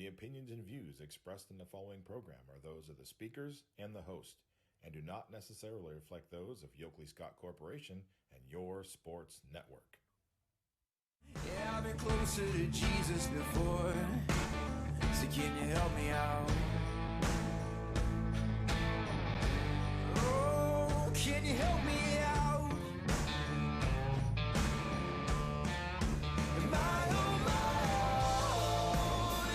The opinions and views expressed in the following program are those of the speakers and the host, and do not necessarily reflect those of Yoakley Scott Corporation and your sports network. Yeah, I've been closer to Jesus before, so can you help me out? Oh, can you help me out? Am I on my own?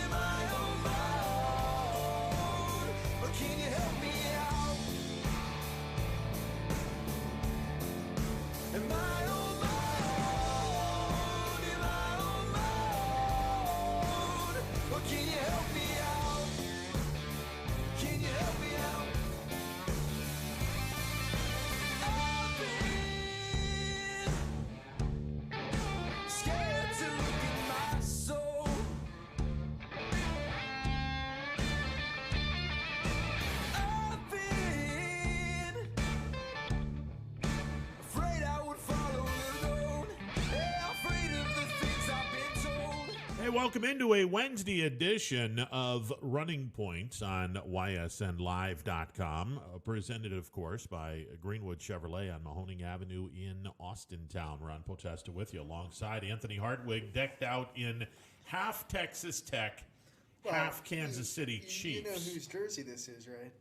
Am I on my own? Or can you help me out? Am I on my own? Am I on my own? Or can you help me out? Can you help me out? I've been scared to look at my soul. I've been afraid I would follow alone. Yeah, afraid of the things I've been told. Hey, welcome into a Wednesday edition of Running Points on ysnlive.com, presented, of course, by Greenwood Chevrolet on Mahoning Avenue in Austintown. Ron Potesta with you alongside Anthony Hartwig, decked out in half Texas Tech, half Kansas City Chiefs. You know whose jersey this is, right?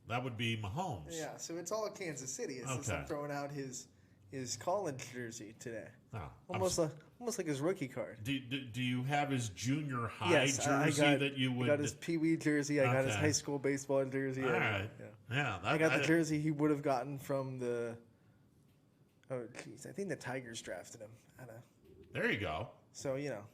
That would be Mahomes. Yeah, so it's all Kansas City. It's just Okay. him throwing out his college jersey today. Oh, Almost like his rookie card. do you have his junior high Yes, jersey I got, that you would? I got his Pee Wee jersey. I got his Okay. high school baseball jersey. All right. Yeah. I got the jersey he would have gotten from the. Oh, jeez. I think the Tigers drafted him. I don't know. There you go. So, you know.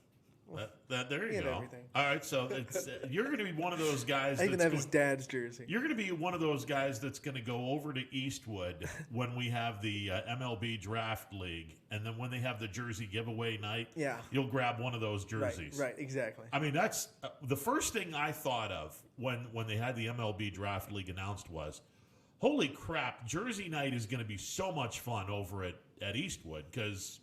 There He you had go. everything. All right, so it's, you're going to be one of those guys. I even that's have his dad's jersey. You're going to be one of those guys that's going to go over to Eastwood when we have the MLB Draft League, and then when they have the jersey giveaway night, Yeah. you'll grab one of those jerseys. Right, exactly. I mean, that's the first thing I thought of when they had the MLB Draft League announced was, holy crap, Jersey night is going to be so much fun over at Eastwood because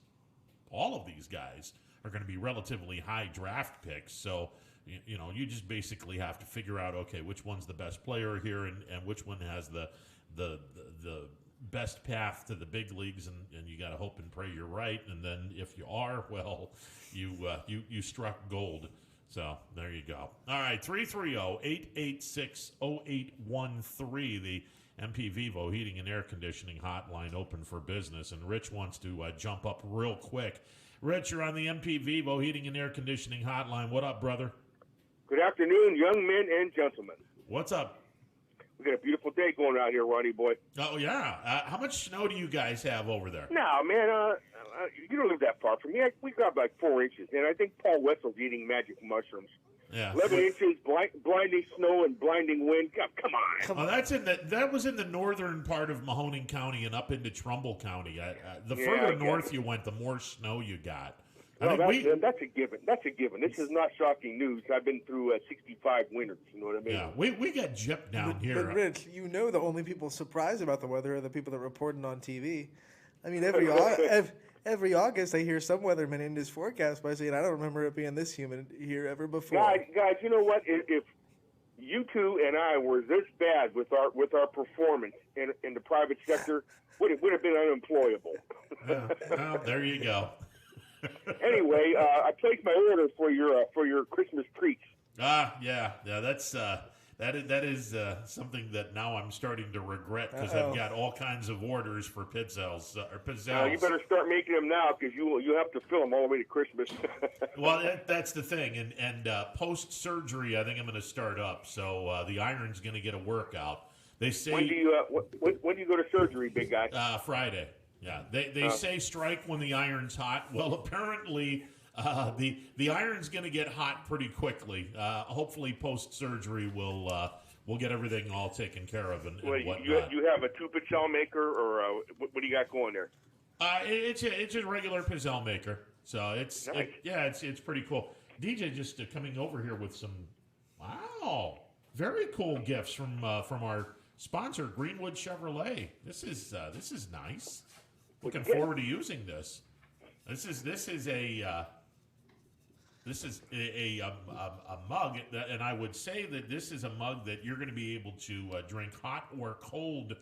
all of these guys are going to be relatively high draft picks. So, you just basically have to figure out, okay, which one's the best player here and which one has the best path to the big leagues, and you got to hope and pray you're right. And then if you are, well, you struck gold. So there you go. All right, 330-886-0813, the MP Vivo Heating and Air Conditioning hotline open for business. And Rich wants to jump up real quick. Rich, you're on the MP Vivo Heating and Air Conditioning hotline. What up, brother? Good afternoon, young men and gentlemen. What's up? We got a beautiful day going out here, Ronnie boy. Oh, yeah. How much snow do you guys have over there? No, man, you don't live that far from me. We got like 4 inches, and I think Paul Wetzel's eating magic mushrooms. Yeah. 11 inches, blinding snow and blinding wind. Come on. Oh, that was in the northern part of Mahoning County and up into Trumbull County. The further north you went, the more snow you got. Well, that's a given. That's a given. This is not shocking news. I've been through 65 winters. You know what I mean? Yeah, we got gypped down here. But Rich, the only people surprised about the weather are the people that reported on TV. I mean, every August I hear some weatherman end his forecast by saying, "I don't remember it being this humid here ever before." Guys, you know what? If you two and I were this bad with our performance in the private sector, would have been unemployable. Well, there you go. Anyway, I placed my order for your Christmas treats. Yeah. That is something that now I'm starting to regret because I've got all kinds of orders for pizzelles. You better start making them now because you have to fill them all the way to Christmas. Well, that's the thing, and post surgery, I think I'm going to start up. So the iron's going to get a workout. They say when do you go to surgery, big guy? Friday. Yeah, they say strike when the iron's hot. Well, apparently the iron's going to get hot pretty quickly. Hopefully, post surgery we'll get everything all taken care of and whatnot. You have a two-pizzelle maker, or what do you got going there? It's a regular pizzelle maker, so it's nice. It's pretty cool. DJ just coming over here with some very cool gifts from our sponsor, Greenwood Chevrolet. This is nice. Looking forward to using this. This is a This is a mug, and I would say that this is a mug that you're going to be able to drink hot or cold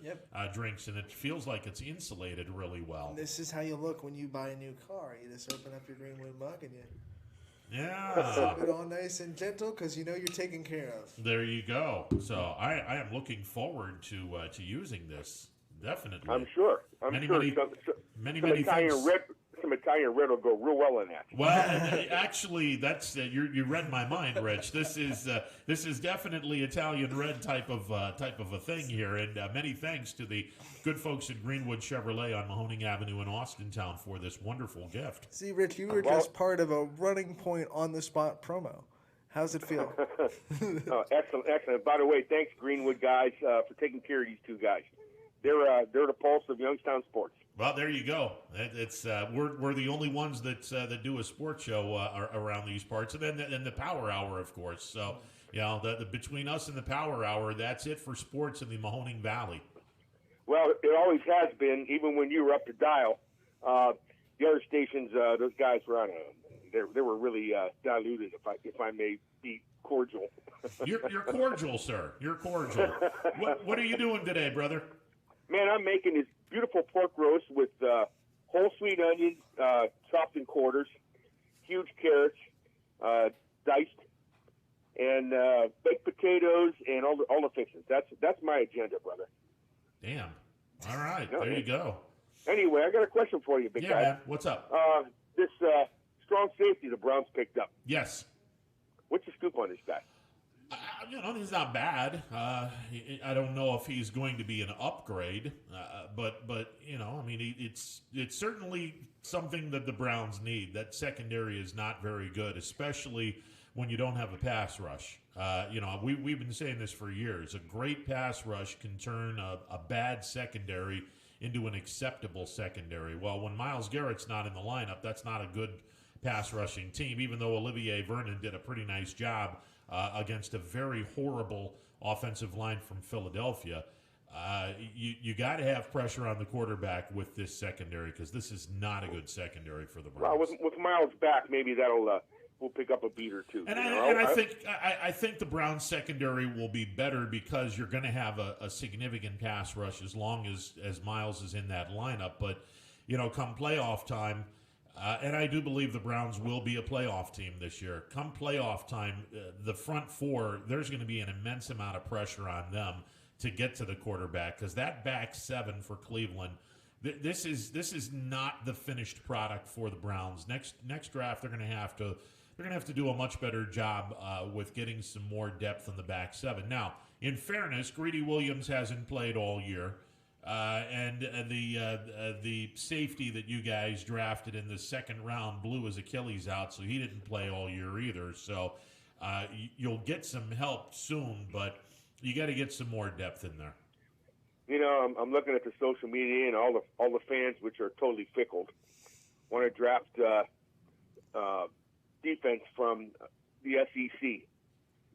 drinks, and it feels like it's insulated really well. And this is how you look when you buy a new car. You just open up your Greenwood mug and you Yeah. sip it all nice and gentle because you know you're taken care of. There you go. So I am looking forward to using this. Definitely. I'm sure. Many Some Italian red will go real well in that. Well, actually, that's you read my mind, Rich. This is definitely Italian red type of a thing here, and many thanks to the good folks at Greenwood Chevrolet on Mahoning Avenue in Austintown for this wonderful gift. See, Rich, you were just part of a running point on the spot promo. How's it feel? Oh, excellent. By the way, thanks Greenwood guys for taking care of these two guys. They're the pulse of Youngstown sports. Well, there you go. It's we're the only ones that do a sports show around these parts, and then the Power Hour, of course. So, you know, the between us and the Power Hour, that's it for sports in the Mahoning Valley. Well, it always has been. Even when you were up to dial, the other stations, those guys were on they were really diluted, if I may be cordial. You're cordial, sir. You're cordial. What are you doing today, brother? Man, I'm making this beautiful pork roast with whole sweet onions, chopped in quarters, huge carrots, diced, and baked potatoes, and all the fixings. That's my agenda, brother. Damn. All right, there you go. Anyway, I got a question for you, big guy. Yeah, man. What's up? This strong safety the Browns picked up. Yes. What's the scoop on this guy? You know, he's not bad. I don't know if he's going to be an upgrade, but you know, I mean, it's certainly something that the Browns need. That secondary is not very good, especially when you don't have a pass rush. You know, we've been saying this for years. A great pass rush can turn a bad secondary into an acceptable secondary. Well, when Myles Garrett's not in the lineup, that's not a good pass rushing team, even though Olivier Vernon did a pretty nice job against a very horrible offensive line from Philadelphia. You got to have pressure on the quarterback with this secondary because this is not a good secondary for the Browns. Well, with Myles back, maybe that'll we'll pick up a beat or two. And I think the Browns secondary will be better because you're going to have a significant pass rush as long as Myles is in that lineup. But you know, come playoff time. And I do believe the Browns will be a playoff team this year. Come playoff time, the front four, there's going to be an immense amount of pressure on them to get to the quarterback because that back seven for Cleveland, this is not the finished product for the Browns. Next draft, they're going to have to do a much better job with getting some more depth in the back seven. Now, in fairness, Greedy Williams hasn't played all year. And the safety that you guys drafted in the second round blew his Achilles out, so he didn't play all year either. So you'll get some help soon, but you got to get some more depth in there. You know, I'm looking at the social media and all the fans, which are totally fickle, want to draft defense from the SEC.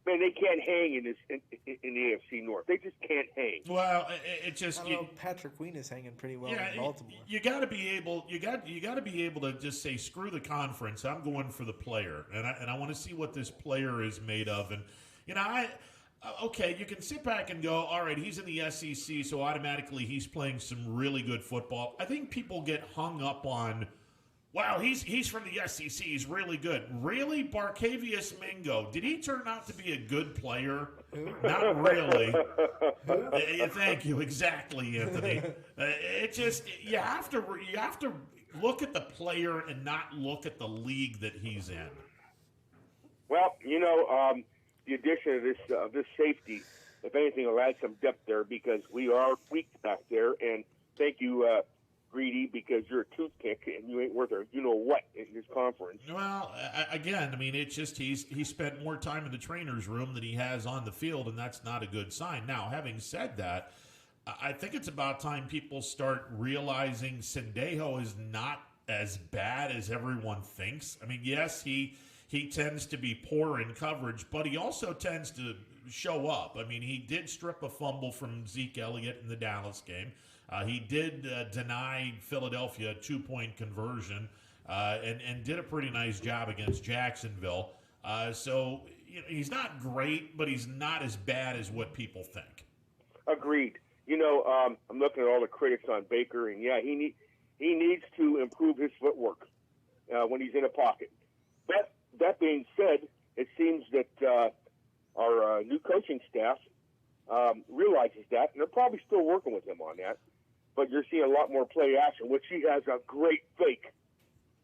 Man, they can't hang in the AFC North. They just can't hang. Well, it just I don't know, Patrick Queen is hanging pretty well in Baltimore. You got to be able. You got to be able to just say, screw the conference. I'm going for the player, and I want to see what this player is made of. And you know, okay, you can sit back and go, all right, he's in the SEC, so automatically he's playing some really good football. I think people get hung up on, wow, he's from the SEC. He's really good. Really? Barkevius Mingo. Did he turn out to be a good player? Not really. Thank you. Exactly, Anthony. It just you have to look at the player and not look at the league that he's in. Well, you know, the addition of this safety, if anything, will add some depth there because we are weak back there. And thank you, Greedy, because you're a toothpick and you ain't worth a you-know-what in this conference. Well, again, I mean, it's just he spent more time in the trainer's room than he has on the field, and that's not a good sign. Now, having said that, I think it's about time people start realizing Sendejo is not as bad as everyone thinks. I mean, yes, he tends to be poor in coverage, but he also tends to show up. I mean, he did strip a fumble from Zeke Elliott in the Dallas game. He did deny Philadelphia a 2-point conversion and did a pretty nice job against Jacksonville. So he's not great, but he's not as bad as what people think. Agreed. I'm looking at all the critics on Baker, and yeah, he needs to improve his footwork when he's in a pocket. But that being said, it seems that our new coaching staff realizes that, and they're probably still working with him on that. But you're seeing a lot more play action, which he has a great fake.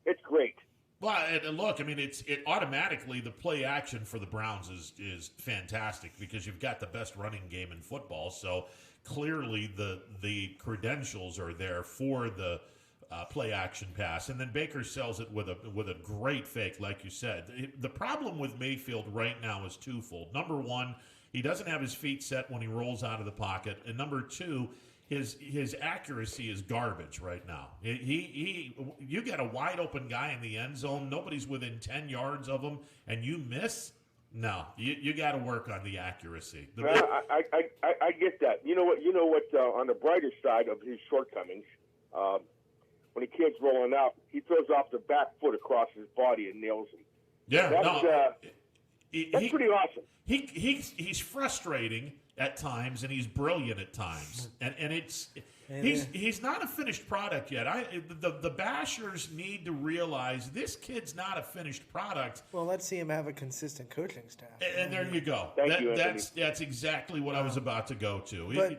It's great. Well, and look, I mean, it automatically the play action for the Browns is fantastic because you've got the best running game in football. So clearly the credentials are there for the play action pass, and then Baker sells it with a great fake, like you said. The problem with Mayfield right now is twofold. Number one, he doesn't have his feet set when he rolls out of the pocket, and number two, his accuracy is garbage right now. You get a wide open guy in the end zone, nobody's within 10 yards of him, and you miss. No, you got to work on the accuracy. I get that. You know what? On the brighter side of his shortcomings, when a kid's rolling out, he throws off the back foot across his body and nails him. Yeah, that's pretty awesome. He's frustrating at times, and he's brilliant at times, and he's not a finished product yet. The bashers need to realize this kid's not a finished product. Well, let's see him have a consistent coaching staff. And there you go. Thank you, that's exactly what I was about to go to. But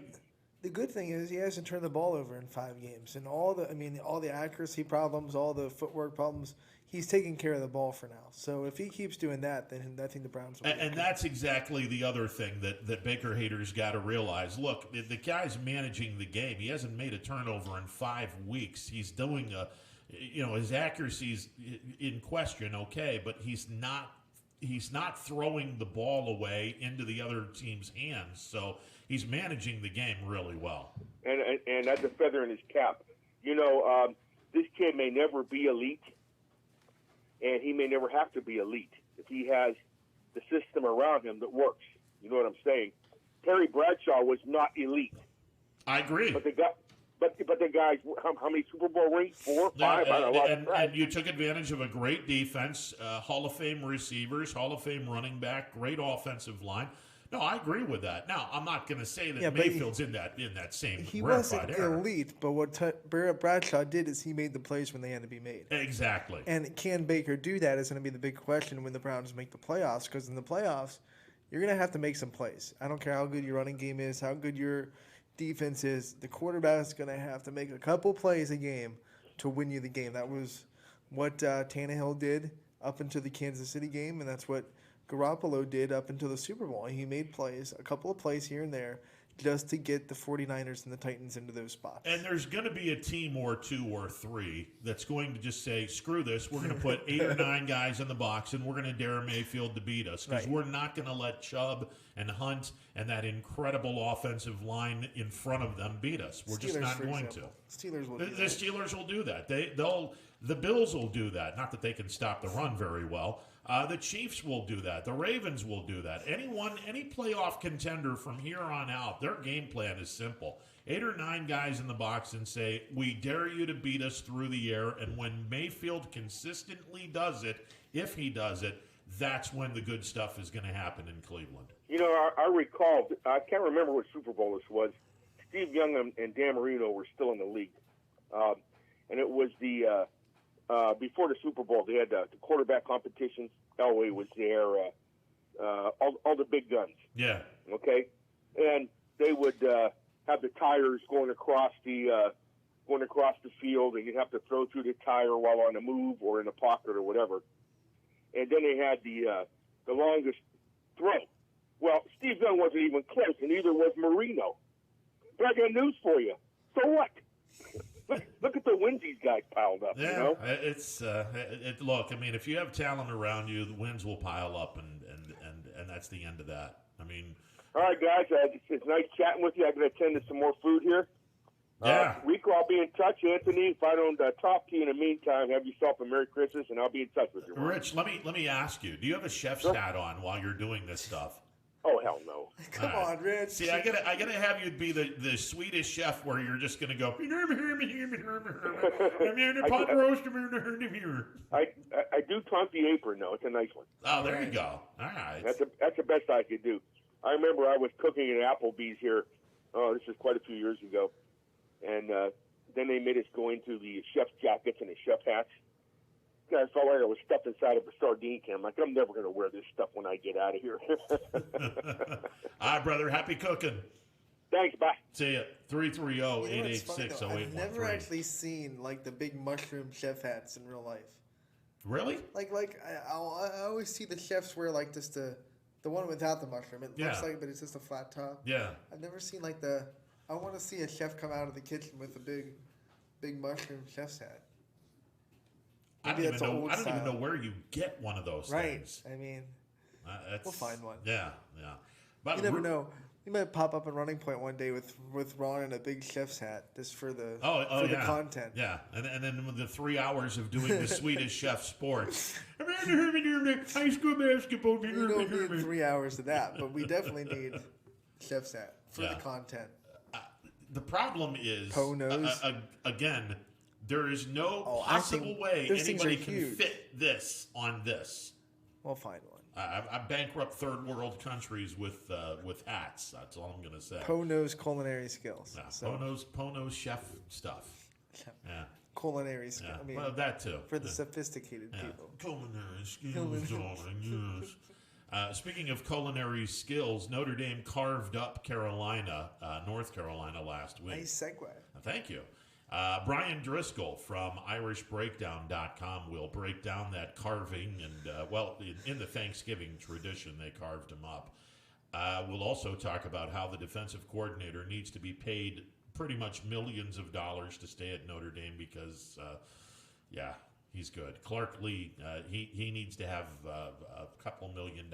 the good thing is he hasn't turned the ball over in 5 games, and all the accuracy problems, all the footwork problems, he's taking care of the ball for now. So if he keeps doing that, then I think the Browns will. And that's exactly the other thing that Baker haters got to realize. Look, the guy's managing the game. He hasn't made a turnover in 5 weeks. He's doing his accuracy's in question, okay, but he's not throwing the ball away into the other team's hands. So he's managing the game really well. And that's a feather in his cap. This kid may never be elite, and he may never have to be elite if he has the system around him that works. You know what I'm saying? Terry Bradshaw was not elite. I agree. But the guys, how many Super Bowl rings? 4, 5? And you took advantage of a great defense, Hall of Fame receivers, Hall of Fame running back, great offensive line. No, I agree with that. Now, I'm not going to say that Mayfield's in that same he rarefied wasn't era. elite, but what Bradshaw did is he made the plays when they had to be made. Exactly. And can Baker do that is going to be the big question when the Browns make the playoffs, because in the playoffs, you're going to have to make some plays. I don't care how good your running game is, how good your defense is. The quarterback's going to have to make a couple plays a game to win you the game. That was what Tannehill did up into the Kansas City game, and that's what Garoppolo did up until the Super Bowl. He made plays, a couple of plays here and there, just to get the 49ers and the Titans into those spots. And there's going to be a team or 2 or 3 that's going to just say, screw this, we're going to put 8 or 9 guys in the box, and we're going to dare Mayfield to beat us, because we're not going to let Chubb and Hunt and that incredible offensive line in front of them beat us. We're just not going to. Steelers will do that. The Steelers will do that. The Bills will do that. Not that they can stop the run very well. The Chiefs will do that. The Ravens will do that. Any playoff contender from here on out, their game plan is simple. 8 or 9 guys in the box and say, we dare you to beat us through the air. And when Mayfield consistently does it, if he does it, that's when the good stuff is going to happen in Cleveland. I recall, I can't remember what Super Bowl this was. Steve Young and Dan Marino were still in the league. And it was the before the Super Bowl, they had the quarterback competitions. Elway was there, all the big guns. Yeah. Okay, and they would have the tires going across the field, and you'd have to throw through the tire while on the move or in the pocket or whatever. And then they had the longest throw. Well, Steve Young wasn't even close, and neither was Marino. But I got news for you. So what? Look at the wins these guys piled up. Yeah, it's look. I mean, if you have talent around you, the wins will pile up, and that's the end of that. I mean, all right, guys, it's nice chatting with you. I got to attend to some more food here. Yeah, Rico, I'll be in touch. Anthony, if I don't talk to you in the meantime, have yourself a Merry Christmas, and I'll be in touch with you. Rich, let me ask you: do you have a chef's hat on while you're doing this stuff? Oh, hell no. Come All right. on, Rich. See, I gotta have you be the Swedish chef where you're just gonna go. I do taunt the apron, though. It's a nice one. Oh, there you go. All right. That's the best I could do. I remember I was cooking at Applebee's here. Oh, this was quite a few years ago. And then they made us go into the chef's jackets and the chef hats. I felt like I was stuffed inside of a sardine can. I'm like, I'm never going to wear this stuff when I get out of here. All right, brother. Happy cooking. Thanks. Bye. See ya. 330-886-0813. I've never actually seen like the big mushroom chef hats in real life. Really? Like I always see the chefs wear like just the one without the mushroom. It looks like, but it's just a flat top. Yeah. I've never seen like I want to see a chef come out of the kitchen with a big mushroom chef's hat. I don't even know where you get one of those things. Right. I mean, we'll find one. Yeah. But you never know. You might pop up in Running Point one day with Ron in a big chef's hat just for the the content. Yeah, and then with the 3 hours of doing the Swedish chef sports. High school basketball. We don't need 3 hours of that, but we definitely need chef's hat for the content. The problem is, Poe knows. Again, there is no possible way anybody can fit this on this. We'll find one. I bankrupt third world countries with hats. That's all I'm going to say. Poe knows culinary skills. Yeah, so. Poe knows chef stuff. Yeah. Culinary skills. Yeah. I mean, well, that too. For the sophisticated people. Culinary skills, darling, yes. Speaking of culinary skills, Notre Dame carved up North Carolina last week. Nice segue. Thank you. Brian Driscoll from IrishBreakdown.com will break down that carving and, in the Thanksgiving tradition, they carved him up. We'll also talk about how the defensive coordinator needs to be paid pretty much millions of dollars to stay at Notre Dame because, he's good. Clark Lee, he needs to have a couple $1 million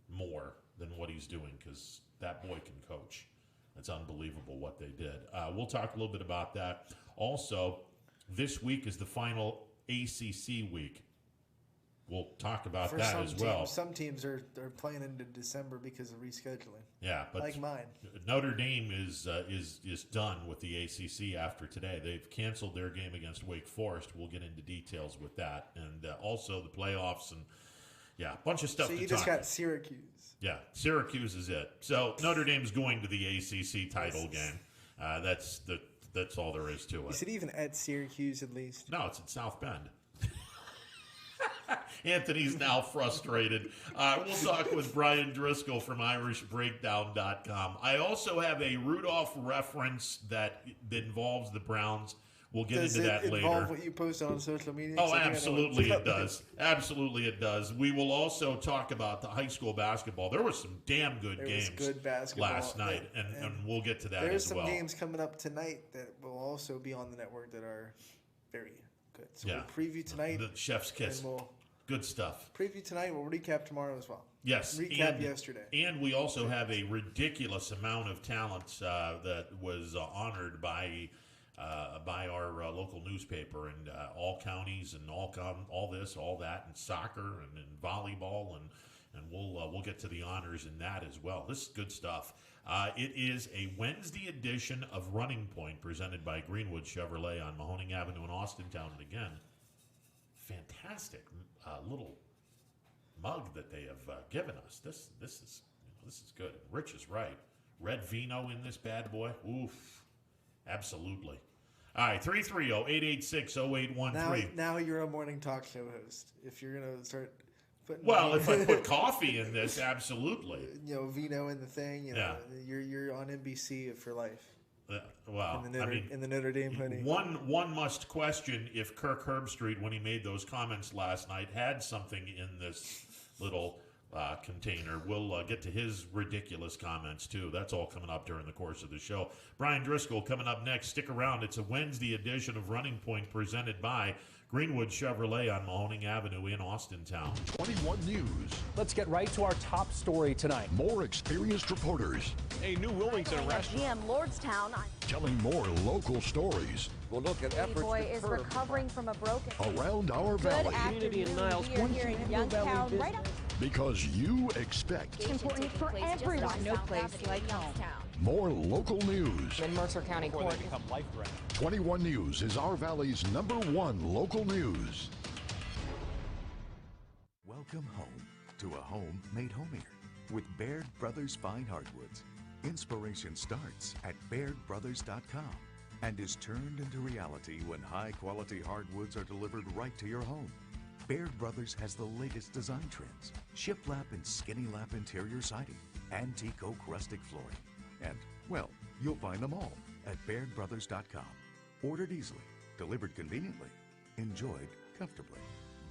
more than what he's doing because that boy can coach. It's unbelievable what they did. We'll talk a little bit about that. Also, this week is the final ACC week. We'll talk about that as well. Some teams are playing into December because of rescheduling. Yeah, but like mine. Notre Dame is done with the ACC after today. They've canceled their game against Wake Forest. We'll get into details with that, and also the playoffs and a bunch of stuff. So you just got Syracuse. Yeah, Syracuse is it. So Notre Dame's going to the ACC title game. That's all there is to it. Is it even at Syracuse at least? No, it's in South Bend. Anthony's now frustrated. We'll talk with Brian Driscoll from IrishBreakdown.com. I also have a Rudolph reference that involves the Browns. We'll get into that later. Does it involve what you posted on social media? Oh, absolutely it does. Absolutely it does. We will also talk about the high school basketball. There was some damn good games last night, and we'll get to that as well. There's some games coming up tonight that will also be on the network that are very good. So we'll preview tonight. The chef's kiss. Good stuff. Preview tonight. We'll recap tomorrow as well. Yes. Recap yesterday. And we also have a ridiculous amount of talent that was honored by our local newspaper and all counties and all this, all that, and soccer and volleyball, and we'll get to the honors in that as well. This is good stuff. It is a Wednesday edition of Running Point presented by Greenwood Chevrolet on Mahoning Avenue in Austintown. And again, fantastic little mug that they have given us. This is good. Rich is right. Red vino in this bad boy. Oof. Absolutely. All right, 330-886-0813. Now you're a morning talk show host. If you're going to start putting... Well, if I put coffee in this, absolutely. Vino in the thing, you're on NBC for life. In the Notre Dame hoodie. One must question if Kirk Herbstreit, when he made those comments last night, had something in this little container. We'll get to his ridiculous comments, too. That's all coming up during the course of the show. Brian Driscoll coming up next. Stick around. It's a Wednesday edition of Running Point presented by Greenwood Chevrolet on Mahoning Avenue in Austintown. 21 News. Let's get right to our top story tonight. More experienced reporters. A new Wilmington restaurant. GM Lordstown. Telling more local stories. We'll look at efforts boy is recovering from a broken... Around our valley. Good afternoon. We are here in Youngstown. Right up... Because you expect It's important for everyone. No place like home. more local news. In Mercer County Court. 21 News is our Valley's #1 local news. Welcome home to a home made homier with Baird Brothers Fine Hardwoods. Inspiration starts at BairdBrothers.com and is turned into reality when high-quality hardwoods are delivered right to your home. Baird Brothers has the latest design trends, shiplap and skinny lap interior siding, antique oak rustic flooring, and, well, you'll find them all at BairdBrothers.com. Ordered easily, delivered conveniently, enjoyed comfortably.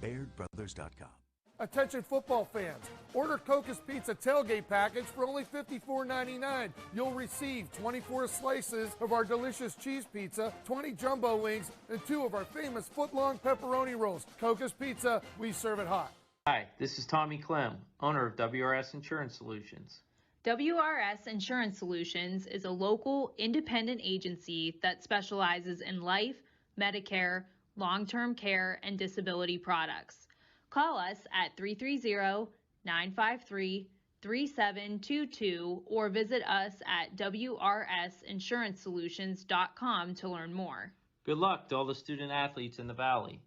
BairdBrothers.com. Attention football fans, order Coca's Pizza tailgate package for only $54.99. You'll receive 24 slices of our delicious cheese pizza, 20 jumbo wings, and 2 of our famous foot-long pepperoni rolls. Coca's Pizza, we serve it hot. Hi, this is Tommy Clem, owner of WRS Insurance Solutions. WRS Insurance Solutions is a local independent agency that specializes in life, Medicare, long-term care, and disability products. Call us at 330-953-3722 or visit us at wrsinsurancesolutions.com to learn more. Good luck to all the student athletes in the Valley.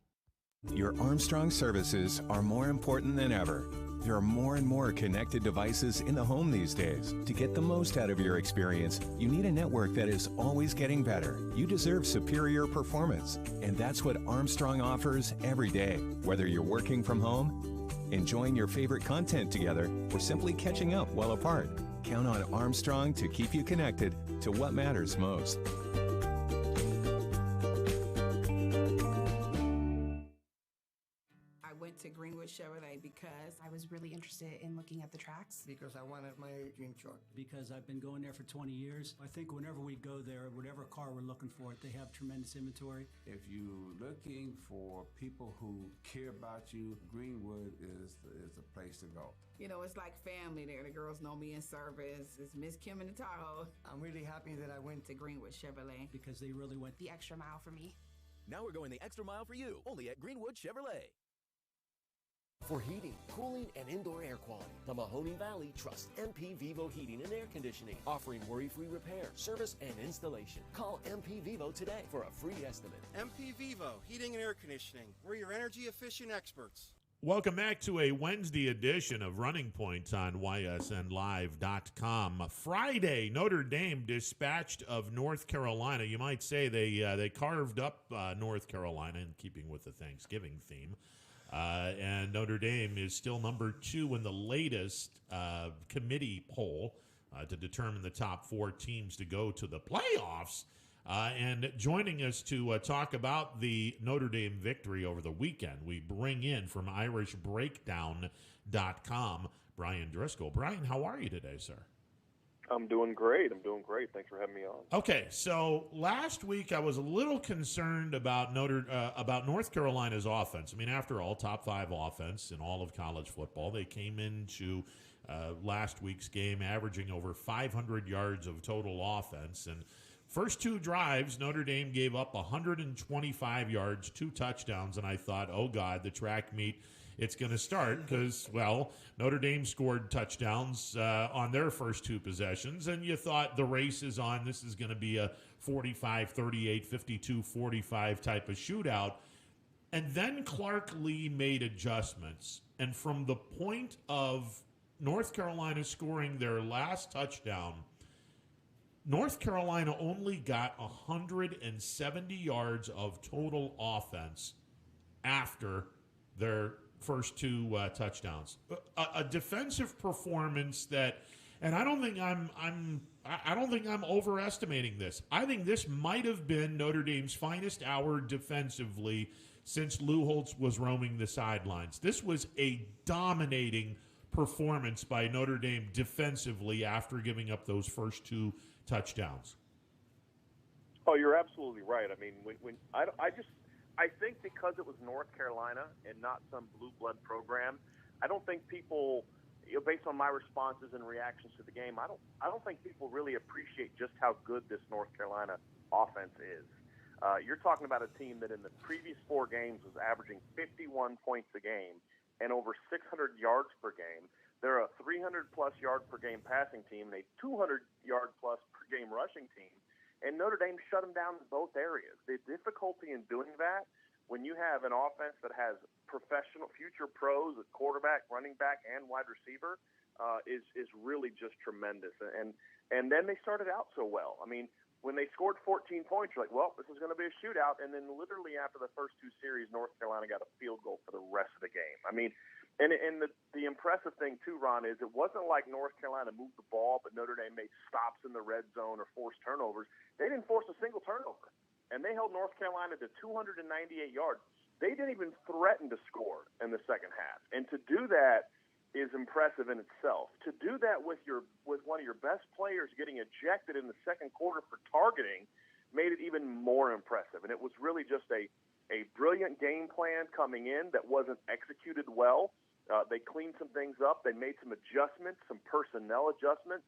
Your Armstrong services are more important than ever. There are more and more connected devices in the home these days. To get the most out of your experience, you need a network that is always getting better. You deserve superior performance, and that's what Armstrong offers every day. Whether you're working from home, enjoying your favorite content together, or simply catching up while apart, count on Armstrong to keep you connected to what matters most. To Greenwood Chevrolet because I was really interested in looking at the tracks. Because I wanted my dream truck. Because I've been going there for 20 years. I think whenever we go there, whatever car we're looking for, they have tremendous inventory. If you're looking for people who care about you, Greenwood is the place to go. You know, it's like family there. The girls know me in service. It's Miss Kim in the Tahoe. I'm really happy that I went to Greenwood Chevrolet. Because they really went the extra mile for me. Now we're going the extra mile for you, only at Greenwood Chevrolet. For heating, cooling, and indoor air quality, the Mahoning Valley trusts MP Vivo Heating and Air Conditioning, offering worry-free repair, service, and installation. Call MP Vivo today for a free estimate. MP Vivo Heating and Air Conditioning. We're your energy-efficient experts. Welcome back to a Wednesday edition of Running Point on ysnlive.com. Friday, Notre Dame dispatched of North Carolina. You might say they carved up North Carolina in keeping with the Thanksgiving theme. And Notre Dame is still number 2 in the latest committee poll to determine the top 4 teams to go to the playoffs. And joining us to talk about the Notre Dame victory over the weekend, we bring in from IrishBreakdown.com, Brian Driscoll. Brian, how are you today, sir? I'm doing great. Thanks for having me on. Okay, so last week I was a little concerned about North Carolina's offense. I mean, after all, top 5 offense in all of college football. They came into last week's game averaging over 500 yards of total offense. And first 2 drives, Notre Dame gave up 125 yards, 2 touchdowns, and I thought, oh, God, the track meet, it's going to start because, well, Notre Dame scored touchdowns on their first 2 possessions, and you thought the race is on. This is going to be a 45-38, 52-45 type of shootout. And then Clark Lee made adjustments, and from the point of North Carolina scoring their last touchdown, North Carolina only got 170 yards of total offense after their first 2 touchdowns. A defensive performance that, and I don't think I'm overestimating this. I think this might have been Notre Dame's finest hour defensively since Lou Holtz was roaming the sidelines. This was a dominating performance by Notre Dame defensively after giving up those first 2 touchdowns. Oh, you're absolutely right. I mean, I think because it was North Carolina and not some blue blood program, I don't think people, based on my responses and reactions to the game, I don't think people really appreciate just how good this North Carolina offense is. You're talking about a team that in the previous 4 games was averaging 51 points a game, and over 600 yards per game. They're a 300-plus yard per game passing team and a 200-yard-plus per game rushing team. And Notre Dame shut them down in both areas. The difficulty in doing that, when you have an offense that has professional future pros at quarterback, running back, and wide receiver, is really just tremendous. And then they started out so well. I mean, when they scored 14 points, you're like, well, this is going to be a shootout. And then literally after the first two series, North Carolina got a field goal for the rest of the game. I mean, and the impressive thing, too, Ron, is it wasn't like North Carolina moved the ball, but Notre Dame made stops in the red zone or forced turnovers. They didn't force a single turnover, and they held North Carolina to 298 yards. They didn't even threaten to score in the second half. And to do that is impressive in itself. To do that with one of your best players getting ejected in the second quarter for targeting made it even more impressive. And it was really just a brilliant game plan coming in that wasn't executed well. They cleaned some things up. They made some adjustments, some personnel adjustments,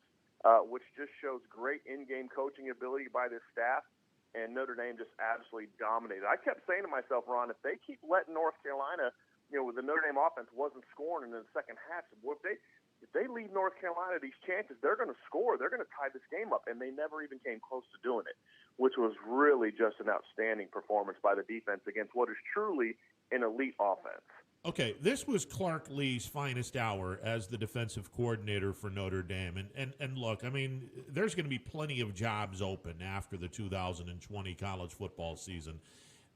which just shows great in-game coaching ability by this staff. And Notre Dame just absolutely dominated. I kept saying to myself, Ron, if they keep letting North Carolina, with the Notre Dame offense wasn't scoring in the second half, if they leave North Carolina these chances, they're going to score. They're going to tie this game up. And they never even came close to doing it, which was really just an outstanding performance by the defense against what is truly an elite offense. Okay, this was Clark Lea's finest hour as the defensive coordinator for Notre Dame. And look, I mean, there's going to be plenty of jobs open after the 2020 college football season.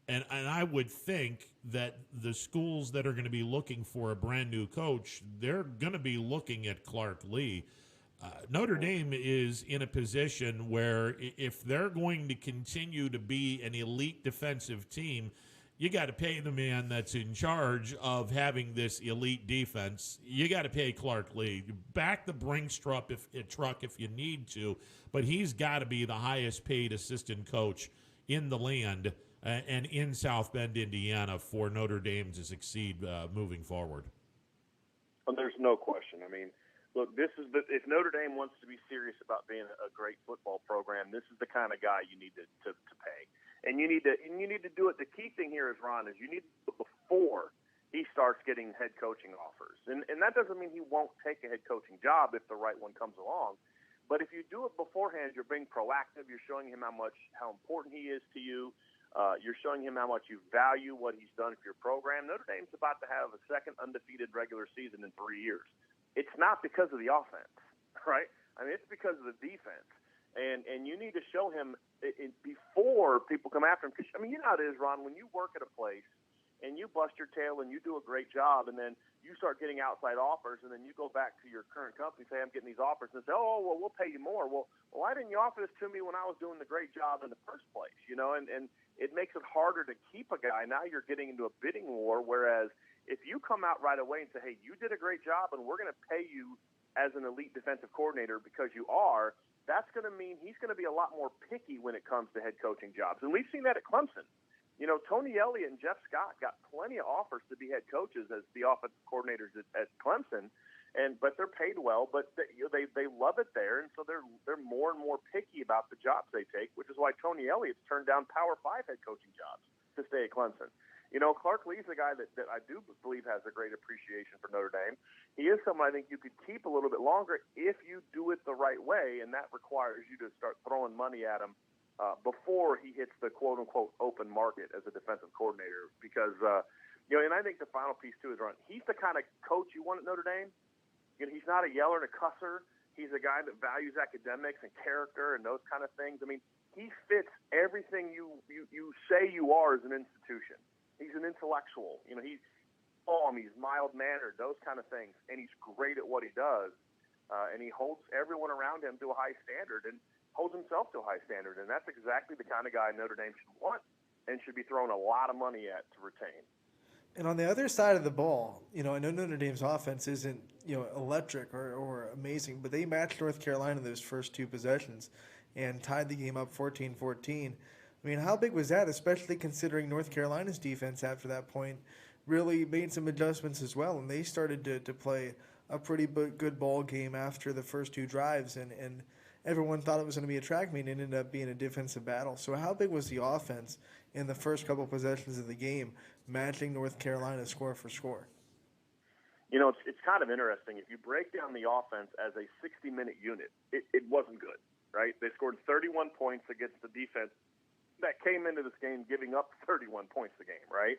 And I would think that the schools that are going to be looking for a brand new coach, they're going to be looking at Clark Lee. Notre Dame is in a position where if they're going to continue to be an elite defensive team, you got to pay the man that's in charge of having this elite defense. You got to pay Clark Lee. Back the Brinks truck if you need to, but he's got to be the highest paid assistant coach in the land and in South Bend, Indiana, for Notre Dame to succeed moving forward. Well, there's no question. I mean, look, if Notre Dame wants to be serious about being a great football program, this is the kind of guy you need to pay. And you need to do it. The key thing here is, Ron, is you need to do it before he starts getting head coaching offers. And that doesn't mean he won't take a head coaching job if the right one comes along. But if you do it beforehand, you're being proactive. You're showing him how important he is to you. You're showing him how much you value what he's done for your program. Notre Dame's about to have a second undefeated regular season in 3 years. It's not because of the offense, right? I mean, it's because of the defense. And you need to show him before people come after him. Because, I mean, you know how it is, Ron, when you work at a place and you bust your tail and you do a great job and then you start getting outside offers and then you go back to your current company and say, I'm getting these offers, and say, oh, well, we'll pay you more. Well, why didn't you offer this to me when I was doing the great job in the first place? And it makes it harder to keep a guy. Now you're getting into a bidding war, whereas if you come out right away and say, hey, you did a great job and we're going to pay you as an elite defensive coordinator because you are, that's going to mean he's going to be a lot more picky when it comes to head coaching jobs. And we've seen that at Clemson. Tony Elliott and Jeff Scott got plenty of offers to be head coaches as the offensive coordinators at Clemson, but they're paid well, but they love it there, and so they're more and more picky about the jobs they take, which is why Tony Elliott's turned down Power 5 head coaching jobs to stay at Clemson. Clark Lee's a guy that I do believe has a great appreciation for Notre Dame. He is someone I think you could keep a little bit longer if you do it the right way, and that requires you to start throwing money at him before he hits the quote-unquote open market as a defensive coordinator. Because, and I think the final piece, too, is, Ron, he's the kind of coach you want at Notre Dame. He's not a yeller and a cusser. He's a guy that values academics and character and those kind of things. I mean, he fits everything you say you are as an institution. He's an intellectual. He's calm, he's mild-mannered, those kind of things, and he's great at what he does. And he holds everyone around him to a high standard and holds himself to a high standard. And that's exactly the kind of guy Notre Dame should want and should be throwing a lot of money at to retain. And on the other side of the ball, I know Notre Dame's offense isn't, electric or amazing, but they matched North Carolina those first two possessions and tied the game up 14-14. I mean, how big was that, especially considering North Carolina's defense after that point really made some adjustments as well, and they started to play a pretty good ball game after the first two drives, and everyone thought it was going to be a track meet and ended up being a defensive battle. So how big was the offense in the first couple possessions of the game, matching North Carolina score for score? It's kind of interesting. If you break down the offense as a 60-minute unit, it wasn't good, right? They scored 31 points against the defense that came into this game giving up 31 points a game, right?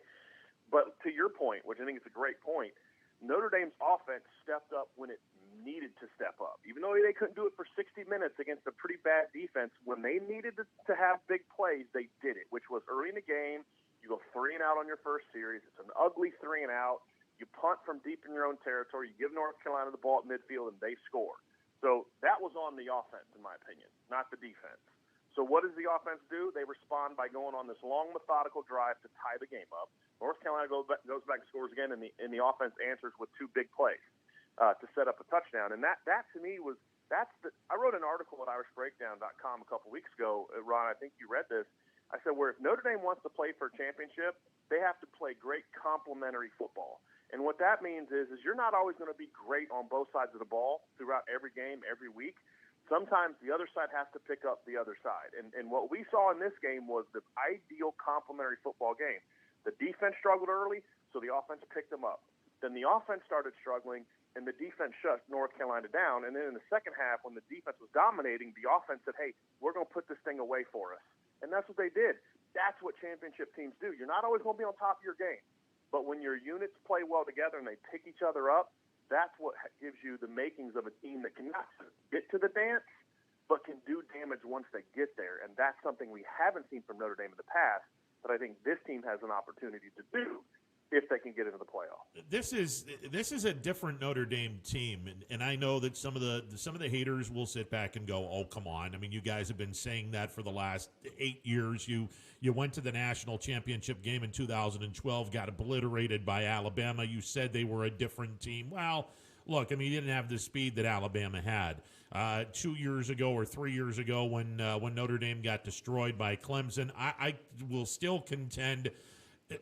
But to your point, which I think is a great point, Notre Dame's offense stepped up when it needed to step up. Even though they couldn't do it for 60 minutes against a pretty bad defense, when they needed to have big plays, they did it, which was early in the game. You go 3 and out on your first series. It's an ugly 3 and out. You punt from deep in your own territory. You give North Carolina the ball at midfield, and they score. So that was on the offense, in my opinion, not the defense. So what does the offense do? They respond by going on this long, methodical drive to tie the game up. North Carolina goes back and scores again, and the offense answers with 2 big plays to set up a touchdown. And that to me I wrote an article at IrishBreakdown.com a couple weeks ago. Ron, I think you read this. I said, where if Notre Dame wants to play for a championship, they have to play great complementary football. And what that means is you're not always going to be great on both sides of the ball throughout every game, every week. Sometimes the other side has to pick up the other side. And what we saw in this game was the ideal complementary football game. The defense struggled early, so the offense picked them up. Then the offense started struggling, and the defense shut North Carolina down. And then in the second half, when the defense was dominating, the offense said, hey, we're going to put this thing away for us. And that's what they did. That's what championship teams do. You're not always going to be on top of your game. But when your units play well together and they pick each other up, that's what gives you the makings of a team that can not get to the dance, but can do damage once they get there. And that's something we haven't seen from Notre Dame in the past, but I think this team has an opportunity to do if they can get into the playoff. This is a different Notre Dame team, and I know that some of the haters will sit back and go, "Oh, come on! I mean, you guys have been saying that for the last 8 years. You went to the national championship game in 2012, got obliterated by Alabama. You said they were a different team. Well, look, I mean, you didn't have the speed that Alabama had 2 years ago or 3 years ago when Notre Dame got destroyed by Clemson. I will still contend."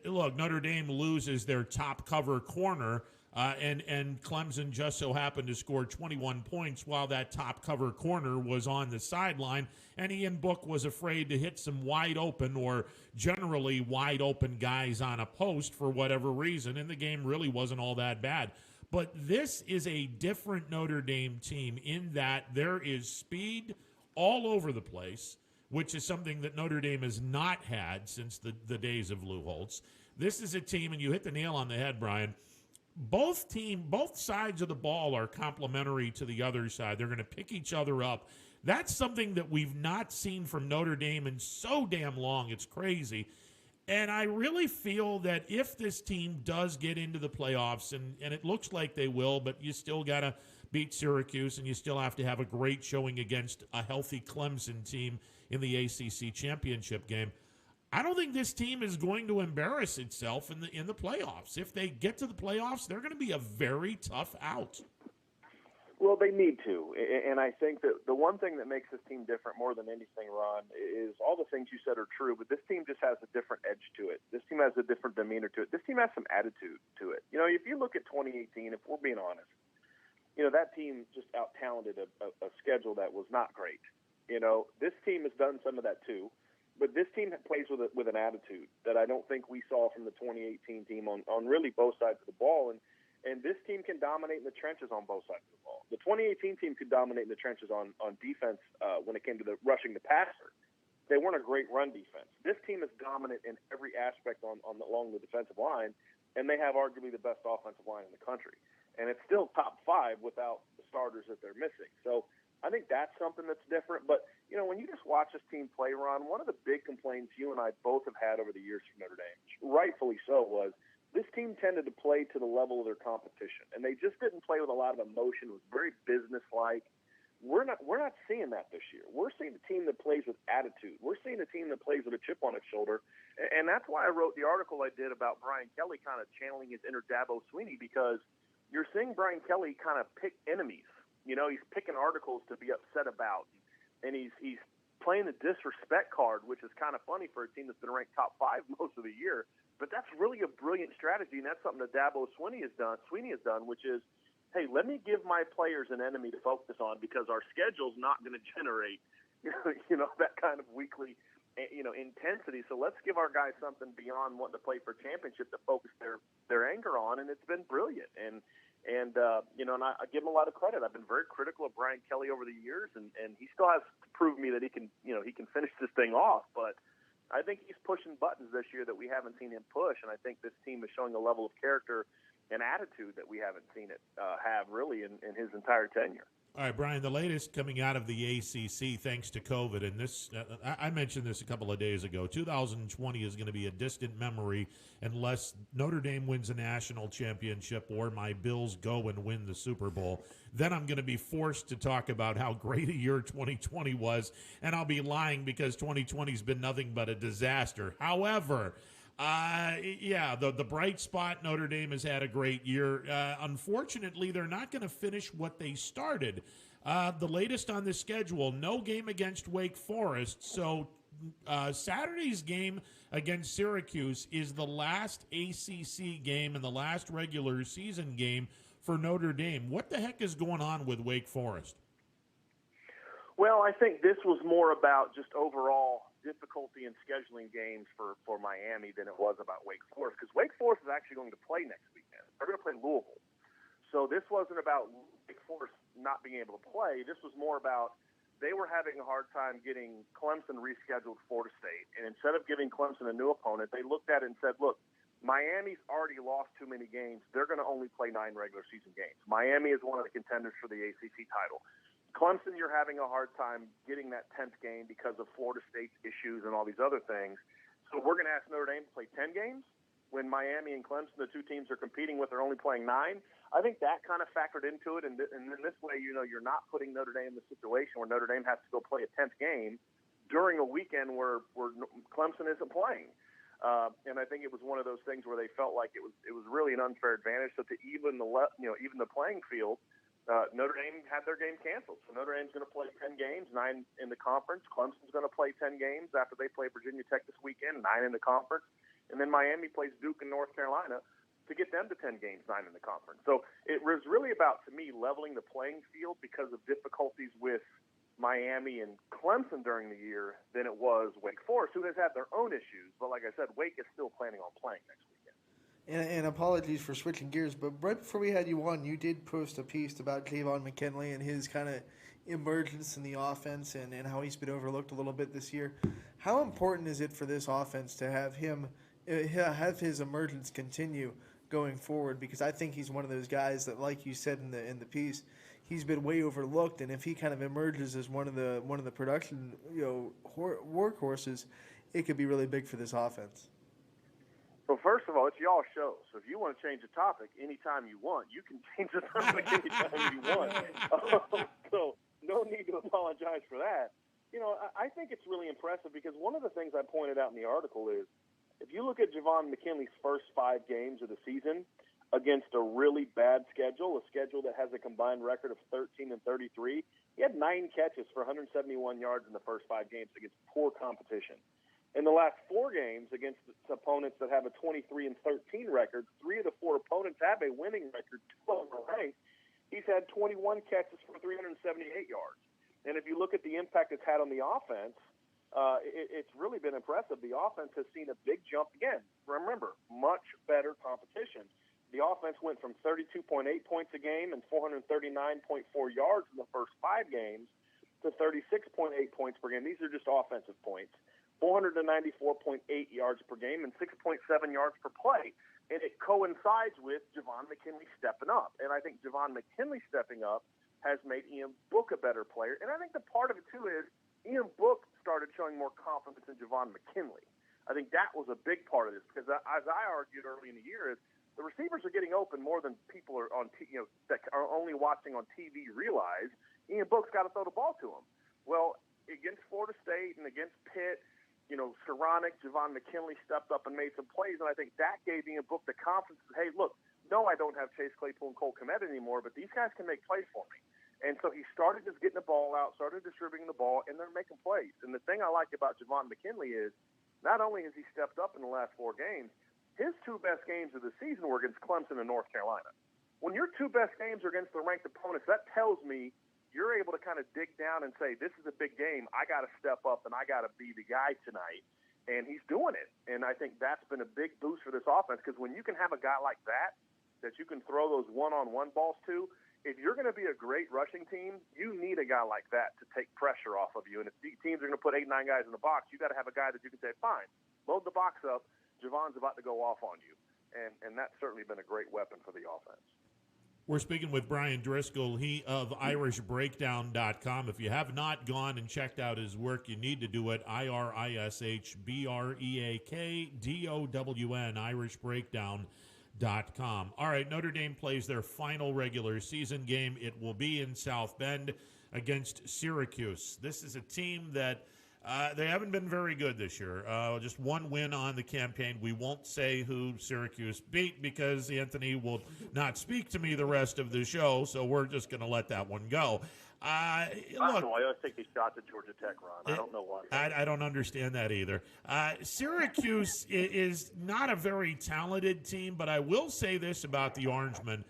Look, Notre Dame loses their top cover corner, and Clemson just so happened to score 21 points while that top cover corner was on the sideline, and Ian Book was afraid to hit some wide open or generally wide open guys on a post for whatever reason, and the game really wasn't all that bad. But this is a different Notre Dame team in that there is speed all over the place, which is something that Notre Dame has not had since the days of Lou Holtz. This is a team, and you hit the nail on the head, Brian. Both sides of the ball are complementary to the other side. They're going to pick each other up. That's something that we've not seen from Notre Dame in so damn long. It's crazy. And I really feel that if this team does get into the playoffs, and it looks like they will, but you still got to beat Syracuse, and you still have to have a great showing against a healthy Clemson team in the ACC championship game. I don't think this team is going to embarrass itself in the playoffs. If they get to the playoffs, they're going to be a very tough out. Well, they need to, and I think that the one thing that makes this team different more than anything, Ron, is all the things you said are true, but this team just has a different edge to it. This team has a different demeanor to it. This team has some attitude to it. You know, if you look at 2018, if we're being honest, you know, that team just out-talented a schedule that was not great. You know, this team has done some of that too, but this team plays with an attitude that I don't think we saw from the 2018 team on really both sides of the ball. And this team can dominate in the trenches on both sides of the ball. The 2018 team could dominate in the trenches on defense when it came to the rushing the passer. They weren't a great run defense. This team is dominant in every aspect along the defensive line, and they have arguably the best offensive line in the country. And it's still top 5 without the starters that they're missing. So I think that's something that's different. But, you know, when you just watch this team play, Ron, one of the big complaints you and I both have had over the years from Notre Dame, rightfully so, was this team tended to play to the level of their competition. And they just didn't play with a lot of emotion. It was very businesslike. We're not seeing that this year. We're seeing a team that plays with attitude. We're seeing a team that plays with a chip on its shoulder. And that's why I wrote the article I did about Brian Kelly kind of channeling his inner Dabo Swinney, because you're seeing Brian Kelly kind of pick enemies. You know, he's picking articles to be upset about, and he's playing the disrespect card, which is kind of funny for a team that's been ranked top 5 most of the year. But that's really a brilliant strategy, and that's something that Dabo Swinney has done, which is, hey, let me give my players an enemy to focus on because our schedule's not going to generate, you know, that kind of weekly, you know, intensity. So let's give our guys something beyond wanting to play for championship to focus their anger on, and it's been brilliant. And And, and I give him a lot of credit. I've been very critical of Brian Kelly over the years, and he still has to prove me that he can finish this thing off. But I think he's pushing buttons this year that we haven't seen him push, and I think this team is showing a level of character and attitude that we haven't seen it have really in his entire tenure. All right, Brian, the latest coming out of the ACC, thanks to COVID, and this, I mentioned this a couple of days ago, 2020 is going to be a distant memory unless Notre Dame wins a national championship or my Bills go and win the Super Bowl. Then I'm going to be forced to talk about how great a year 2020 was, and I'll be lying because 2020 has been nothing but a disaster. However, the bright spot, Notre Dame has had a great year. Unfortunately, they're not going to finish what they started. The latest on the schedule, no game against Wake Forest. So Saturday's game against Syracuse is the last ACC game and the last regular season game for Notre Dame. What the heck is going on with Wake Forest? Well, I think this was more about just overall difficulty in scheduling games for Miami than it was about Wake Forest, because Wake Forest is actually going to play next weekend. They're going to play Louisville. So this wasn't about Wake Forest not being able to play. This was more about they were having a hard time getting Clemson rescheduled to Florida State. And instead of giving Clemson a new opponent, they looked at it and said, look, Miami's already lost too many games. They're going to only play 9 regular season games. Miami is one of the contenders for the ACC title. Clemson, you're having a hard time getting that 10th game because of Florida State's issues and all these other things. So we're going to ask Notre Dame to play 10 games when Miami and Clemson, the two teams are competing with, are only playing 9. I think that kind of factored into it. And in this way, you're not putting Notre Dame in the situation where Notre Dame has to go play a 10th game during a weekend where Clemson isn't playing. And I think it was one of those things where they felt like it was really an unfair advantage. So to even the playing field, Notre Dame had their game canceled. So Notre Dame's going to play 10 games, 9 in the conference. Clemson's going to play 10 games after they play Virginia Tech this weekend, 9 in the conference. And then Miami plays Duke and North Carolina to get them to 10 games, 9 in the conference. So it was really about, to me, leveling the playing field because of difficulties with Miami and Clemson during the year than it was Wake Forest, who has had their own issues. But like I said, Wake is still planning on playing next weekend. And apologies for switching gears, but right before we had you on, you did post a piece about Javon McKinley and his kind of emergence in the offense and how he's been overlooked a little bit this year. How important is it for this offense to have his emergence continue going forward? Because I think he's one of those guys that, like you said in the piece, he's been way overlooked, and if he kind of emerges as one of the production workhorses, it could be really big for this offense. Well, first of all, it's y'all's show. So if you want to change the topic anytime you want, you can change the topic anytime you want. So no need to apologize for that. I think it's really impressive because one of the things I pointed out in the article is if you look at Javon McKinley's first 5 games of the season against a really bad schedule, a schedule that has a combined record of 13 and 33, he had 9 catches for 171 yards in the first 5 games against poor competition. In the last 4 games against opponents that have a 23 and 13 record, 3 of the 4 opponents have a winning record, 2 of them are ranked. He's had 21 catches for 378 yards. And if you look at the impact it's had on the offense, it's really been impressive. The offense has seen a big jump again. Remember, much better competition. The offense went from 32.8 points a game and 439.4 yards in the first 5 games to 36.8 points per game. These are just offensive points. 494.8 yards per game and 6.7 yards per play. And it coincides with Javon McKinley stepping up. And I think Javon McKinley stepping up has made Ian Book a better player. And I think the part of it, too, is Ian Book started showing more confidence in Javon McKinley. I think that was a big part of this because, as I argued early in the year, is the receivers are getting open more than people are that are only watching on TV realize. Ian Book's got to throw the ball to him. Well, against Florida State and against Pitt, Saronic, Javon McKinley stepped up and made some plays, and I think that gave Ian Book the confidence that, hey, look, no, I don't have Chase Claypool and Cole Kmet anymore, but these guys can make plays for me. And so he started just getting the ball out, started distributing the ball, and they're making plays. And the thing I like about Javon McKinley is not only has he stepped up in the last 4 games, his 2 best games of the season were against Clemson and North Carolina. When your 2 best games are against the ranked opponents, that tells me you're able to kind of dig down and say, this is a big game. I got to step up and I got to be the guy tonight. And he's doing it. And I think that's been a big boost for this offense because when you can have a guy like that that you can throw those one-on-one balls to. If you're going to be a great rushing team, you need a guy like that to take pressure off of you. And if teams are going to put 8, 9 guys in the box, you got to have a guy that you can say, fine, load the box up. Javon's about to go off on you. And that's certainly been a great weapon for the offense. We're speaking with Brian Driscoll, he of IrishBreakdown.com. If you have not gone and checked out his work, you need to do it. IrishBreakdown, IrishBreakdown.com. All right, Notre Dame plays their final regular season game. It will be in South Bend against Syracuse. This is a team that they haven't been very good this year. Just one win on the campaign. We won't say who Syracuse beat because Anthony will not speak to me the rest of the show, so we're just going to let that one go. Look, I always take these shots at Georgia Tech, Ron. I don't know why. I don't understand that either. Syracuse is not a very talented team, but I will say this about the Orangemen.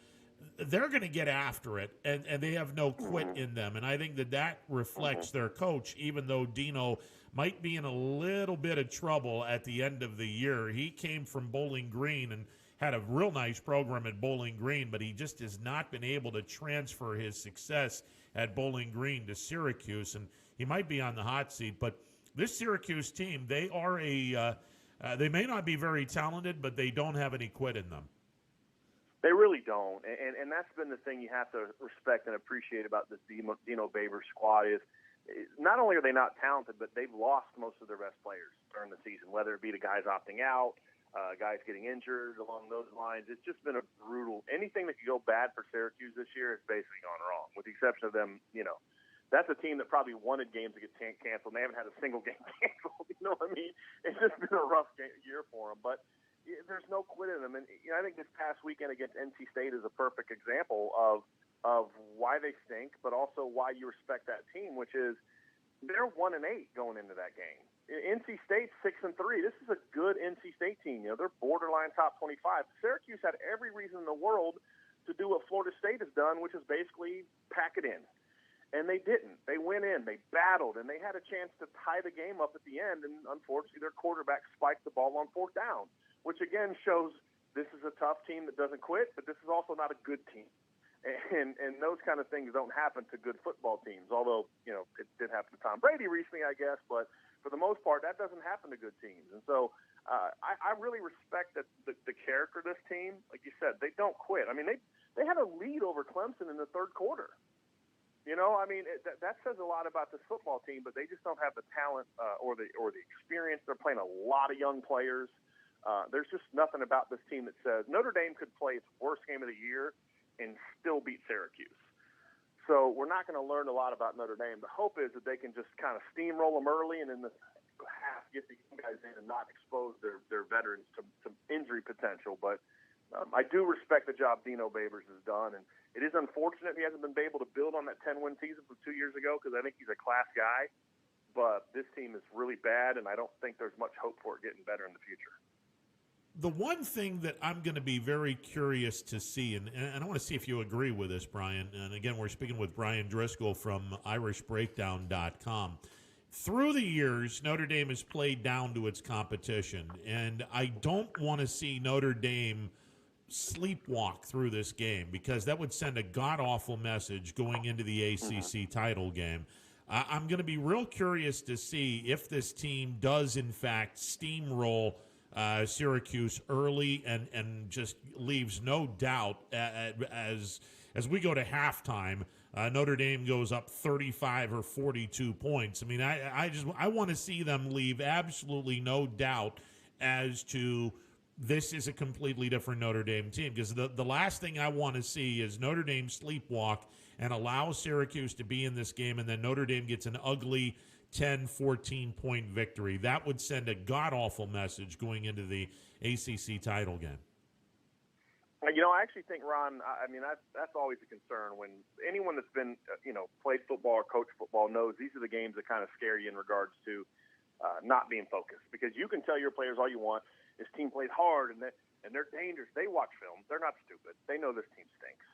They're going to get after it, and they have no quit in them. And I think that reflects their coach, even though Dino might be in a little bit of trouble at the end of the year. He came from Bowling Green and had a real nice program at Bowling Green, but he just has not been able to transfer his success at Bowling Green to Syracuse, and he might be on the hot seat. But this Syracuse team, they are they may not be very talented, but they don't have any quit in them. They really don't, and that's been the thing you have to respect and appreciate about this Dino Babers squad is not only are they not talented, but they've lost most of their best players during the season, whether it be the guys opting out, guys getting injured along those lines. It's just been a brutal – anything that could go bad for Syracuse this year has basically gone wrong, with the exception of them, that's a team that probably wanted games to get canceled, and they haven't had a single game canceled. You know what I mean? It's just been a rough year for them, but – there's no quit in them, and I think this past weekend against NC State is a perfect example of why they stink, but also why you respect that team, which is they're 1-8 going into that game. NC State's 6-3. This is a good NC State team. They're borderline top 25. Syracuse had every reason in the world to do what Florida State has done, which is basically pack it in. And they didn't. They went in, they battled, and they had a chance to tie the game up at the end, and unfortunately their quarterback spiked the ball on 4th down, which again shows this is a tough team that doesn't quit, but this is also not a good team. And those kind of things don't happen to good football teams, although, it did happen to Tom Brady recently, I guess, but for the most part, that doesn't happen to good teams. And so I really respect the character of this team. Like you said, they don't quit. I mean, they had a lead over Clemson in the 3rd quarter. That says a lot about this football team, but they just don't have the talent or the experience. They're playing a lot of young players. There's just nothing about this team that says Notre Dame could play its worst game of the year and still beat Syracuse. So we're not going to learn a lot about Notre Dame. The hope is that they can just kind of steamroll them early and in the half get the young guys in and not expose their veterans to injury potential. But I do respect the job Dino Babers has done, and it is unfortunate he hasn't been able to build on that 10-win season from 2 years ago because I think he's a class guy. But this team is really bad, and I don't think there's much hope for it getting better in the future. The one thing that I'm going to be very curious to see, and I want to see if you agree with this, Brian, and again, we're speaking with Brian Driscoll from IrishBreakdown.com. Through the years, Notre Dame has played down to its competition, and I don't want to see Notre Dame sleepwalk through this game because that would send a god-awful message going into the ACC title game. I'm going to be real curious to see if this team does, in fact, steamroll Syracuse early and just leaves no doubt as we go to halftime. Notre Dame goes up 35 or 42 points. I mean, I want to see them leave absolutely no doubt as to this is a completely different Notre Dame team, because the last thing I want to see is Notre Dame sleepwalk and allow Syracuse to be in this game, and then Notre Dame gets an ugly 10, 14-point victory. That would send a god-awful message going into the ACC title game. I actually think, Ron, that's always a concern. When anyone that's been, played football or coached football knows these are the games that kind of scare you in regards to not being focused. Because you can tell your players all you want, this team plays hard and they're dangerous. They watch film. They're not stupid. They know this team stinks.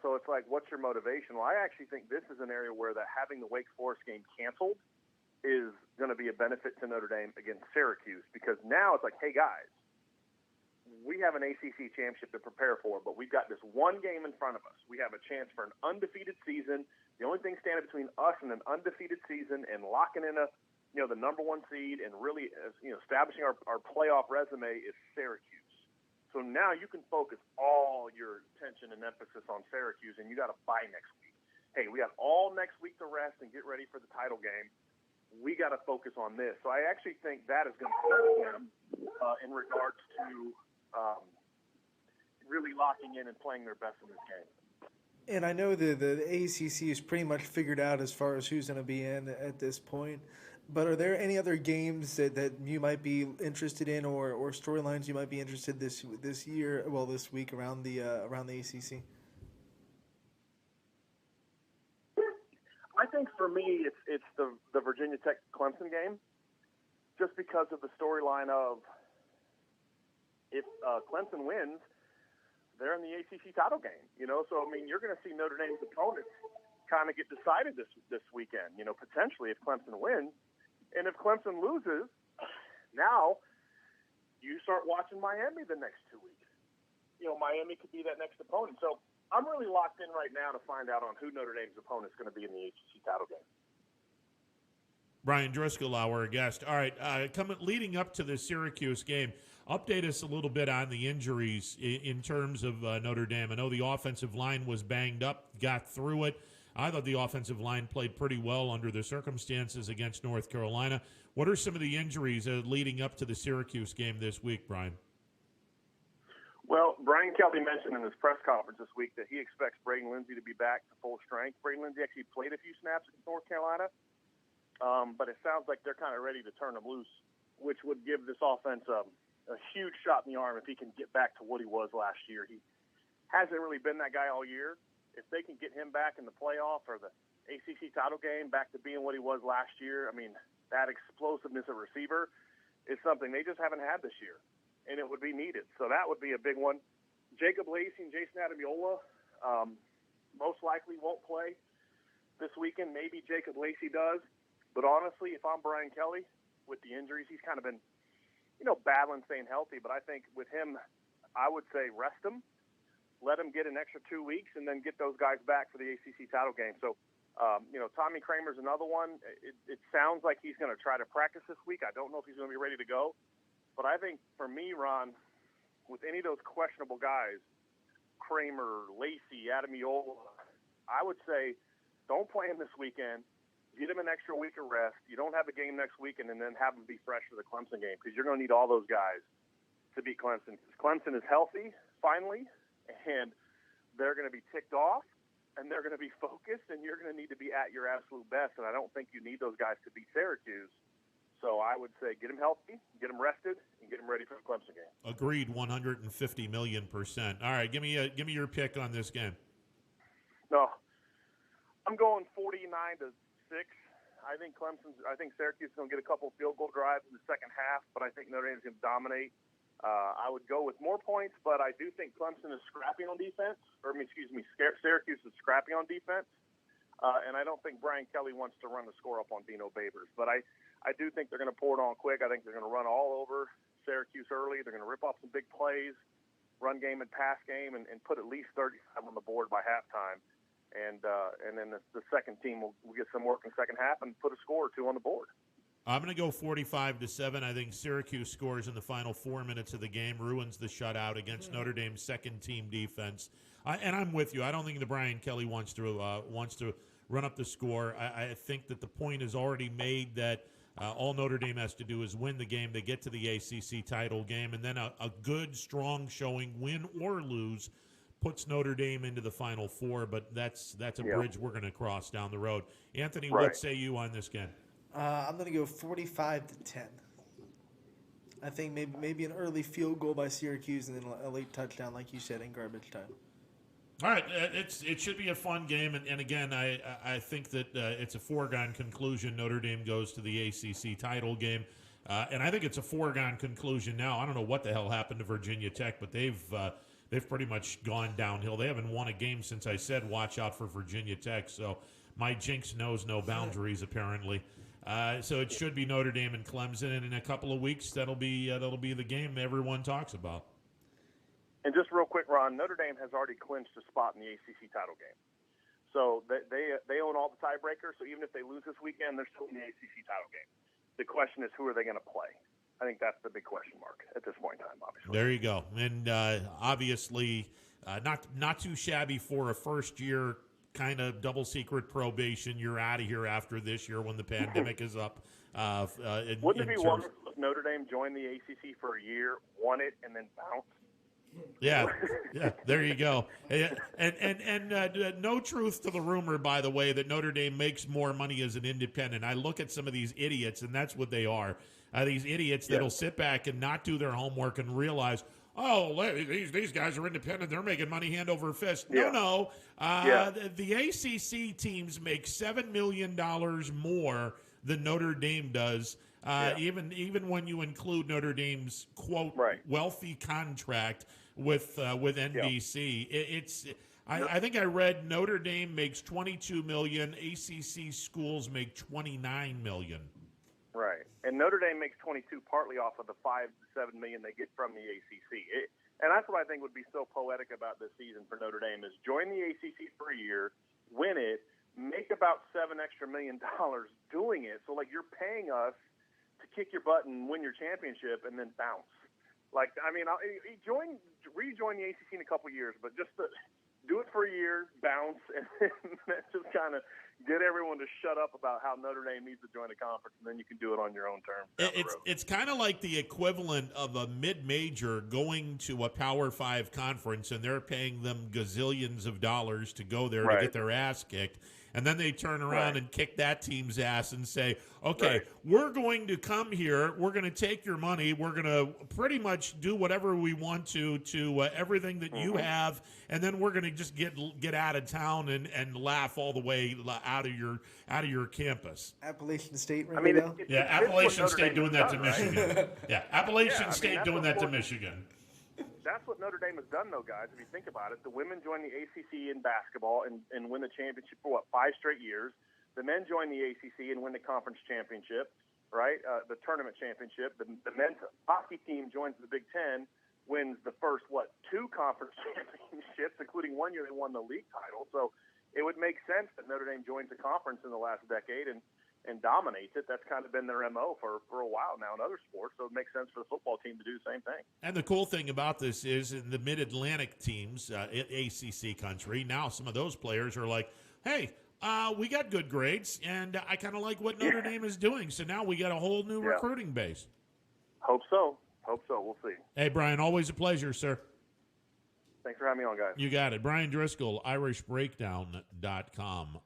So it's like, what's your motivation? Well, I actually think this is an area where having the Wake Forest game canceled is going to be a benefit to Notre Dame against Syracuse, because now it's like, hey, guys, we have an ACC championship to prepare for, but we've got this one game in front of us. We have a chance for an undefeated season. The only thing standing between us and an undefeated season and locking in the number one seed and really, establishing our playoff resume is Syracuse. So now you can focus all your attention and emphasis on Syracuse, and you got to bye next week. Hey, we got all next week to rest and get ready for the title game. We got to focus on this. So I actually think that is going to help them in regards to really locking in and playing their best in this game. And I know the ACC is pretty much figured out as far as who's going to be in at this point. But are there any other games that you might be interested in, or storylines you might be interested this week around the ACC? I think for me, it's the Virginia Tech Clemson game, just because of the storyline of if Clemson wins, they're in the ACC title game. So I mean, you're going to see Notre Dame's opponents kind of get decided this weekend. Potentially if Clemson wins, and if Clemson loses, now you start watching Miami the next 2 weeks. Miami could be that next opponent. So I'm really locked in right now to find out on who Notre Dame's opponent is going to be in the ACC title game. Brian Driscoll, our guest. All right, leading up to the Syracuse game, update us a little bit on the injuries in terms of Notre Dame. I know the offensive line was banged up, got through it. I thought the offensive line played pretty well under the circumstances against North Carolina. What are some of the injuries leading up to the Syracuse game this week, Brian? Well, Brian Kelly mentioned in his press conference this week that he expects Braden Lindsey to be back to full strength. Braden Lindsey actually played a few snaps against North Carolina, but it sounds like they're kind of ready to turn him loose, which would give this offense a huge shot in the arm if he can get back to what he was last year. He hasn't really been that guy all year. If they can get him back in the playoff or the ACC title game, back to being what he was last year, I mean, that explosiveness at receiver is something they just haven't had this year, and it would be needed. So that would be a big one. Jacob Lacey and Jason Adamiola most likely won't play this weekend. Maybe Jacob Lacey does. But honestly, if I'm Brian Kelly, with the injuries, he's kind of been, battling staying healthy. But I think with him, I would say rest him. Let him get an extra 2 weeks and then get those guys back for the ACC title game. So, Tommy Kramer's another one. It sounds like he's going to try to practice this week. I don't know if he's going to be ready to go. But I think for me, Ron, with any of those questionable guys, Kramer, Lacey, Adamiola, I would say don't play him this weekend. Get him an extra week of rest. You don't have a game next weekend and then have him be fresh for the Clemson game because you're going to need all those guys to beat Clemson. Clemson is healthy, finally, and they're going to be ticked off, and they're going to be focused, and you're going to need to be at your absolute best, and I don't think you need those guys to beat Syracuse. So I would say get them healthy, get them rested, and get them ready for the Clemson game. Agreed, 150 million%. All right, give me your pick on this game. No, I'm going 49-6. I think Syracuse is going to get a couple field goal drives in the second half, but I think Notre Dame is going to dominate. I would go with more points, but I do think Clemson is scrappy on defense. Syracuse is scrappy on defense. And I don't think Brian Kelly wants to run the score up on Dino Babers. But I do think they're going to pour it on quick. I think they're going to run all over Syracuse early. They're going to rip off some big plays, run game and pass game, and put at least 35 on the board by halftime. And then the second team will get some work in the second half and put a score or two on the board. I'm going to go 45-7. I think Syracuse scores in the final 4 minutes of the game, ruins the shutout against Notre Dame's second-team defense. And I'm with you. I don't think that Brian Kelly wants to run up the score. I think that the point is already made that all Notre Dame has to do is win the game. They get to the ACC title game, and then a good, strong showing, win or lose, puts Notre Dame into the Final Four. But that's a bridge we're going to cross down the road. Anthony, what say you on this game? I'm going to go 45-10. I think maybe an early field goal by Syracuse and then a late touchdown, like you said, in garbage time. All right, it should be a fun game, and again, I think that it's a foregone conclusion. Notre Dame goes to the ACC title game, and I think it's a foregone conclusion now. I don't know what the hell happened to Virginia Tech, but they've pretty much gone downhill. They haven't won a game since I said watch out for Virginia Tech. So my jinx knows no boundaries apparently. So it should be Notre Dame and Clemson, and in a couple of weeks that'll be the game everyone talks about. And just real quick, Ron, Notre Dame has already clinched a spot in the ACC title game. So they own all the tiebreakers. So even if they lose this weekend, they're still in the ACC title game. The question is, who are they going to play? I think that's the big question mark at this point in time, obviously. There you go. And obviously, not too shabby for a first-year kind of double secret probation. You're out of here after this year when the pandemic is up. Wouldn't it be wonderful if Notre Dame joined the ACC for a year, won it, and then bounced? Yeah, there you go. And no truth to the rumor, by the way, that Notre Dame makes more money as an independent. I look at some of these idiots, and that's what they are. These idiots that'll sit back and not do their homework and realize, oh, these guys are independent. They're making money hand over fist. No. The ACC teams make $7 million more than Notre Dame does. Even when you include Notre Dame's quote wealthy contract with NBC, I think I read Notre Dame makes $22 million. ACC schools make $29 million. Right, and Notre Dame makes 22 partly off of the $5 to $7 million they get from the ACC. And that's what I think would be so poetic about this season for Notre Dame is join the ACC for a year, win it, make about $7 million doing it. So like you're paying us to kick your butt and win your championship and then bounce. Like, I mean, rejoin the ACC in a couple of years, but just do it for a year, bounce, and then just kind of get everyone to shut up about how Notre Dame needs to join a conference, and then you can do it on your own terms. It's kind of like the equivalent of a mid-major going to a Power 5 conference, and they're paying them gazillions of dollars to go there to get their ass kicked. And then they turn around and kick that team's ass and say, okay, we're going to come here. We're going to take your money. We're going to pretty much do whatever we want to everything that you have. And then we're going to just get out of town and laugh all the way out of your campus. Appalachian State, I mean, Appalachian State doing that to Michigan. Yeah, Appalachian State doing that to Michigan. That's what Notre Dame has done, though, guys. If you think about it, the women join the ACC in basketball and win the championship for, 5 straight years. The men join the ACC and win the conference championship, right? The tournament championship. The men's hockey team joins the Big Ten, wins the first, 2 conference championships, including one year they won the league title. So it would make sense that Notre Dame joins the conference in the last decade and dominates it. That's kind of been their MO for a while now in other sports, so it makes sense for the football team to do the same thing. And the cool thing about this is in the Mid-Atlantic teams, ACC country, now some of those players are like, hey, we got good grades, and I kind of like what Notre Dame is doing, so now we got a whole new recruiting base. Hope so. We'll see. Hey, Brian, always a pleasure, sir. Thanks for having me on, guys. You got it. Brian Driscoll, IrishBreakdown.com.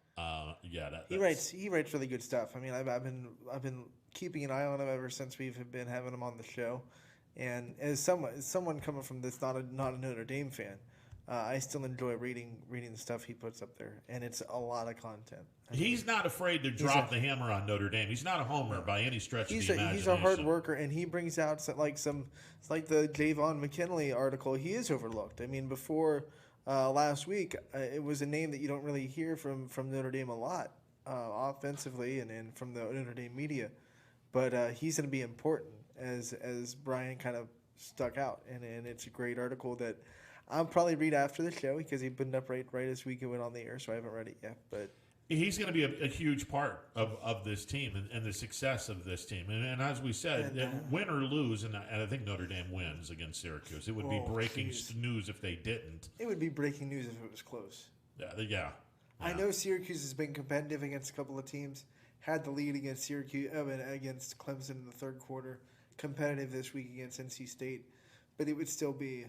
He writes really good stuff. I mean, I've been keeping an eye on him ever since we've been having him on the show. And as someone coming from this not a Notre Dame fan, I still enjoy reading the stuff he puts up there, and it's a lot of content. He's not afraid to drop the hammer on Notre Dame. He's not a homer by any stretch of the imagination. He's a hard worker, and he brings out it's like the Javon McKinley article. He is overlooked. I mean, before last week, it was a name that you don't really hear from Notre Dame a lot offensively and from the Notre Dame media, but he's going to be important as Brian kind of stuck out, and it's a great article that I'll probably read after the show because he put it up right as we went on the air, so I haven't read it yet. But he's going to be a huge part of this team and the success of this team. And as we said, win or lose, and I think Notre Dame wins against Syracuse. It would be breaking news if they didn't. It would be breaking news if it was close. Yeah. I know Syracuse has been competitive against a couple of teams. Had the lead against against Clemson in the third quarter. Competitive this week against NC State. But it would still be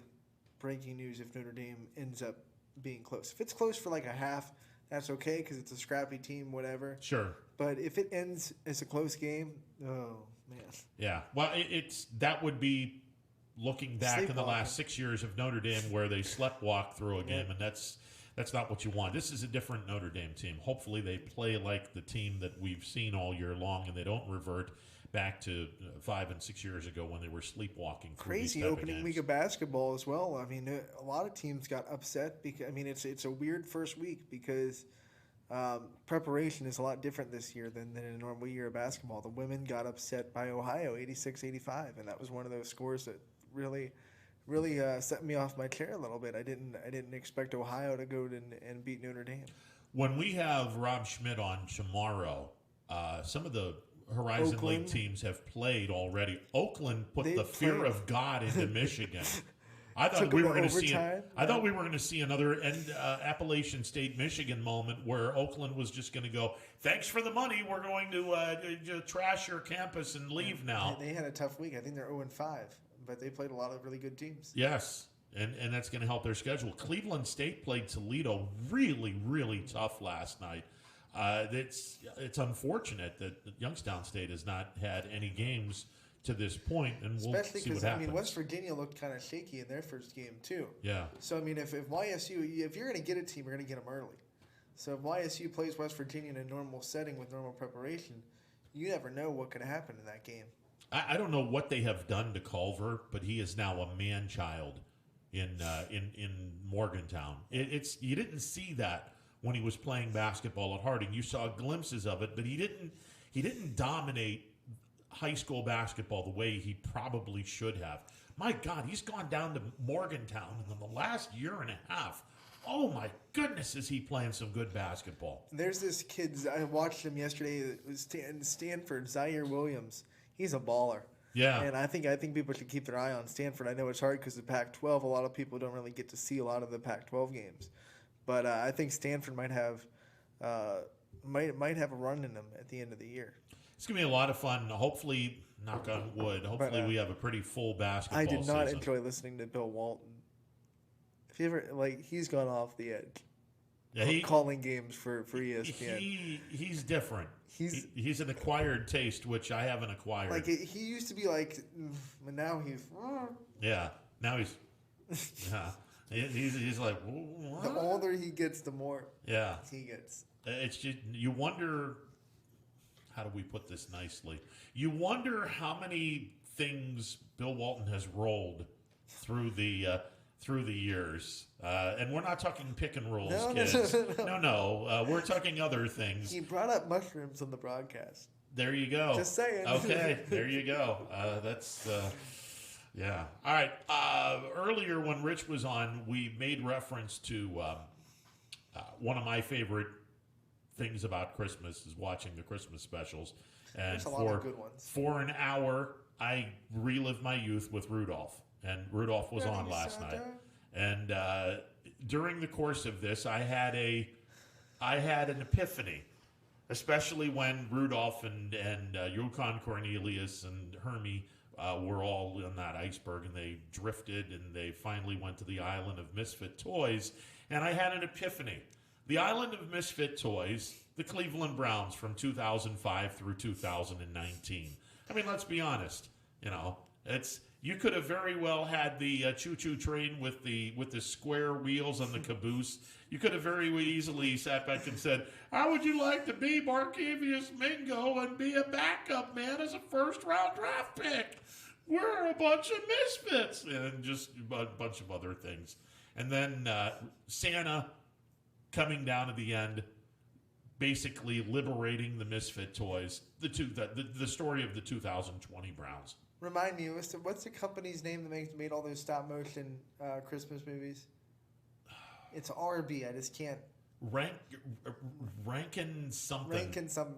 breaking news if Notre Dame ends up being close. If it's close for like a half, that's okay because it's a scrappy team, whatever. Sure. But if it ends as a close game, oh, man. Yeah. Well, that would be looking back in the last 6 years of Notre Dame where they sleptwalk through a game, and that's not what you want. This is a different Notre Dame team. Hopefully they play like the team that we've seen all year long, and they don't revert back to 5 and 6 years ago when they were sleepwalking through crazy these opening week of basketball as well. I mean, a lot of teams got upset because it's a weird first week because preparation is a lot different this year than in a normal year of basketball. The women got upset by Ohio 86-85, and that was one of those scores that really really set me off my chair a little bit. I didn't expect Ohio to go and beat Notre Dame. When we have Rob Schmidt on tomorrow, some of the Horizon League teams have played already. Oakland put the fear of God into Michigan. I thought we were going to see. I thought we were going to see another Appalachian State Michigan moment where Oakland was just going to go, "Thanks for the money. We're going to trash your campus and leave now." They had a tough week. I think they're 0-5, but they played a lot of really good teams. Yes, and that's going to help their schedule. Cleveland State played Toledo really, really tough last night. It's unfortunate that Youngstown State has not had any games to this point, and we'll especially see what because happens. West Virginia looked kind of shaky in their first game too. Yeah. So if YSU, if you're going to get a team, you're going to get them early. So if YSU plays West Virginia in a normal setting with normal preparation, you never know what could happen in that game. I don't know what they have done to Culver, but he is now a man-child in Morgantown. You didn't see that when he was playing basketball at Harding. You saw glimpses of it, but he didn't dominate high school basketball the way he probably should have. My God, he's gone down to Morgantown in the last year and a half. Oh my goodness, is he playing some good basketball? There's this kid, I watched him yesterday, it was Stanford, Zaire Williams. He's a baller. Yeah. And I think people should keep their eye on Stanford. I know it's hard because the Pac-12, a lot of people don't really get to see a lot of the Pac-12 games. But I think Stanford might have a run in them at the end of the year. It's going to be a lot of fun. Hopefully, knock on wood, hopefully we have a pretty full basketball season. I did not enjoy listening to Bill Walton. If you ever, he's gone off the edge. Yeah, calling games for ESPN. He's different. He's an acquired taste, which I haven't acquired. He used to be but now he's... Yeah, now he's... Yeah. He's like... What? The older he gets, the more he gets. It's just, you wonder... How do we put this nicely? You wonder how many things Bill Walton has rolled through the years, and we're not talking pick and rolls, kids. No. We're talking other things. He brought up mushrooms on the broadcast. There you go. Just saying. Okay, there you go. That's yeah. All right. Earlier when Rich was on, we made reference to one of my favorite things about Christmas is watching the Christmas specials, and there's a lot of good ones. For an hour, I relived my youth with Rudolph, and Rudolph was on last night. And during the course of this, I had an epiphany, especially when Rudolph and Yukon Cornelius and Hermie were all on that iceberg, and they drifted, and they finally went to the island of Misfit Toys, and I had an epiphany. The Island of Misfit Toys, the Cleveland Browns from 2005 through 2019. I mean, let's be honest. You could have very well had the choo-choo train with the square wheels on the caboose. You could have very easily sat back and said, "How would you like to be Markevius Mingo and be a backup man as a first-round draft pick? We're a bunch of misfits," and just a bunch of other things. And then Santa coming down at the end, basically liberating the Misfit Toys, the story of the 2020 Browns. Remind me, what's the company's name that made all those stop motion Christmas movies? It's RB. I just can't. Rankin something.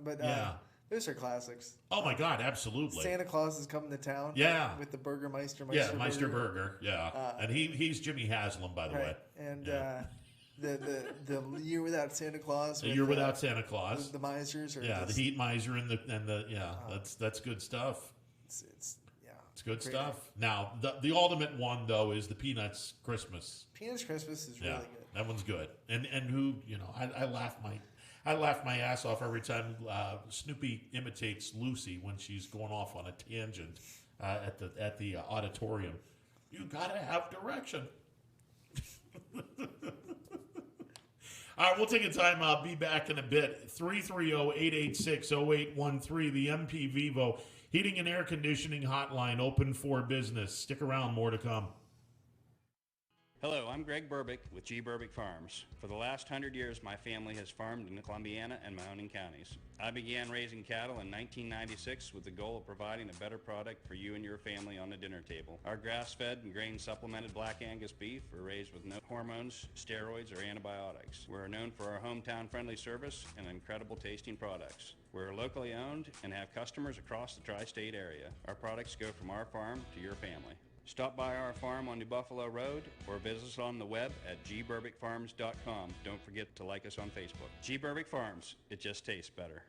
But yeah. Those are classics. Oh my God, absolutely. Santa Claus is coming to town. Yeah. With the Burgermeister. Meisterburger. Yeah. And he's Jimmy Haslam, by the way. And the year without Santa Claus. The year without Santa Claus. The misers. The heat miser and that's good stuff. It's good stuff. Now the ultimate one though is the Peanuts Christmas. Peanuts Christmas is really good. That one's good. And who I laugh my ass off every time Snoopy imitates Lucy when she's going off on a tangent at the auditorium. You gotta have direction. All right, we'll take a time out. Be back in a bit. 330-886-0813, the MP Vivo Heating and Air Conditioning Hotline, open for business. Stick around, more to come. Hello, I'm Greg Burbick with G. Burbick Farms. For the last 100 years, my family has farmed in the Columbiana and Mahoning counties. I began raising cattle in 1996 with the goal of providing a better product for you and your family on the dinner table. Our grass-fed and grain-supplemented Black Angus beef are raised with no hormones, steroids, or antibiotics. We're known for our hometown-friendly service and incredible tasting products. We're locally owned and have customers across the tri-state area. Our products go from our farm to your family. Stop by our farm on New Buffalo Road or visit us on the web at gburbickfarms.com. Don't forget to like us on Facebook. G. Burbick Farms, it just tastes better.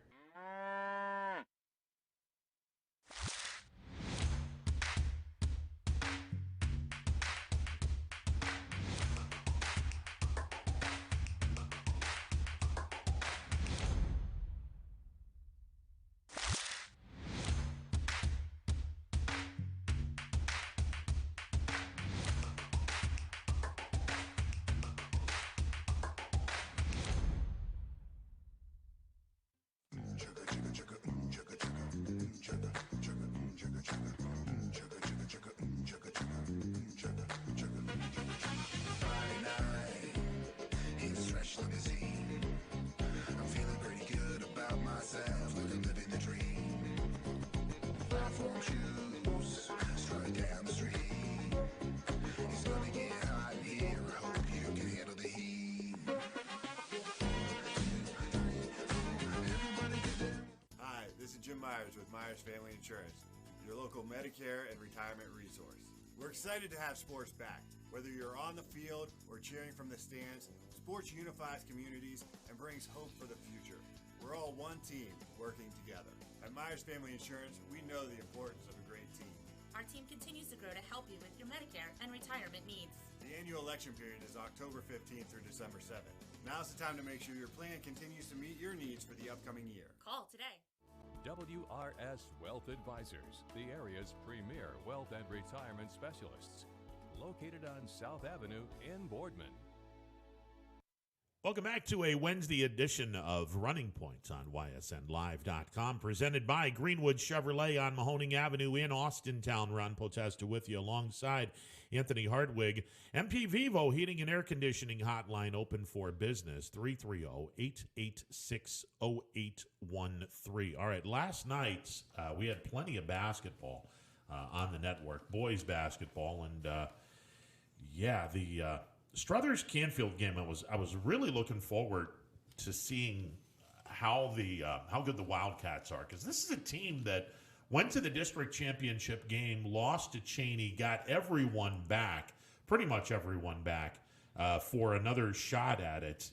Myers with Myers Family Insurance, your local Medicare and retirement resource. We're excited to have sports back. Whether you're on the field or cheering from the stands, sports unifies communities and brings hope for the future. We're all one team working together. At Myers Family Insurance, we know the importance of a great team. Our team continues to grow to help you with your Medicare and retirement needs. The annual election period is October 15th through December 7th. Now's the time to make sure your plan continues to meet your needs for the upcoming year. Call today. WRS Wealth Advisors, the area's premier wealth and retirement specialists. Located on South Avenue in Boardman. Welcome back to a Wednesday edition of Running Points on YSNLive.com, presented by Greenwood Chevrolet on Mahoning Avenue in Austintown. Ron Potesta with you alongside Anthony Hartwig. MP Vivo Heating and Air Conditioning Hotline open for business, 330-886-0813. All right, last night we had plenty of basketball on the network, boys basketball, and the Struthers Canfield game, I was really looking forward to seeing how good the Wildcats are, because this is a team that went to the district championship game, lost to Cheney, got everyone back, pretty much everyone back, for another shot at it.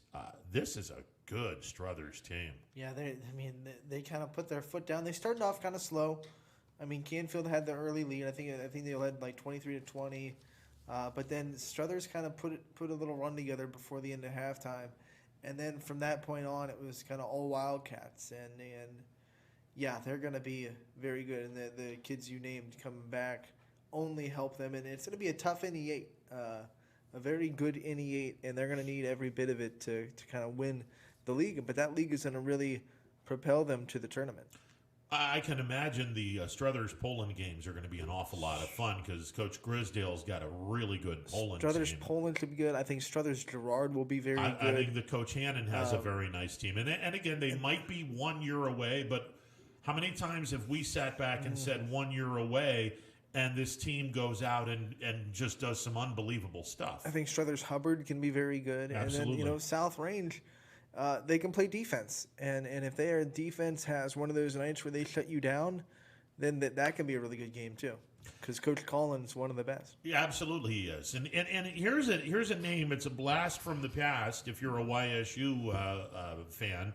This is a good Struthers team. Yeah, they kind of put their foot down. They started off kind of slow. I mean, Canfield had the early lead. I think they led like 23-20. But then Struthers kind of put a little run together before the end of halftime, and then from that point on, it was kind of all Wildcats, and yeah, they're going to be very good, and the kids you named coming back only help them, and it's going to be a tough NE8, a very good NE8, and they're going to need every bit of it to kind of win the league, but that league is going to really propel them to the tournament. I can imagine the Struthers Poland games are going to be an awful lot of fun because Coach Grisdale's got a really good Poland Struthers team. Poland could be good. I think Struthers Girard will be very good. I think the Coach Hannon has a very nice team. And again, they might be 1 year away, but how many times have we sat back and said 1 year away, and this team goes out and just does some unbelievable stuff? I think Struthers Hubbard can be very good. Absolutely. And then, South Range, they can play defense, and if their defense has one of those nights where they shut you down, then that can be a really good game too, because Coach Collins one of the best. Yeah, absolutely he is. And here's a name. It's a blast from the past if you're a YSU fan.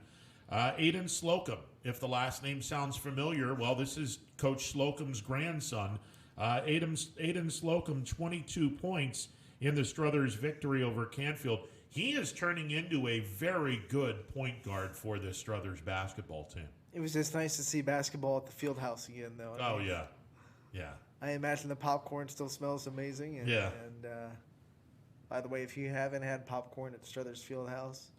Aiden Slocum. If the last name sounds familiar, well, this is Coach Slocum's grandson. Aiden Slocum, 22 points in the Struthers victory over Canfield. He is turning into a very good point guard for this Struthers basketball team. It was just nice to see basketball at the field house again, though. Yeah. I imagine the popcorn still smells amazing. And by the way, if you haven't had popcorn at Struthers Field House,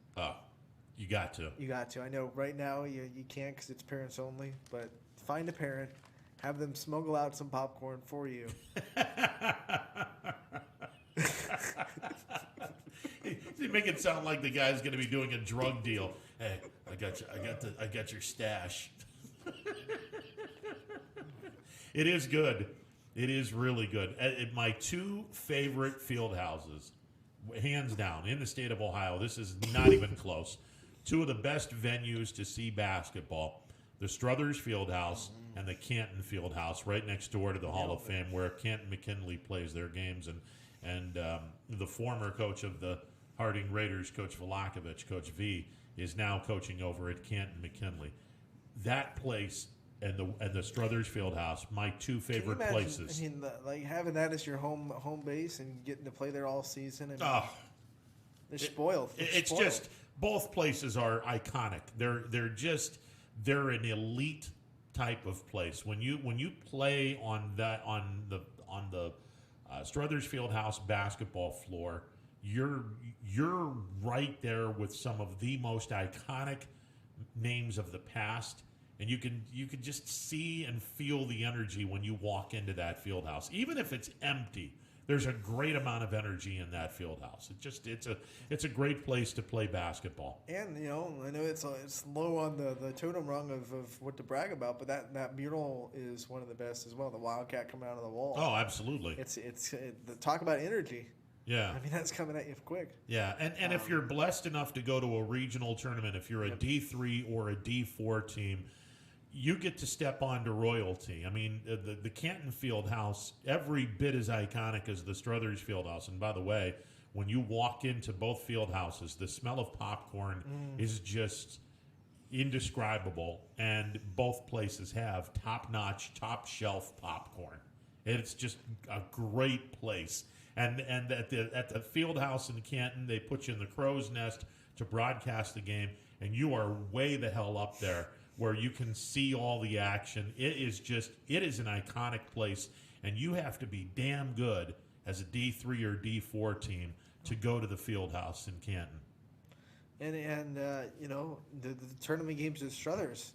you got to. You got to. I know right now you can't because it's parents only, but find a parent, have them smuggle out some popcorn for you. They make it sound like the guy's going to be doing a drug deal. Hey, I got your stash. It is good. It is really good. My two favorite field houses, hands down, in the state of Ohio. This is not even close. Two of the best venues to see basketball: the Struthers Fieldhouse and the Canton Fieldhouse, right next door to the Hall of Fame, where Canton McKinley plays their games, and the former coach of the Harding Raiders, Coach Vlahovic, Coach V, is now coaching over at Canton McKinley. That place and the Struthers Fieldhouse, my two favorite places. I mean, like having that as your home base and getting to play there all season. I mean, they're spoiled. It's spoiled. Just both places are iconic. They're an elite type of place. When you play on the Struthers Fieldhouse basketball floor, you're right there with some of the most iconic names of the past, and you can just see and feel the energy when you walk into that field house. Even if it's empty, there's a great amount of energy in that field house. It's a great place to play basketball. And I know it's low on the totem rung of what to brag about, but that mural is one of the best as well. The Wildcat coming out of the wall. Oh, absolutely. It's talk about energy. Yeah. I mean, that's coming at you quick. Yeah, and if you're blessed enough to go to a regional tournament, if you're a D3 or a D4 team, you get to step onto royalty. I mean, the Canton Fieldhouse, every bit as iconic as the Struthers Fieldhouse. And by the way, when you walk into both field houses, the smell of popcorn is just indescribable. And both places have top-notch, top-shelf popcorn. It's just a great place. And at the field house in Canton, they put you in the crow's nest to broadcast the game, and you are way the hell up there where you can see all the action. It is an iconic place, and you have to be damn good as a D3 or D4 team to go to the field house in Canton. And the tournament games at Struthers,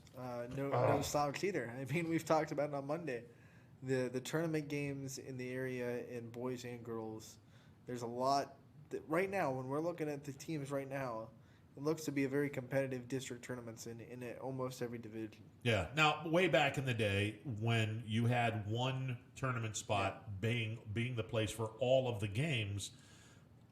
no slouch either. I mean, we've talked about it on Monday. The tournament games in the area in boys and girls, there's a lot right now. When we're looking at the teams right now, it looks to be a very competitive district tournaments in almost every division. Yeah. Now, way back in the day when you had one tournament spot being the place for all of the games,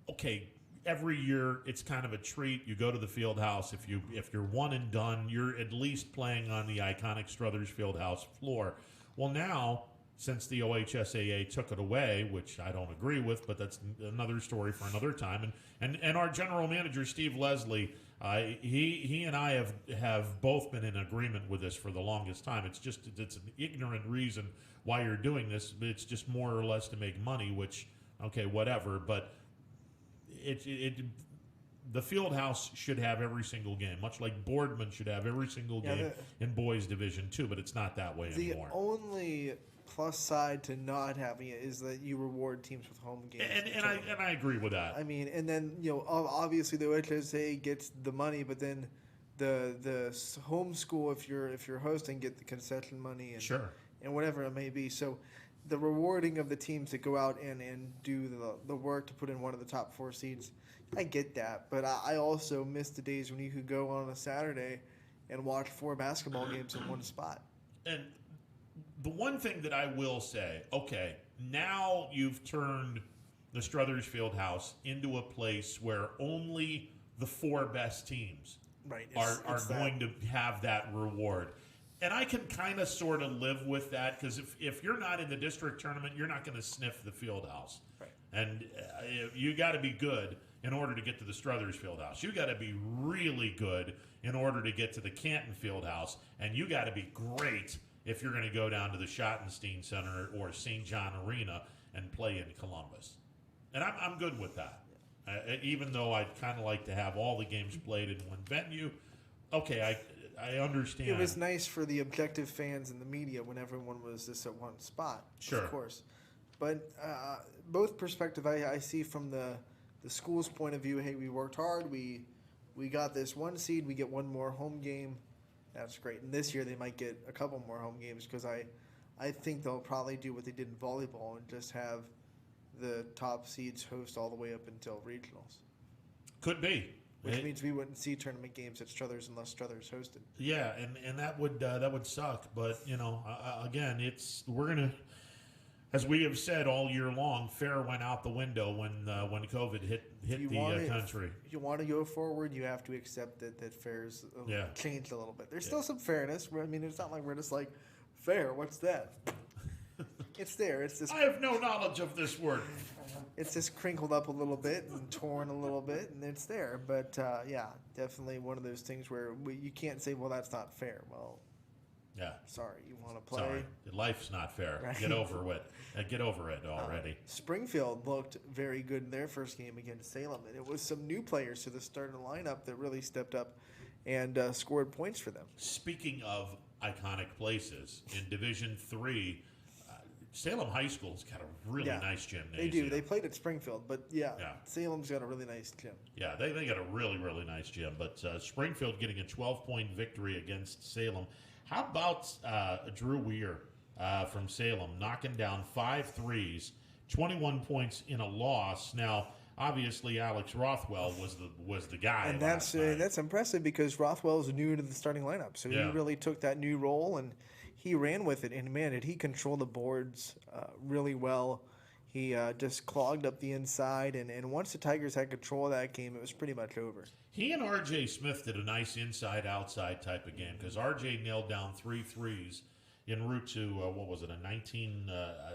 okay, every year it's kind of a treat. You go to the field house. If you're one and done, you're at least playing on the iconic Struthers Fieldhouse floor. Well, now, since the OHSAA took it away, which I don't agree with, but that's another story for another time. And our general manager, Steve Leslie, he and I have both been in agreement with this for the longest time. It's an ignorant reason why you're doing this. It's just more or less to make money, which, okay, whatever. But the field house should have every single game, much like Boardman should have every single game in boys division too, but it's not that way anymore. The only plus side to not having it is that you reward teams with home games. And I agree with that. I mean, and then obviously the OHSAA gets the money, but then the home school, if you're hosting, get the concession money and whatever it may be. So the rewarding of the teams that go out and do the work to put in one of the top 4 seeds, I get that, but I also miss the days when you could go on a Saturday and watch 4 basketball games in one spot. And the one thing that I will say, okay, now you've turned the Struthers Fieldhouse into a place where only the 4 best teams are going to have that reward. And I can kind of sort of live with that, because if you're not in the district tournament, you're not going to sniff the field house. Right. And you got to be good in order to get to the Struthers Fieldhouse. You got to be really good in order to get to the Canton Fieldhouse. And you got to be great if you're going to go down to the Schottenstein Center or St. John Arena and play in Columbus. And I'm good with that. Even though I'd kind of like to have all the games played in one venue. Okay, I understand. It was nice for the objective fans and the media when everyone was just at one spot. Sure. Of course. But both perspective I see from the school's point of view. Hey, we worked hard. We got this 1 seed. We get 1 more home game. That's great. And this year they might get a couple more home games, because I think they'll probably do what they did in volleyball and just have the top seeds host all the way up until regionals. Could be. Which means we wouldn't see tournament games at Struthers unless Struthers hosted. Yeah, and that would suck. But again, we're gonna, as we have said all year long, fair went out the window when COVID hit the country. If you want to go forward, you have to accept that fair's changed a little bit. There's still some fairness. I mean, it's not like we're just like, fair, what's that? It's there. It's just. I have no knowledge of this word. It's just crinkled up a little bit and torn a little bit, and it's there. But yeah, definitely one of those things where you can't say, "Well, that's not fair." Well, yeah. Sorry, you want to play? Sorry, life's not fair. Right? Get over it. Get over it already. Springfield looked very good in their first game against Salem, and it was some new players to the starting lineup that really stepped up and scored points for them. Speaking of iconic places in Division III. Salem High School's got a really nice gymnasium. They do. They played at Springfield, but Salem's got a really nice gym. Yeah, they got a really, really nice gym. But Springfield getting a 12-point victory against Salem. How about Drew Weir from Salem knocking down 5 threes, 21 points in a loss. Now, obviously, Alex Rothwell was the guy. And that's impressive because Rothwell is new to the starting lineup, so he really took that new role and he ran with it, and man, did he control the boards really well. He just clogged up the inside, and once the Tigers had control of that game, it was pretty much over. He and R.J. Smith did a nice inside-outside type of game because R.J. nailed down 3 threes en route to, a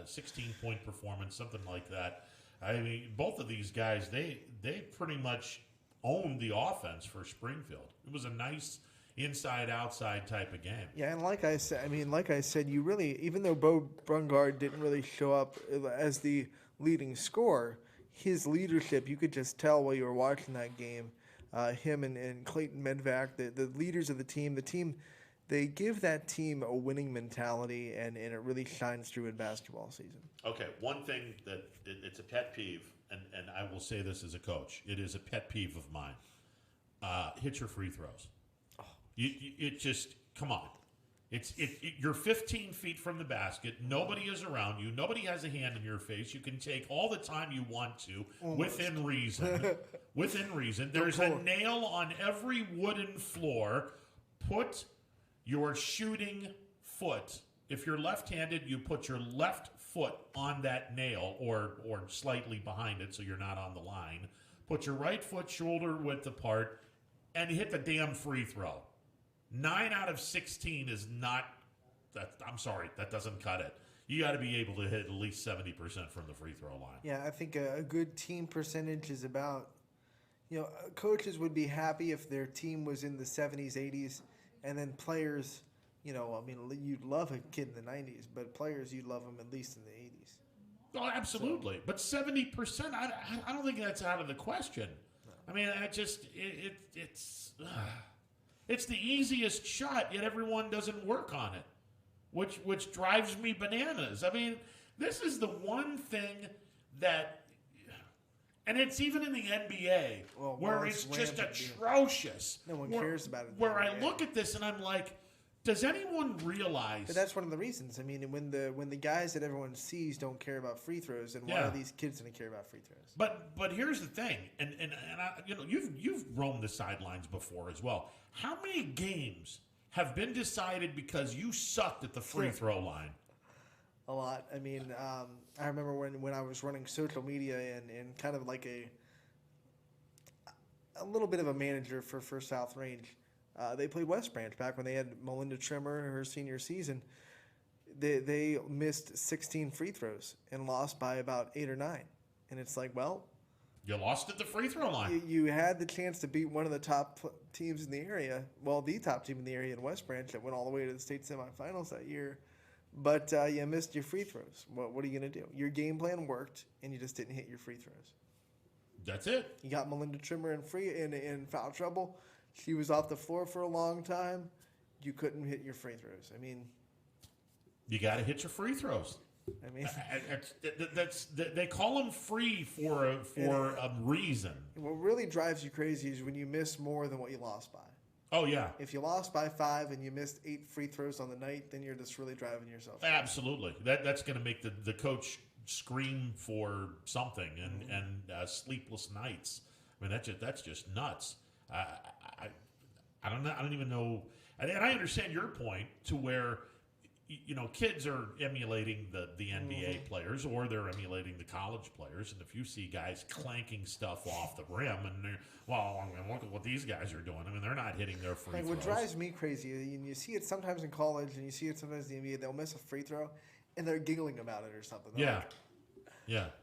16-point performance, something like that. I mean, both of these guys, they pretty much owned the offense for Springfield. It was a nice inside-outside type of game. Yeah, and like I said, you really, even though Bo Brungard didn't really show up as the leading scorer, his leadership, you could just tell while you were watching that game. Him and Clayton Medvac, the leaders of the team, they give that team a winning mentality, and it really shines through in basketball season. Okay, one thing that it's a pet peeve, and I will say this as a coach, it is a pet peeve of mine. Hit your free throws. It just, come on. You're 15 feet from the basket. Nobody is around you. Nobody has a hand in your face. You can take all the time you want to within reason. Within reason. There's a nail on every wooden floor. Put your shooting foot. If you're left-handed, you put your left foot on that nail or slightly behind it so you're not on the line. Put your right foot shoulder width apart and hit the damn free throw. 9 out of 16 is not, I'm sorry, that doesn't cut it. You got to be able to hit at least 70% from the free throw line. Yeah, I think a good team percentage is about, coaches would be happy if their team was in the 70s, 80s, and then players, you'd love a kid in the 90s, but players, you'd love them at least in the 80s. Oh, absolutely. So, but 70%, I don't think that's out of the question. No. I mean, it's the easiest shot, yet everyone doesn't work on it, which drives me bananas. I mean, this is the one thing that, and it's even in the NBA, where it's just atrocious. No one cares about it. Where I look at this and I'm like, does anyone realize? But that's one of the reasons. I mean, when the guys that everyone sees don't care about free throws, then why are these kids going to care about free throws? But here's the thing, and I, you've roamed the sidelines before as well. How many games have been decided because you sucked at the free throw line? A lot. I mean, I remember when I was running social media and kind of like a little bit of a manager for South Range. They played West Branch back when they had Melinda Trimmer her senior season. They missed 16 free throws and lost by about 8 or 9. And it's like, well, you lost at the free throw line. You had the chance to beat one of the top teams in the area. Well, the top team in the area in West Branch that went all the way to the state semifinals that year. But you missed your free throws. What are you going to do? Your game plan worked, and you just didn't hit your free throws. That's it. You got Melinda Trimmer in foul trouble. She was off the floor for a long time. You couldn't hit your free throws. I mean, you got to hit your free throws. I mean, they call them free for a reason. What really drives you crazy is when you miss more than what you lost by. Oh yeah. If you lost by 5 and you missed 8 free throws on the night, then you're just really driving yourself. Absolutely. That's going to make the coach scream for something and sleepless nights. I mean, that's just nuts. I don't even know. And I understand your point to where, kids are emulating the NBA players, or they're emulating the college players. And if you see guys clanking stuff off the rim, and look at what these guys are doing. I mean, they're not hitting their free throws. What drives me crazy, and you see it sometimes in college, and you see it sometimes in the NBA, they'll miss a free throw, and they're giggling about it or something. They're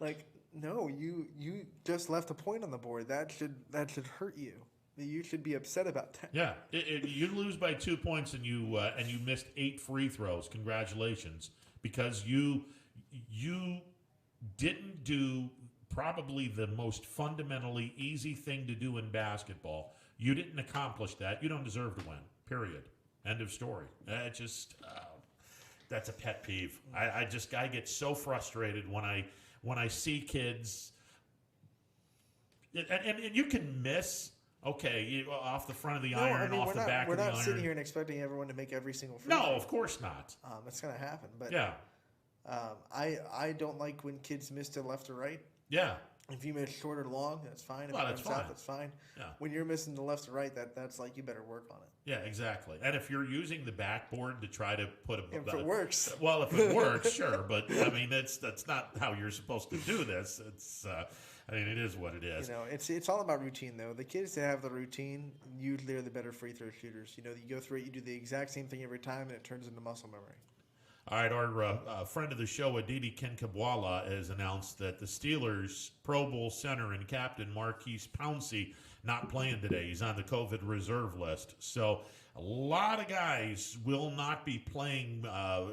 like, no, you just left a point on the board. That should hurt you. You should be upset about that. Yeah, you lose by 2 points and you missed 8 free throws. Congratulations, because you didn't do probably the most fundamentally easy thing to do in basketball. You didn't accomplish that. You don't deserve to win. Period. End of story. That's a pet peeve. I get so frustrated when I see kids, and you can miss. Okay, off the front of the iron, off the back of the iron. We're not sitting here and expecting everyone to make every single free throw. No, of course not. It's going to happen. But yeah, I don't like when kids miss to left or right. Yeah. If you miss short or long, that's fine. If well, you that's miss fine. South, that's fine. Yeah. When you're missing the left or right, that's like you better work on it. Yeah, exactly. And if you're using the backboard to try to put if it works. Well, if it works, sure. But I mean, that's not how you're supposed to do this. It's. It is what it is. It's all about routine, though. The kids that have the routine usually are the better free throw shooters. You go through it, you do the exact same thing every time, and it turns into muscle memory. All right, our friend of the show, Aditi Kinkabwala, has announced that the Steelers' Pro Bowl center and captain Marquise Pouncey not playing today. He's on the COVID reserve list. So a lot of guys will not be playing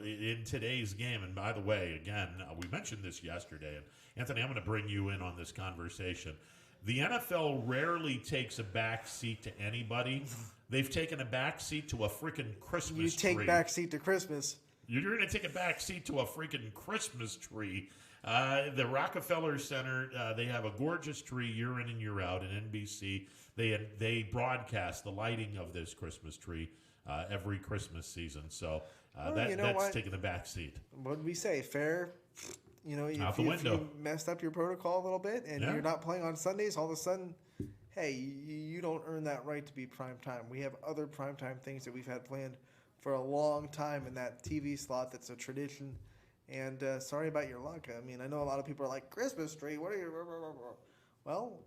in today's game. And by the way, again, we mentioned this yesterday. And Anthony, I'm going to bring you in on this conversation. The NFL rarely takes a back seat to anybody. They've taken a back seat to a freaking Christmas tree. You take back seat to Christmas. You're going to take a back seat to a freaking Christmas tree. The Rockefeller Center, they have a gorgeous tree year in and year out. And NBC, they broadcast the lighting of this Christmas tree every Christmas season. So that's taking the back seat. What did we say? Fair? Out the window. If you messed up your protocol a little bit and you're not playing on Sundays, all of a sudden, hey, you don't earn that right to be prime time. We have other prime time things that we've had planned for a long time in that TV slot that's a tradition. And sorry about your luck. I mean, I know a lot of people are like, Christmas tree, what are you... Well,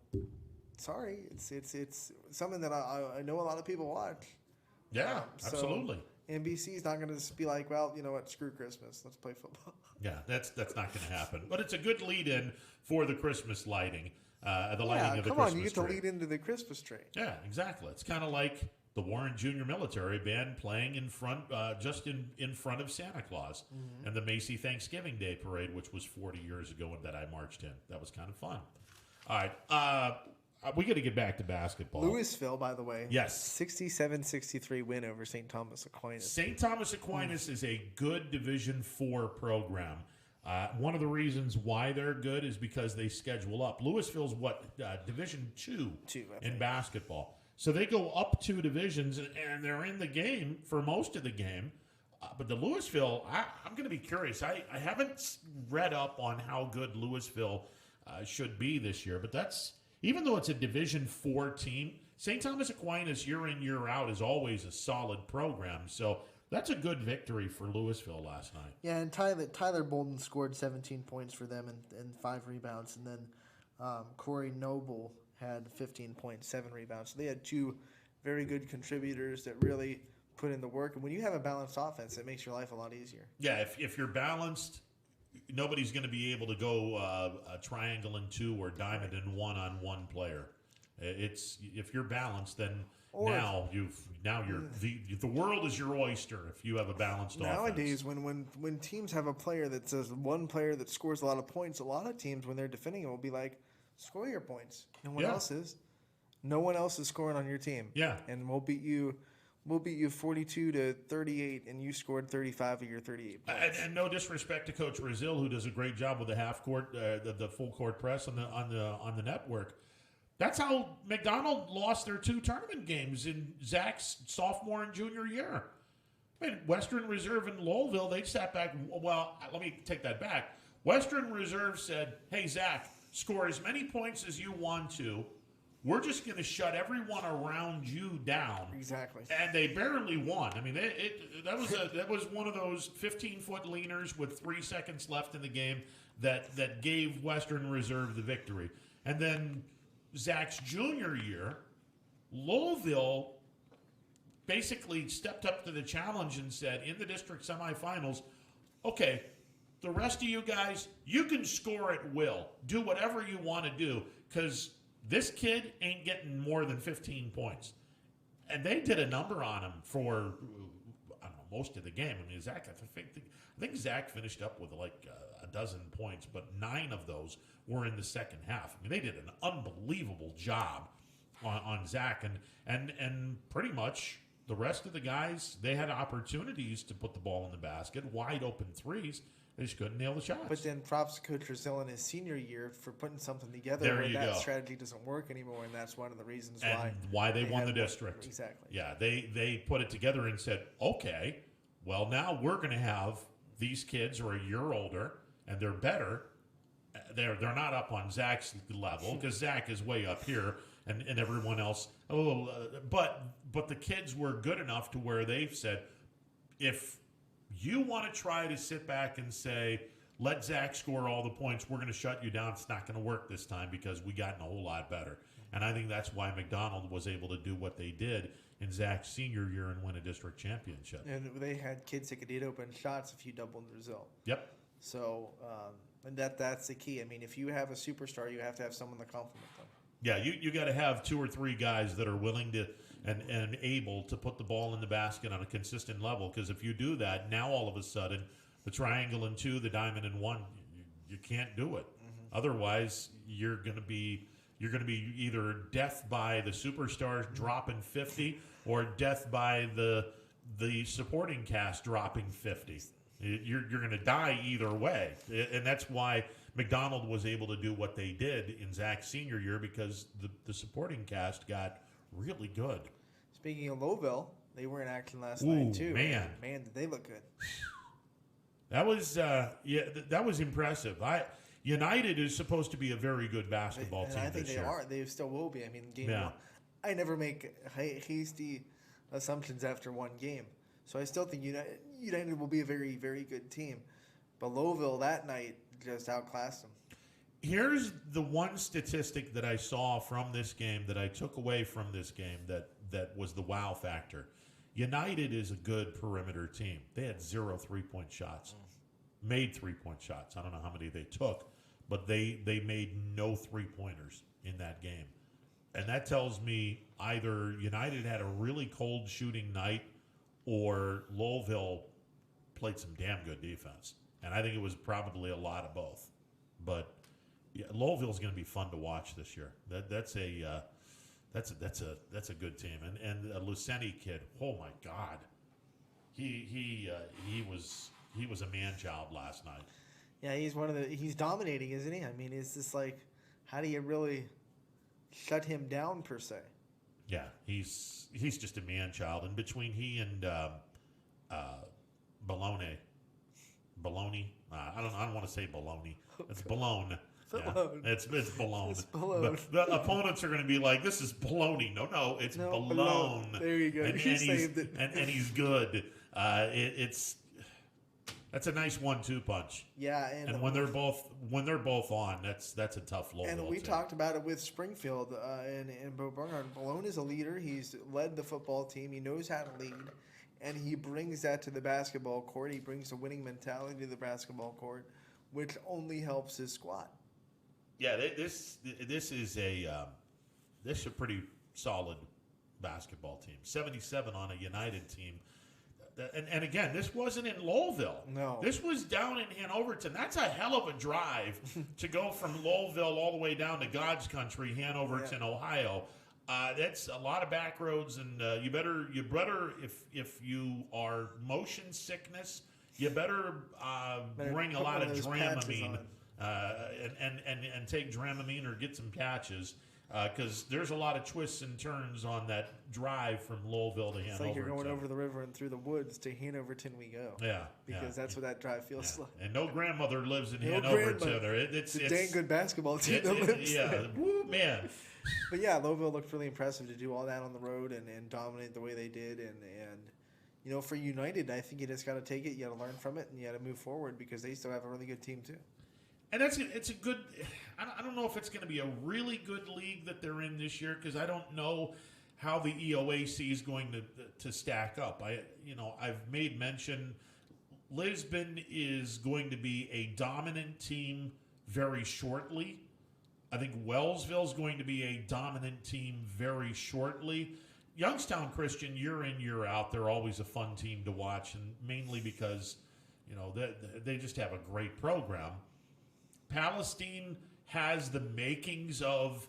sorry. It's something that I know a lot of people watch. Yeah, absolutely. NBC's not going to just be like, well, you know what, screw Christmas. Let's play football. Yeah, that's not going to happen. But it's a good lead-in for the Christmas lighting, the lighting of the Christmas tree. Come on, you get to lead into the Christmas tree. Yeah, exactly. It's kind of like the Warren Junior Military Band playing in front, just in front of Santa Claus, and the Macy Thanksgiving Day Parade, which was 40 years ago that I marched in. That was kind of fun. All right, we got to get back to basketball. Louisville, by the way. Yes. 67-63 win over St. Thomas Aquinas. St. Thomas Aquinas is a good Division IV program. One of the reasons why they're good is because they schedule up. Louisville's Division II in basketball. So they go up 2 divisions, and they're in the game for most of the game. But the Louisville, I'm going to be curious. I haven't read up on how good Louisville should be this year, but that's... Even though it's a Division IV team, St. Thomas Aquinas year in, year out is always a solid program. So that's a good victory for Louisville last night. Yeah, and Tyler Bolden scored 17 points for them and 5 rebounds. And then Corey Noble had 15 points, 7 rebounds. So they had 2 very good contributors that really put in the work. And when you have a balanced offense, it makes your life a lot easier. Yeah, if you're balanced... Nobody's going to be able to go a triangle and 2 or diamond and 1 on 1 player. It's if you're balanced, then the world is your oyster if you have a balanced Nowadays, offense. when teams have a player that says one player that scores a lot of points, a lot of teams when they're defending it will be like, score your points. No one else is. No one else is scoring on your team. Yeah, and we'll beat you. We'll beat you 42-38, and you scored 35 of your 38 points. And no disrespect to Coach Brazil, who does a great job with the half court, the full court press on the network. That's how McDonald lost their 2 tournament games in Zach's sophomore and junior year. I mean, Western Reserve and Lowellville, they sat back. Well, let me take that back. Western Reserve said, "Hey Zach, score as many points as you want to. we're just going to shut everyone around you down. Exactly. And they barely won. I mean, that was one of those 15-foot leaners with 3 seconds left in the game that gave Western Reserve the victory. And then Zach's junior year, Lowellville basically stepped up to the challenge and said, in the district semifinals, okay, the rest of you guys, you can score at will. Do whatever you want to do, because this kid ain't getting more than 15 points. And they did a number on him for, I don't know, most of the game. I mean, Zach, I think Zach finished up with like a dozen points, but 9 of those were in the second half. I mean, they did an unbelievable job on Zach. And pretty much the rest of the guys, they had opportunities to put the ball in the basket, wide open threes. They just couldn't nail the shots. But then props to Coach Brazil in his senior year for putting something together there where that go. strategy doesn't work anymore, and that's one of the reasons why they won the district. Exactly. Yeah, they put it together and said, okay, well, now we're going to have these kids who are a year older, and they're better. They're not up on Zach's level, because Zach is way up here, and everyone else. But the kids were good enough to where they've said, if you want to try to sit back and say, let Zach score all the points, we're going to shut you down. It's not going to work this time because we gotten a whole lot better. And I think that's why McDonald was able to do what they did in Zach's senior year and win a district championship. And they had kids that could hit open shots if you doubled the result. Yep. So, and that's the key. I mean, if you have a superstar, you have to have someone to complement them. Yeah, you got to have 2 or 3 guys that are willing to and able to put the ball in the basket on a consistent level. Because if you do that, now all of a sudden, the triangle and 2, the diamond and 1, you can't do it. Mm-hmm. Otherwise, you're going to be either death by the superstars dropping 50 or death by the supporting cast dropping 50. You're going to die either way, and that's why McDonald was able to do what they did in Zach's senior year, because the supporting cast got really good. Speaking of Lowellville, they were in action last night too. Man, did they look good? That was that was impressive. United is supposed to be a very good basketball team. I think this they year. are. They still will be. I mean, game one. I never make hasty assumptions after one game, so I still think United will be a very, very good team. But Lowellville that night just outclassed them. Here's the one statistic that I saw from this game that I took away from this game that was the wow factor. United is a good perimeter team. They had 0 3-point shots. Made 3-point shots. I don't know how many they took, but they made no 3-pointers in that game. And that tells me either United had a really cold shooting night or Lowellville played some damn good defense. And I think it was probably a lot of both. But yeah, Lowellville's going to be fun to watch this year. That's a good team. And a Luceni kid, oh my God, he was a man child last night. Yeah, he's dominating, isn't he? I mean, it's just like, how do you really shut him down per se? Yeah, he's just a man child. And between he and Bologna, I don't want to say Bologna. It's Bologna. Yeah, it's Bologna. It's Bologna. The opponents are going to be like, this is Bologna. No, it's Bologna. There you go. And saved it. And he's good. That's a nice 1-2 punch. Yeah, and when they're both on, that's a tough Lowellville. And we team. talked about it with Springfield and Bo Bernhardt. Bologna is a leader. He's led the football team. He knows how to lead, and he brings that to the basketball court. He brings a winning mentality to the basketball court, which only helps his squad. Yeah, this is a pretty solid basketball team. 77 on a United team. And again, this wasn't in Lowellville. No. This was down in Hanoverton. That's a hell of a drive to go from Lowellville all the way down to God's country, Hanoverton, Ohio. That's a lot of back roads, and you better if you are motion sickness, you better bring a lot of Dramamine and take Dramamine or get some patches. Because there's a lot of twists and turns on that drive from Lowellville to Hanover. It's like you're going over the river and through the woods to Hanoverton we go. Yeah. Because that's what that drive feels like. And no grandmother lives in Hanoverton. It's a dang good basketball team that lives there. Woo, man. But yeah, Lowville looked really impressive to do all that on the road and dominate the way they did. And you know, for United, I think you just got to take it. You got to learn from it, and you got to move forward because they still have a really good team too. And it's a good. I don't know if it's going to be a really good league that they're in this year because I don't know how the EOAC is going to stack up. I've made mention Lisbon is going to be a dominant team very shortly. I think Wellsville is going to be a dominant team very shortly. Youngstown Christian, year in, year out, they're always a fun team to watch, and mainly because, they just have a great program. Palestine has the makings of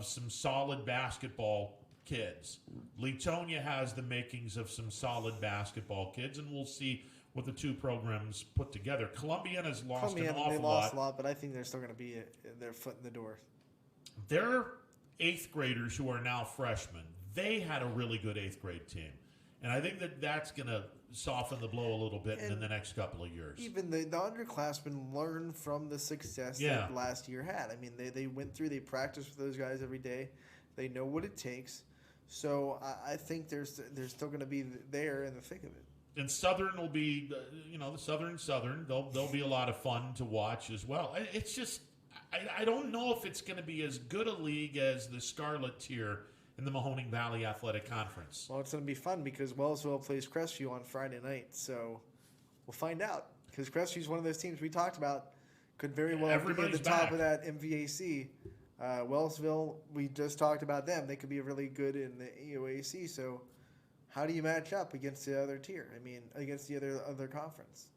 some solid basketball kids. Leetonia has the makings of some solid basketball kids, and we'll see what the two programs put together. Columbiana's lost an awful lot. They lost a lot, but I think they're still going to be their foot in the door. Their 8th graders who are now freshmen, they had a really good 8th grade team. And I think that's going to soften the blow a little bit in the next couple of years. Even the underclassmen learn from the success that last year had. I mean, they went through, they practiced with those guys every day. They know what it takes. So I think they're still going to be there in the thick of it. And Southern will be, the Southern. They'll be a lot of fun to watch as well. It's just, I don't know if it's going to be as good a league as the Scarlet tier in the Mahoning Valley Athletic Conference. Well, it's going to be fun because Wellsville plays Crestview on Friday night, so we'll find out. Because Crestview's one of those teams we talked about could very well be at the top of that MVAC. Wellsville, we just talked about them. They could be really good in the EOAC, so how do you match up against the other tier? I mean, against the other conference?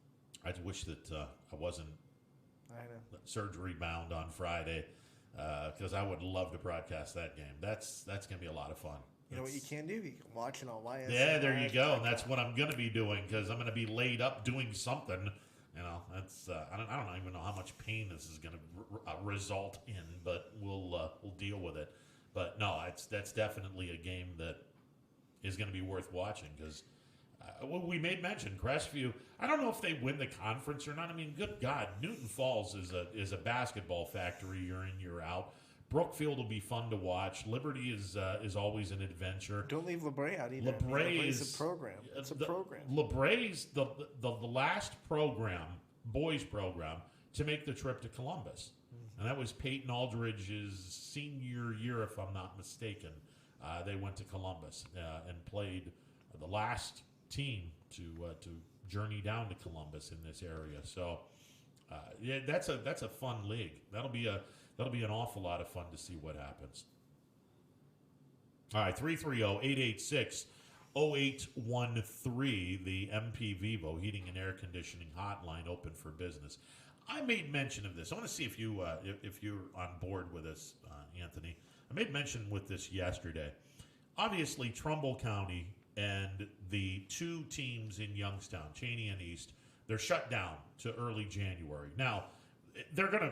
I wish that I wasn't surgery bound on Friday because I would love to broadcast that game. That's going to be a lot of fun. You know what you can do? You can watch it on YS. Yeah, there you go. And that's what I'm going to be doing because I'm going to be laid up doing something. That's I don't even know how much pain this is going to result in, but we'll deal with it. But no, that's definitely a game that is going to be worth watching because we made mention Crestview. I don't know if they win the conference or not. I mean, good God, Newton Falls is a basketball factory year in, year out. Brookfield will be fun to watch. Liberty is always an adventure. Don't leave LeBray out either. LeBray is a program. It's a program. LeBray's the last boys program to make the trip to Columbus, and that was Peyton Aldridge's senior year, if I'm not mistaken. They went to Columbus and played the last team to journey down to Columbus in this area. So, that's a fun league. That'll be an awful lot of fun to see what happens. All right, 330-886-0813, the MP Vivo Heating and Air Conditioning Hotline, open for business. I made mention of this. I want to see if you're on board with this, Anthony. I made mention with this yesterday. Obviously, Trumbull County and the two teams in Youngstown, Cheney and East, they're shut down to early January. Now, they're gonna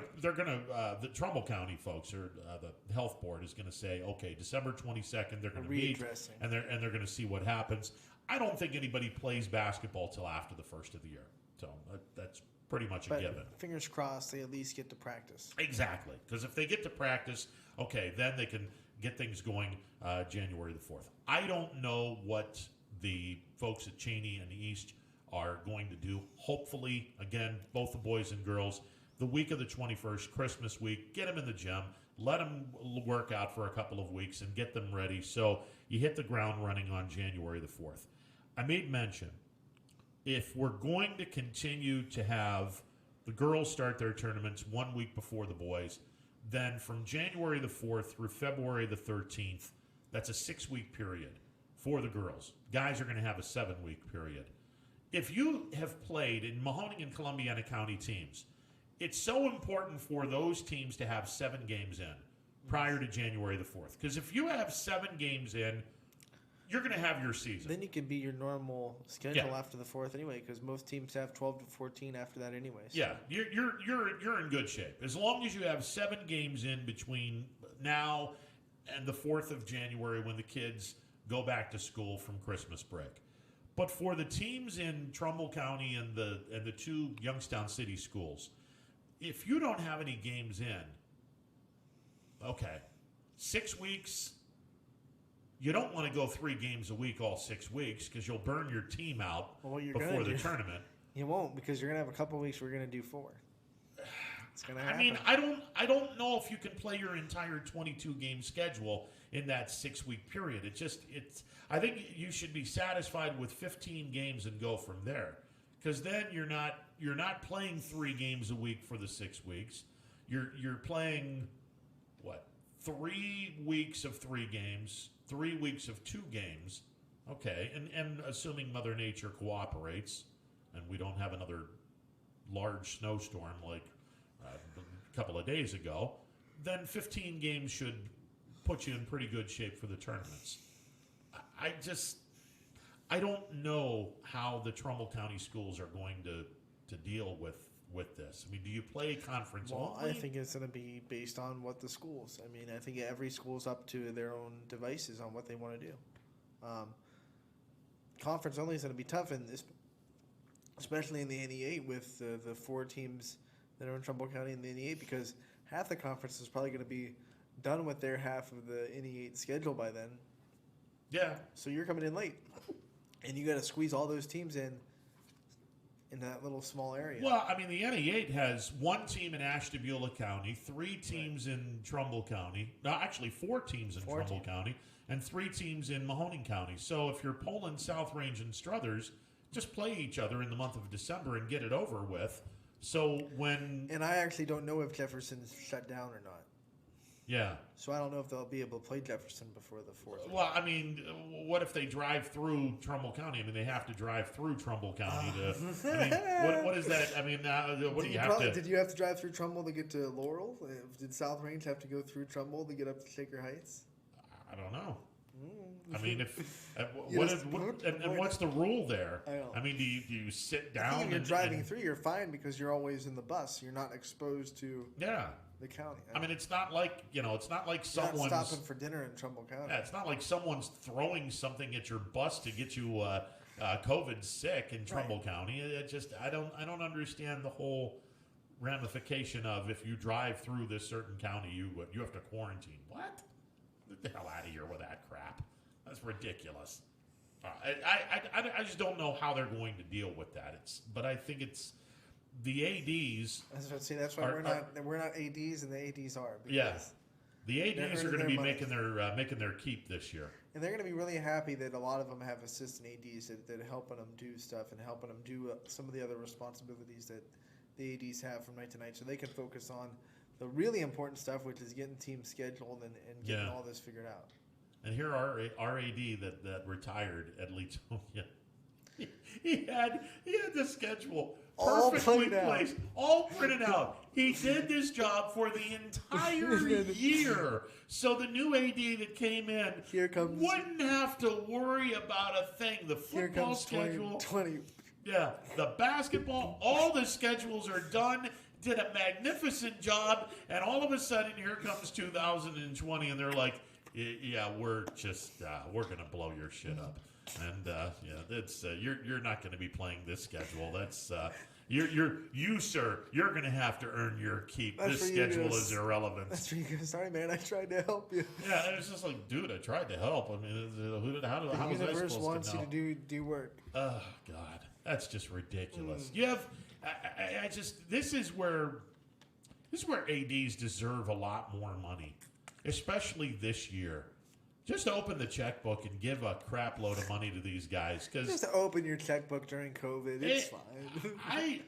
the Trumbull County folks or the health board is gonna say, okay, December 22nd they're gonna meet and they're gonna see what happens. I don't think anybody plays basketball till after the first of the year, so that's pretty much a given. Fingers crossed, they at least get to practice. Exactly, because if they get to practice, okay, then they can get things going January the 4th. I don't know what the folks at Cheney and the East are going to do. Hopefully, again, both the boys and girls, the week of the 21st, Christmas week, get them in the gym, let them work out for a couple of weeks and get them ready so you hit the ground running on January the 4th. I made mention, if we're going to continue to have the girls start their tournaments 1 week before the boys, then from January the 4th through February the 13th, that's a 6-week period for the girls. Guys are going to have a 7-week period. If you have played in Mahoning and Columbiana County teams, it's so important for those teams to have 7 games in prior to January the 4th. Because if you have 7 games in, you're going to have your season. Then you can be your normal schedule after the 4th anyway, because most teams have 12 to 14 after that anyway. So. Yeah, you're in good shape. As long as you have 7 games in between now and the 4th of January when the kids go back to school from Christmas break. But for the teams in Trumbull County and the 2 Youngstown City schools, if you don't have any games in, okay, 6 weeks. You don't want to go 3 games a week all 6 weeks because you'll burn your team out before the tournament. You won't, because you're gonna have a couple weeks where you're gonna do 4. It's gonna happen. I mean, I don't know if you can play your entire 22 game schedule in that 6 week period. I think you should be satisfied with 15 games and go from there, because then you're not playing 3 games a week for the 6 weeks. You're playing 3 weeks of 3 games, 3 weeks of 2 games. Okay, and assuming Mother Nature cooperates and we don't have another large snowstorm like a couple of days ago, then 15 games should put you in pretty good shape for the tournaments. I don't know how the Trumbull County schools are going to deal with this. I mean, do you play conference only? I think it's going to be based on what the schools. I mean, I think every school's up to their own devices on what they want to do. Conference only is going to be tough, and especially in the NE8 with the 4 teams that are in Trumbull County in the NE8, because half the conference is probably going to be done with their half of the NE8 schedule by then. Yeah. So you're coming in late, and you got to squeeze all those teams in that little small area. Well, I mean, the NE8 has 1 team in Ashtabula County, 3 teams in Trumbull County. No, actually 4 teams in Trumbull County, and 3 teams in Mahoning County. So if you're Poland, South Range, and Struthers, just play each other in the month of December and get it over with. So when... And I actually don't know if Jefferson's shut down or not. Yeah. So I don't know if they'll be able to play Jefferson before the 4th. Well, I mean, what if they drive through Trumbull County? I mean, they have to drive through Trumbull County to... I mean, what is that? I mean, what do you have to... Did you have to drive through Trumbull to get to Laurel? Did South Range have to go through Trumbull to get up to Shaker Heights? I don't know. I mean, what's the rule there? I mean, do you sit down? I think if you're driving through, you're fine because you're always in the bus. You're not exposed to the county. I mean, it's not like someone's not stopping for dinner in Trumbull County. Yeah, it's not like someone's throwing something at your bus to get you COVID sick in Trumbull County. I don't understand the whole ramification of if you drive through this certain county, you have to quarantine. What? Get the hell out of here with that crap. That's ridiculous. I just don't know how they're going to deal with that. But I think it's the ADs. That's why we're not ADs, and the ADs are. Yeah, the ADs are going to be making their keep this year, and they're going to be really happy that a lot of them have assistant ADs that are helping them do stuff and helping them do some of the other responsibilities that the ADs have from night to night, so they can focus on the really important stuff, which is getting teams scheduled and getting all this figured out. And here our AD that retired at Leetonia, he had the schedule perfectly placed, all printed out. He did this job for the entire year, so the new AD that came in wouldn't have to worry about a thing. The football schedule, 20. Yeah, the basketball, all the schedules are done. Did a magnificent job, and all of a sudden here comes 2020, and they're like, yeah, we're going to blow your shit up. And that's you're not going to be playing this schedule. That's you sir, you're going to have to earn your keep. This schedule is irrelevant. That's where you go. Sorry, man, I tried to help you. Yeah, and it's just like, dude, I tried to help. I mean, how was I supposed to know? The universe wants you to do work. Oh God, that's just ridiculous. You have, this is where ADs deserve a lot more money, especially this year. Just open the checkbook and give a crap load of money to these guys. Just open your checkbook during COVID. It's fine.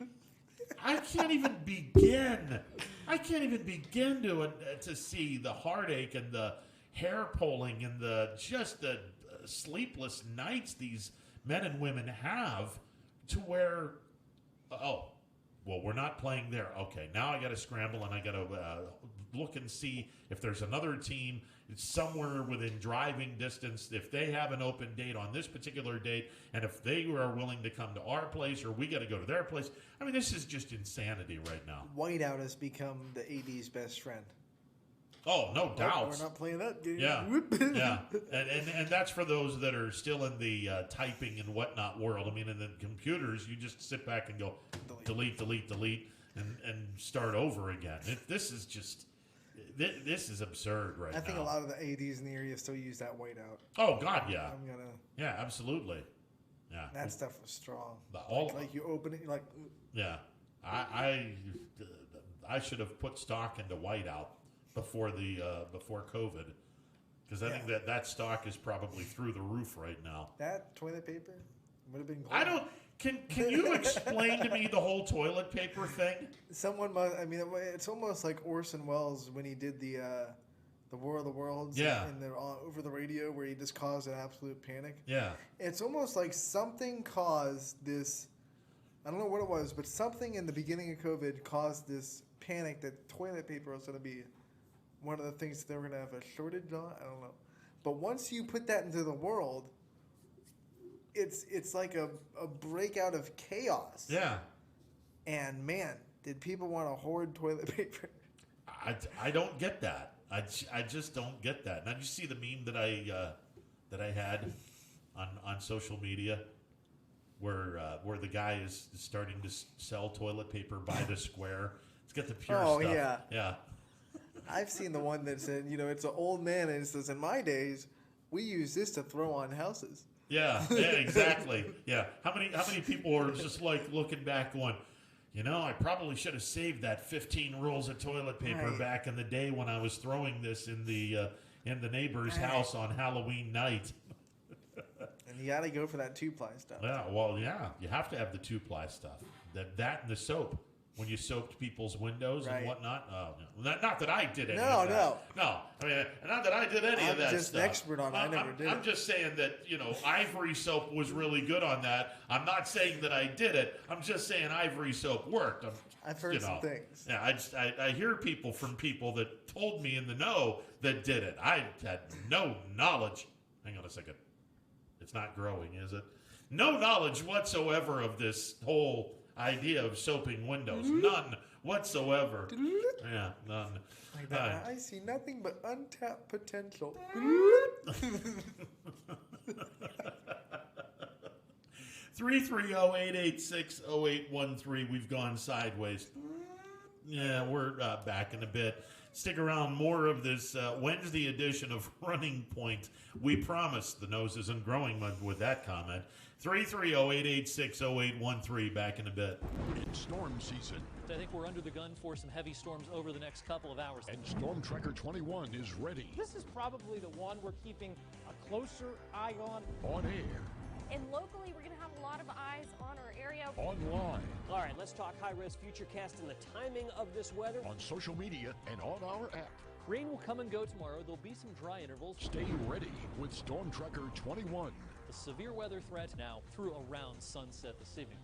I can't even begin. I can't even begin to see the heartache and the hair pulling and the sleepless nights these men and women have to where, we're not playing there. Okay, now I got to scramble and I got to look and see if there's another team somewhere within driving distance, if they have an open date on this particular date, and if they are willing to come to our place or we got to go to their place. I mean, this is just insanity right now. Whiteout has become the AD's best friend. Oh, no doubt. We're not playing that game. Yeah, yeah. And that's for those that are still in the typing and whatnot world. I mean, in the computers, you just sit back and go delete, and start over again. This is just this is absurd right now. I think a lot of the ADs in the area still use that whiteout. Oh God, yeah. I'm gonna. Yeah, absolutely. Yeah. That stuff was strong. All, like you open it, you're like. Yeah, I should have put stock into whiteout before COVID, because I think that stock is probably through the roof right now. That toilet paper would have been. Gold. I don't. Can you explain to me the whole toilet paper thing? Someone must. I mean, it's almost like Orson Welles when he did the War of the Worlds. Yeah. And they're over the radio where he just caused an absolute panic. Yeah. It's almost like something caused this. I don't know what it was, but something in the beginning of COVID caused this panic that toilet paper was going to be one of the things that they were going to have a shortage on. I don't know. But once you put that into the world, it's like a breakout of chaos. Yeah. And man, did people want to hoard toilet paper? I don't get that. I just don't get that. Now, did you see the meme that I had on social media, where the guy is starting to sell toilet paper by the square? It's got the pure stuff. Oh yeah, yeah. I've seen the one that said, it's an old man and it says, "In my days, we used this to throw on houses." Yeah, exactly. Yeah. How many people are just like looking back going, I probably should have saved that 15 rolls of toilet paper back in the day when I was throwing this in the neighbor's house on Halloween night. And you got to go for that 2-ply stuff. Yeah, well, yeah, you have to have the 2-ply stuff. That and the soap. When you soaped people's windows and whatnot. Oh, no. Not that I did any of that. No. I mean, not that I did any of that stuff. I'm just an expert on it. I never did it. I'm just saying that, Ivory soap was really good on that. I'm not saying that I did it. I'm just saying Ivory soap worked. I've heard some things. Yeah, I hear people from people that told me in the know that did it. I had no knowledge. Hang on a second. It's not growing, is it? No knowledge whatsoever of this whole idea of soaping windows. None whatsoever. Yeah, none. Like that. I see nothing but untapped potential. 330-886-0813. We've gone sideways. Yeah, we're back in a bit. Stick around. More of this Wednesday edition of Running Point. We promise the nose isn't growing with that comment. 330-886-0813. Back in a bit. It's storm season. I think we're under the gun for some heavy storms over the next couple of hours. And Storm Tracker 21 is ready. This is probably the one we're keeping a closer eye on. On air. And locally, we're going to have a lot of eyes on our area. Online. All right, let's talk high-risk futurecast and the timing of this weather. On social media and on our app. Rain will come and go tomorrow. There'll be some dry intervals. Stay ready with Storm Tracker 21. The severe weather threat now through around sunset this evening.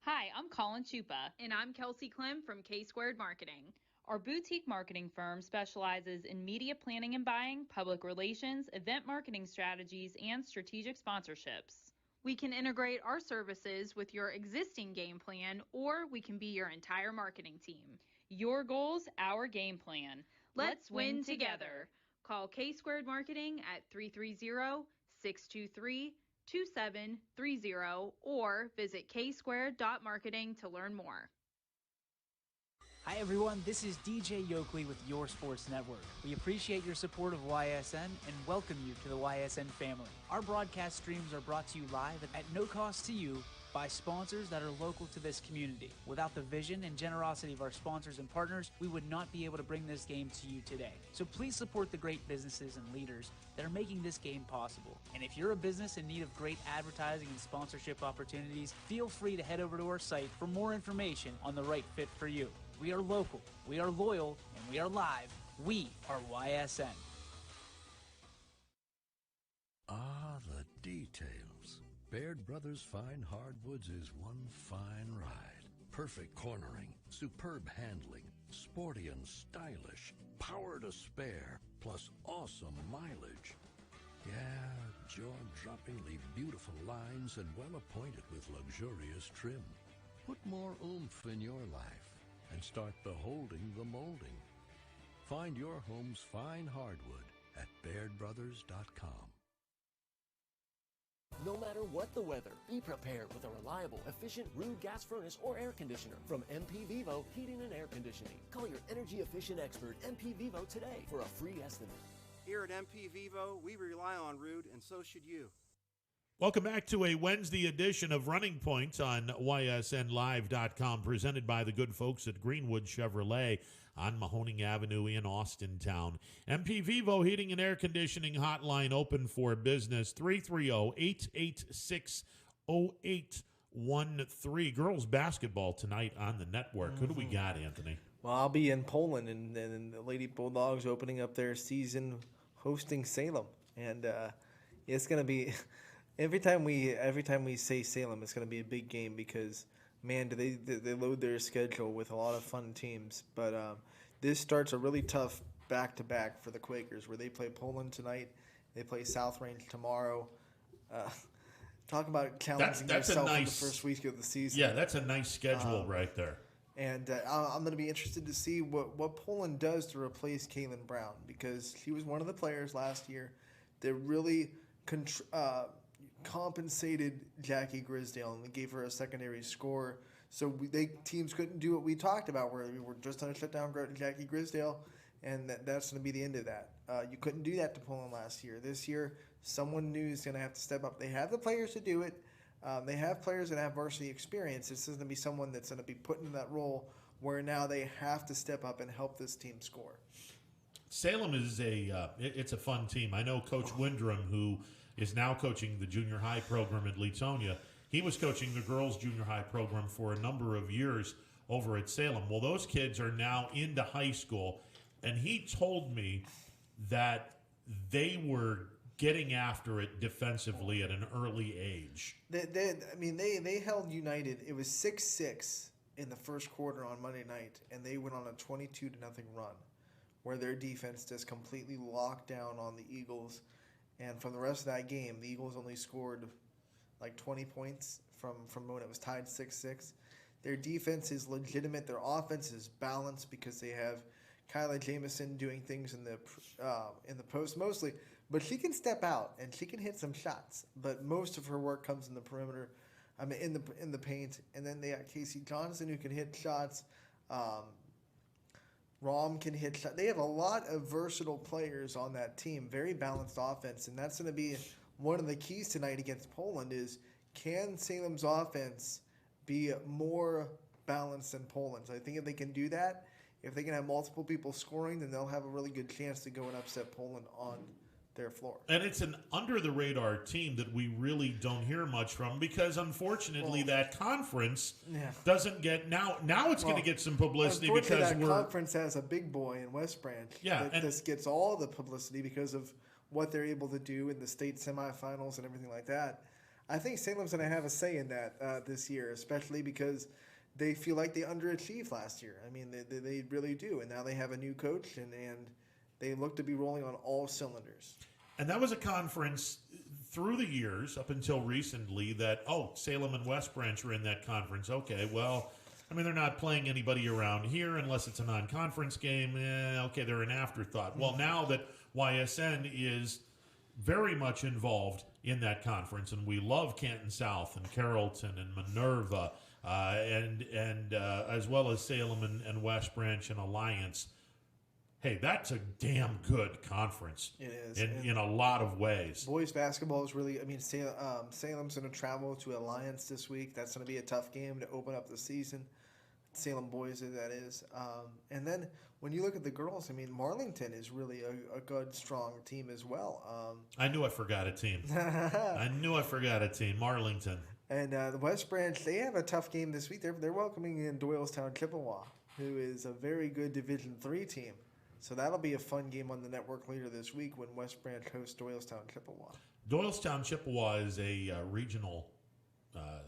Hi, I'm Colin Chupa. And I'm Kelsey Clem from K-Squared Marketing. Our boutique marketing firm specializes in media planning and buying, public relations, event marketing strategies, and strategic sponsorships. We can integrate our services with your existing game plan, or we can be your entire marketing team. Your goals, our game plan. Let's win together. Call K-Squared Marketing at 330-623-2730 or visit ksquared.marketing to learn more. Hi everyone, this is DJ Yoakley with Your Sports Network. We appreciate your support of YSN and welcome you to the YSN family. Our broadcast streams are brought to you live at no cost to you by sponsors that are local to this community. Without the vision and generosity of our sponsors and partners, we would not be able to bring this game to you today. So please support the great businesses and leaders that are making this game possible. And if you're a business in need of great advertising and sponsorship opportunities, feel free to head over to our site for more information on the right fit for you. We are local, we are loyal, and we are live. We are YSN. Ah, the details. Baird Brothers Fine Hardwoods is one fine ride. Perfect cornering, superb handling, sporty and stylish, power to spare, plus awesome mileage. Yeah, jaw-droppingly beautiful lines and well appointed with luxurious trim. Put more oomph in your life and start beholding the molding. Find your home's fine hardwood at BairdBrothers.com. No matter what the weather, be prepared with a reliable, efficient Rude gas furnace or air conditioner from MP Vivo Heating and Air Conditioning. Call your energy efficient expert, MP Vivo, today for a free estimate. Here at MP Vivo, we rely on Rude, and so should you. Welcome back to a Wednesday edition of Running Point on ysnlive.com, presented by the good folks at Greenwood Chevrolet on Mahoning Avenue in Austintown. MP Vivo Heating and Air Conditioning hotline open for business, 330-886-0813. Girls basketball tonight on the network. Who do we got, Anthony? Well, I'll be in Poland, and the Lady Bulldogs opening up their season hosting Salem. And it's going to be... Every time we say Salem, it's going to be a big game because, man, do they load their schedule with a lot of fun teams. But this starts a really tough back-to-back for the Quakers, where they play Poland tonight, they play South Range tomorrow. Talk about challenging yourself in the first week of the season. Yeah, that's a nice schedule right there. And I'm going to be interested to see what Poland does to replace Caitlin Brown, because she was one of the players last year that really compensated Jackie Grisdale and gave her a secondary score. So teams couldn't do what we talked about, where we were just going to shut down Jackie Grisdale, and that's going to be the end of that. You couldn't do that to Poland last year. This year, someone new is going to have to step up. They have the players to do it. They have players that have varsity experience. This is going to be someone that's going to be put in that role where now they have to step up and help this team score. Salem is it's a fun team. I know Coach Windrum, who is now coaching the junior high program at Leetonia. He was coaching the girls junior high program for a number of years over at Salem. Well, those kids are now into high school, and he told me that they were getting after it defensively at an early age. They held United. It was 6-6 in the first quarter on Monday night, and they went on a 22-0 run, where their defense just completely locked down on the Eagles. And from the rest of that game, the Eagles only scored like 20 points from when it was tied 6-6. Their defense is legitimate. Their offense is balanced because they have Kyla Jamison doing things in the post mostly. But she can step out and she can hit some shots. But most of her work comes in the perimeter, in the paint. And then they got Casey Johnson, who can hit shots. Rom can hit shots. They have a lot of versatile players on that team. Very balanced offense, and that's going to be one of the keys tonight against Poland. Is can Salem's offense be more balanced than Poland's? I think if they can do that, if they can have multiple people scoring, then they'll have a really good chance to go and upset Poland on their floor. And it's an under-the-radar team that we really don't hear much from because, unfortunately, that conference doesn't get... Now it's going to get some publicity because that conference has a big boy in West Branch that just gets all the publicity because of what they're able to do in the state semifinals and everything like that. I think Salem's going to have a say in that this year, especially because they feel like they underachieved last year. I mean, they really do. And now they have a new coach, and they look to be rolling on all cylinders. And that was a conference through the years up until recently that, Salem and West Branch are in that conference. Okay, well, I mean, they're not playing anybody around here unless it's a non-conference game. Okay, they're an afterthought. Well, now that YSN is very much involved in that conference, and we love Canton South and Carrollton and Minerva, and as well as Salem and West Branch and Alliance. Hey, that's a damn good conference. It is. In a lot of ways. Boys basketball is really, Salem's going to travel to Alliance this week. That's going to be a tough game to open up the season. Salem boys, that is. And then when you look at the girls, Marlington is really a good, strong team as well. I knew I forgot a team. Marlington. And the West Branch, they have a tough game this week. They're welcoming in Doylestown Chippewa, who is a very good Division III team. So that'll be a fun game on the network later this week when West Branch hosts Doylestown Chippewa. Doylestown Chippewa is a regional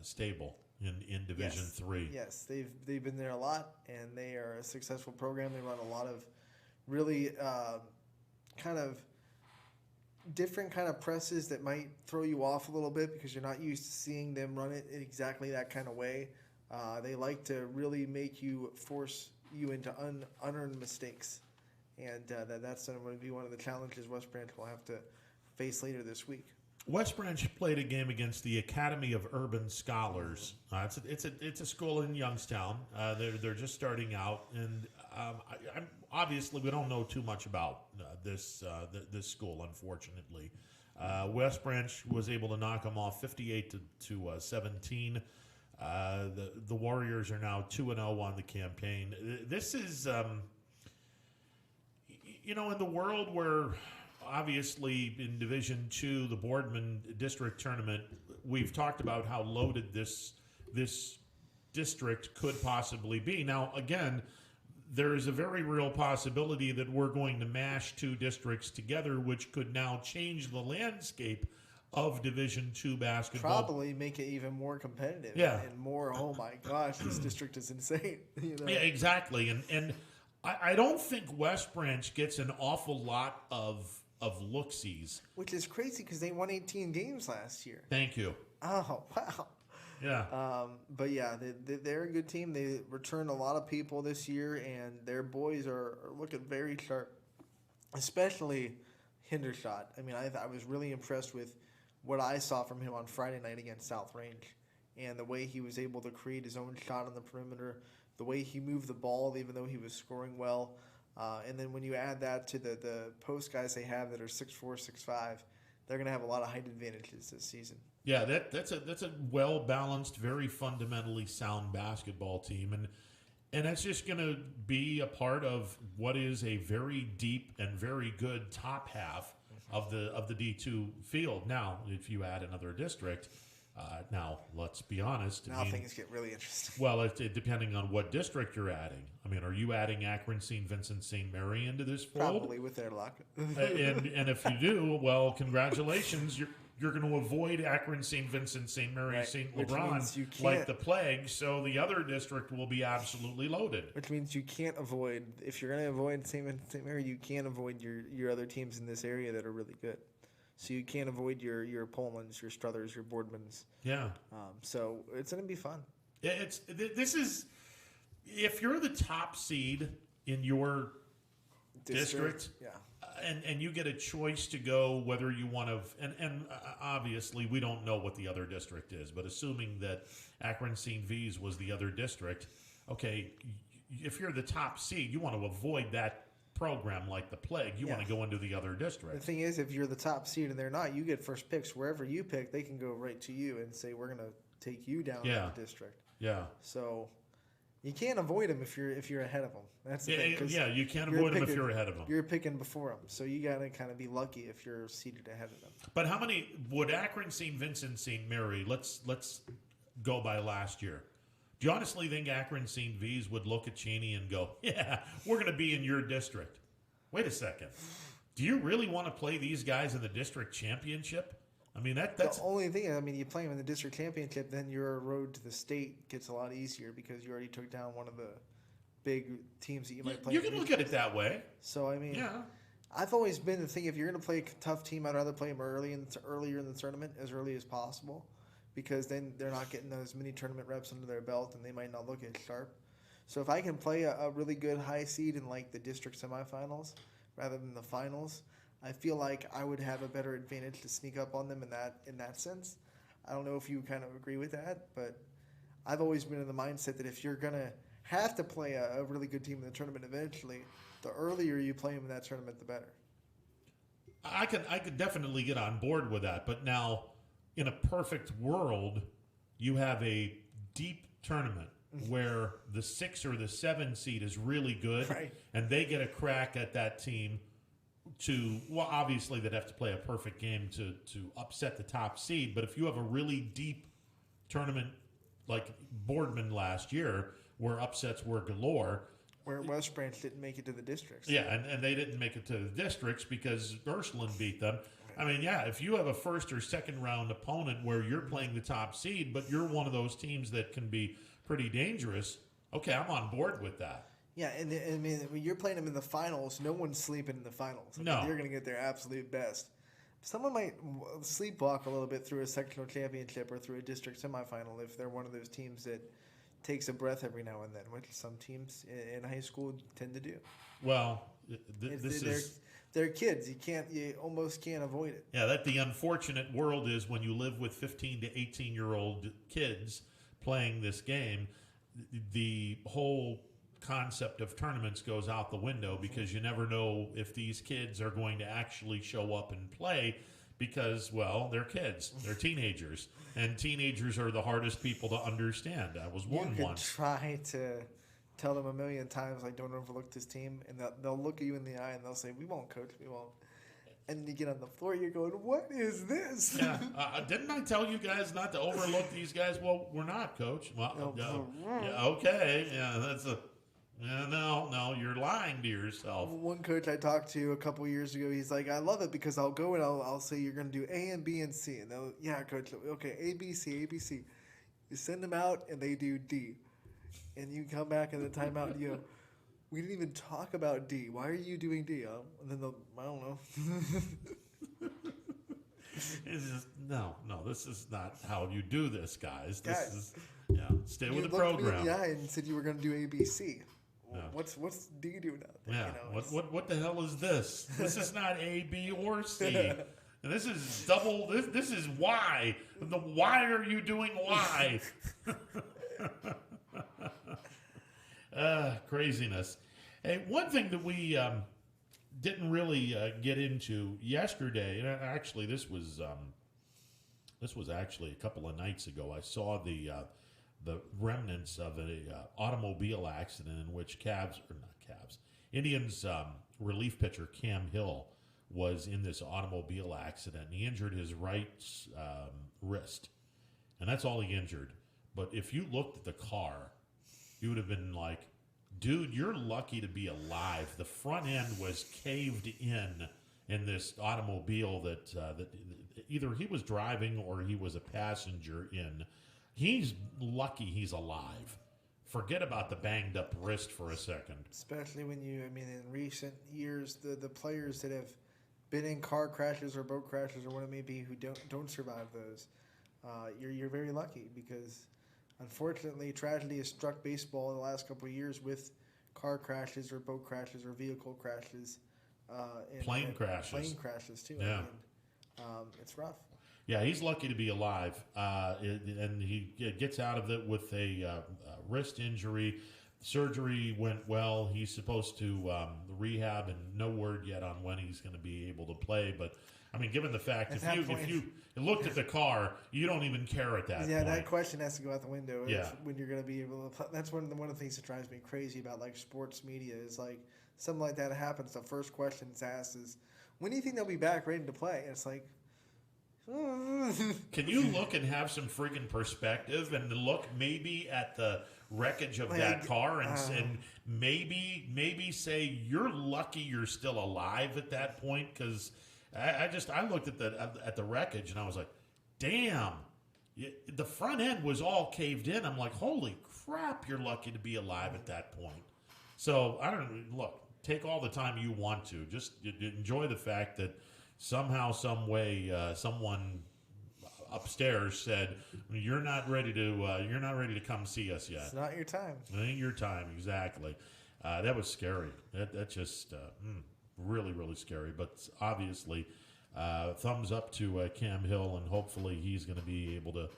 stable in Division III. Yes, they've been there a lot, and they are a successful program. They run a lot of really kind of different kind of presses that might throw you off a little bit because you're not used to seeing them run it in exactly that kind of way. They like to really force you into unearned mistakes. And that's going to be one of the challenges West Branch will have to face later this week. West Branch played a game against the Academy of Urban Scholars. It's a school in Youngstown. They're just starting out, and I'm obviously we don't know too much about this school, unfortunately. West Branch was able to knock them off 58 to 17. The Warriors are now 2-0 on the campaign. This is, in the world where obviously in Division II, the Boardman District Tournament, we've talked about how loaded this district could possibly be. Now, again, there is a very real possibility that we're going to mash two districts together, which could now change the landscape of Division II basketball. Probably make it even more competitive. Yeah. And more, oh my gosh, this district is insane. Yeah, exactly. And I don't think West Branch gets an awful lot of look-sees. Which is crazy because they won 18 games last year. Thank you. Oh, wow. Yeah. But yeah, they're a good team. They returned a lot of people this year, and their boys are looking very sharp, especially Hendershot. I mean, I was really impressed with what I saw from him on Friday night against South Range, and the way he was able to create his own shot on the perimeter, the way he moved the ball even though he was scoring well. And then when you add that to the post guys they have that are 6'4", 6'5", they're going to have a lot of height advantages this season. Yeah, that's a well-balanced, very fundamentally sound basketball team. And that's just going to be a part of what is a very deep and very good top half of the D2 field. Now, if you add another district, now let's be honest. Now things get really interesting. Well, depending on what district you're adding. I mean, are you adding Akron, St. Vincent, St. Mary into this fold? Probably with their luck. and if you do, well, congratulations. You're going to avoid Akron, St. Vincent, St. Mary, Right. St. Which LeBron means you like can't- the plague, so the other district will be absolutely loaded. Which means you can't avoid, if you're going to avoid St. Mary, you can't avoid your other teams in this area that are really good. So you can't avoid your Pullmans, your Struthers, your Boardmans. Yeah. So it's going to be fun. This is, if you're the top seed in your district yeah. And you get a choice to go whether you want to, and obviously we don't know what the other district is, but assuming that Akron St. V's was the other district, okay, if you're the top seed, you want to avoid that program like the plague. You want to go into the other district. The thing is, if you're the top seed and they're not, you get first picks. Wherever you pick, they can go right to you and say, we're going to take you down in the district. Yeah. So you can't avoid them if you're ahead of them. That's the thing. 'Cause you can't avoid them if you're ahead of them. You're picking before them, so you got to kind of be lucky if you're seated ahead of them. But how many would Akron, St. Vincent, St. Mary? Let's go by last year. Do you honestly think Akron St. V's would look at Cheney and go, "Yeah, we're going to be in your district"? Wait a second. Do you really want to play these guys in the district championship? I mean, that's the only thing. I mean, you play them in the district championship, then your road to the state gets a lot easier because you already took down one of the big teams that you might play. You can look at it that way. So I mean, I've always been the thing. If you're going to play a tough team, I'd rather play them earlier in the tournament, as early as possible, because then they're not getting as many tournament reps under their belt, and they might not look as sharp. So if I can play a really good high seed in like the district semifinals rather than the finals, I feel like I would have a better advantage to sneak up on them in that sense. I don't know if you kind of agree with that, but I've always been in the mindset that if you're gonna have to play a really good team in the tournament eventually, the earlier you play them in that tournament, the better. I could definitely get on board with that, but now in a perfect world, you have a deep tournament where the 6 or the 7 seed is really good, right, and they get a crack at that team to, well, obviously they'd have to play a perfect game to upset the top seed, but if you have a really deep tournament like Boardman last year where upsets were galore, where West Branch didn't make it to the districts. Yeah, and they didn't make it to the districts because Ursuline beat them. I mean, yeah, if you have a first or second round opponent where you're playing the top seed, but you're one of those teams that can be pretty dangerous, okay, I'm on board with that. Yeah, and I mean, when you're playing them in the finals, no one's sleeping in the finals. No. They're going to get their absolute best. Someone might sleepwalk a little bit through a sectional championship or through a district semifinal if they're one of those teams that takes a breath every now and then, which some teams in high school tend to do. Well, they're kids. You almost can't avoid it. Yeah, that the unfortunate world is when you live with 15 to 18-year-old kids playing this game, the whole concept of tournaments goes out the window because you never know if these kids are going to actually show up and play because, well, they're kids. They're teenagers. And teenagers are the hardest people to understand. I was one You once. could try to tell them a million times, like, don't overlook this team, and they'll look at you in the eye and they'll say, we won't, coach, we won't. And you get on the floor, you're going, what is this? Yeah, didn't I tell you guys not to overlook these guys? Well, we're not, coach. Well, yeah, okay, yeah, that's a... Yeah, no, you're lying to yourself. One coach I talked to a couple years ago, he's like, I love it because I'll go and I'll say you're going to do A and B and C. And they'll, yeah, coach, okay, A, B, C, A, B, C. You send them out and they do D. And you come back in the timeout and you go, we didn't even talk about D. Why are you doing D? And then they'll, I don't know. It's just, no, this is not how you do this, guys. This Guys, is, stay with the You looked me program. in the eye and said you were going to do A, B, C. Yeah. What's D doing out there? Yeah. You know, What the hell is this? This is not A, B, or C. And this is double. This is Y. Why are you doing Y? Craziness. Hey, one thing that we didn't really get into yesterday, and actually this was actually a couple of nights ago. I saw the remnants of a automobile accident in which Indians relief pitcher Cam Hill was in this automobile accident. And he injured his right wrist, and that's all he injured. But if you looked at the car, you would have been like, dude, you're lucky to be alive. The front end was caved in this automobile that either he was driving or he was a passenger in. He's lucky he's alive. Forget about the banged up wrist for a second. Especially when in recent years, the players that have been in car crashes or boat crashes or what it may be who don't survive those, you're very lucky because unfortunately tragedy has struck baseball in the last couple of years with car crashes or boat crashes or vehicle crashes. Plane crashes. Plane crashes too. Yeah. It's rough. Yeah, he's lucky to be alive, and he gets out of it with a wrist injury. Surgery went well. He's supposed to rehab, and no word yet on when he's going to be able to play. But I mean, given the fact if you looked at the car, you don't even care at that point. Yeah, that question has to go out the window. Yeah. When you're going to be able to play. That's one of the things that drives me crazy about like sports media is like something like that happens. The first question that's asked is, when do you think they'll be back ready to play? And it's like, can you look and have some friggin' perspective and look maybe at the wreckage of that car and maybe say you're lucky you're still alive at that point? Because I looked at the wreckage and I was like, damn, the front end was all caved in. I'm like, holy crap, you're lucky to be alive at that point. So I don't look. Take all the time you want to. Just enjoy the fact that somehow, some way, someone upstairs said, "You're not ready to come see us yet. It's not your time. It ain't your time." Exactly. That was scary. That just really, really scary. But obviously, thumbs up to Cam Hill, and hopefully he's going to be able to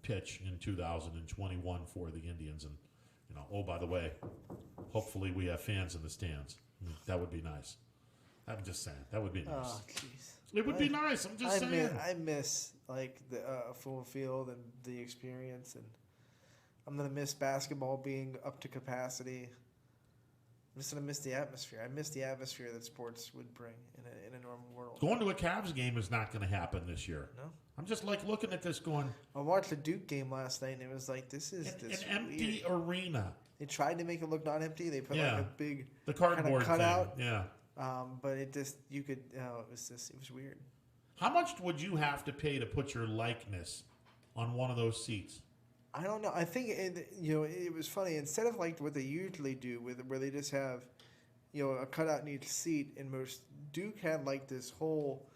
pitch in 2021 for the Indians. And oh, by the way, hopefully we have fans in the stands. That would be nice. I'm just saying. That would be nice. Oh, jeez. It would be nice. I'm just saying. I miss like the full field and the experience, and I'm gonna miss basketball being up to capacity. I'm just gonna miss the atmosphere. I miss the atmosphere that sports would bring in a normal world. Going to a Cavs game is not going to happen this year. No. I'm just like looking at this going. I watched the Duke game last night, and it was like, this is an empty arena. They tried to make it look not empty. They put like a big the cardboard kind of cutout. Thing. Yeah. But it just it was weird. How much would you have to pay to put your likeness on one of those seats? I don't know. I think it was funny. Instead of like what they usually do where they just have a cutout in each seat, and most Duke had like this whole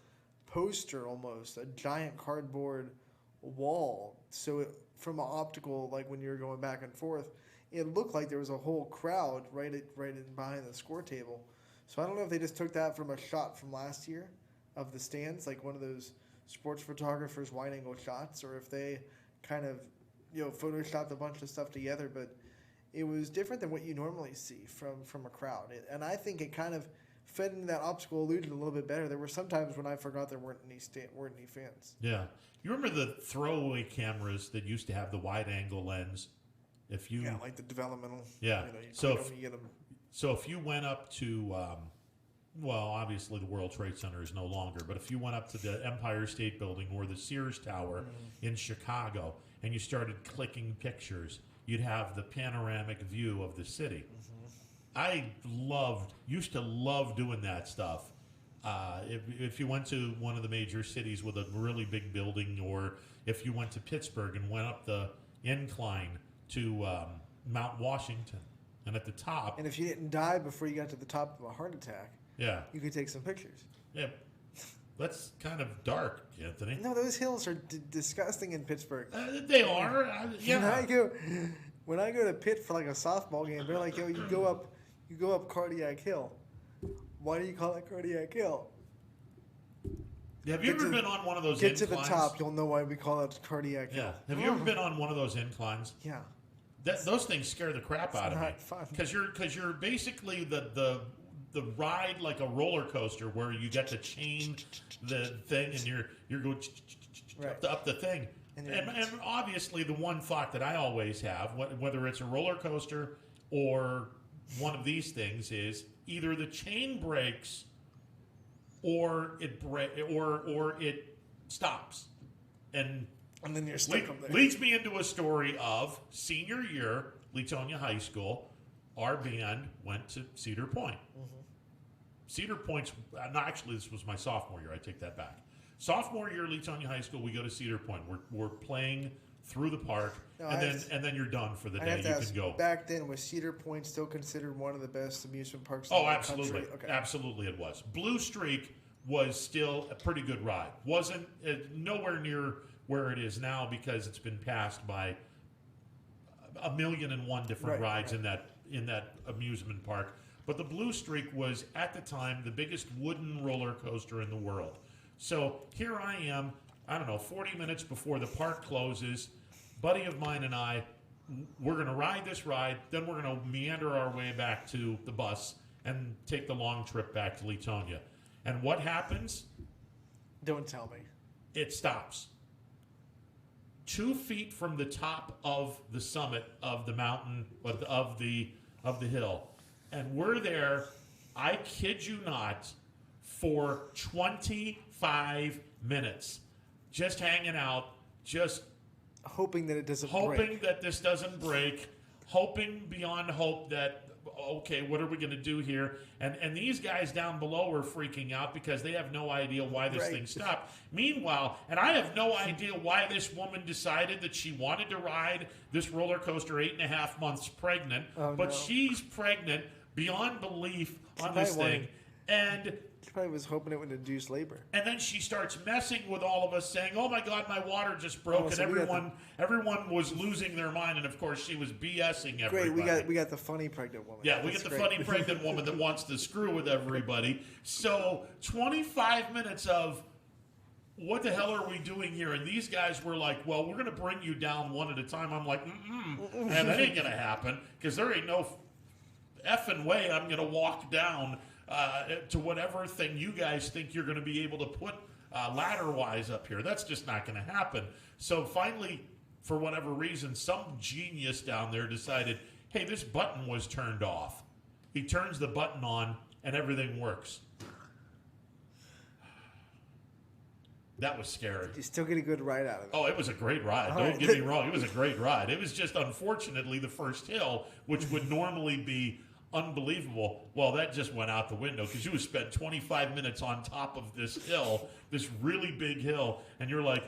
poster, almost a giant cardboard wall. So from an optical, like when you were going back and forth, it looked like there was a whole crowd right in behind the score table. So I don't know if they just took that from a shot from last year of the stands, like one of those sports photographers wide angle shots, or if they kind of, photoshopped a bunch of stuff together. But it was different than what you normally see from a crowd. And I think it kind of fed into that optical illusion a little bit better. There were some times when I forgot there weren't any fans. Yeah. You remember the throwaway cameras that used to have the wide angle lens? Like the developmental. Yeah. You So if you went up to, obviously the World Trade Center is no longer, but if you went up to the Empire State Building or the Sears Tower in Chicago and you started clicking pictures, you'd have the panoramic view of the city. I used to love doing that stuff. If you went to one of the major cities with a really big building, or if you went to Pittsburgh and went up the incline to Mount Washington, and at the top... And if you didn't die before you got to the top of a heart attack, you could take some pictures. Yeah, that's kind of dark, Anthony. No, those hills are disgusting in Pittsburgh. They are. When I go to Pitt for like a softball game, they're like, you go up Cardiac Hill. Why do you call it Cardiac Hill? Have you ever been on one of those inclines? Get to the top, you'll know why we call it Cardiac Hill. Have you ever been on one of those inclines? Yeah. Those things scare the crap out of me. Fun. Because you're basically the ride like a roller coaster where you get to chain the thing and you're going up the thing. And obviously the one thought that I always have, whether it's a roller coaster or one of these things, is either the chain breaks or it stops. And then you're stuck up there. Leads me into a story of senior year, Leetonia High School. Our band went to Cedar Point. Cedar Point's, no, actually this was my sophomore year. I take that back. Sophomore year, Leetonia High School, we go to Cedar Point. We're playing through the park, and then you're done for the day. You can go. Back then, was Cedar Point still considered one of the best amusement parks in the absolutely. country? Okay. Absolutely it was. Blue Streak was still a pretty good ride. Wasn't nowhere near where it is now because it's been passed by 1,000,001 different rides in that amusement park. But the Blue Streak was, at the time, the biggest wooden roller coaster in the world. So here I am, 40 minutes before the park closes. Buddy of mine and I, we're going to ride this ride, then we're going to meander our way back to the bus and take the long trip back to Leetonia. And what happens? Don't tell me. It stops. 2 feet from the top of the summit of the mountain, of the hill. And we're there, I kid you not, for 25 minutes. Just hanging out, just hoping that it doesn't break. Hoping that this doesn't break. Hoping beyond hope that, okay, what are we going to do here? And these guys down below are freaking out because they have no idea why this thing stopped. Meanwhile, and I have no idea why this woman decided that she wanted to ride this roller coaster 8.5 months pregnant, but she's pregnant beyond belief on this thing. And she probably was hoping it would induce labor. And then she starts messing with all of us, saying, "Oh my God, my water just broke!" So and everyone was losing their mind. And of course, she was BSing everybody. Great, we got the funny pregnant woman. Yeah, we get the funny pregnant woman that wants to screw with everybody. So 25 minutes of what the hell are we doing here? And these guys were like, "Well, we're going to bring you down one at a time." I'm like, and that ain't going to happen because there ain't no effing way I'm going to walk down to whatever thing you guys think you're going to be able to put ladder-wise up here. That's just not going to happen. So finally, for whatever reason, some genius down there decided, hey, this button was turned off. He turns the button on, and everything works. That was scary. You still get a good ride out of it. Oh, it was a great ride. Don't get me wrong. It was a great ride. It was just, unfortunately, the first hill, which would normally be unbelievable. Well, that just went out the window because you would spend 25 minutes on top of this hill, this really big hill, and you're like,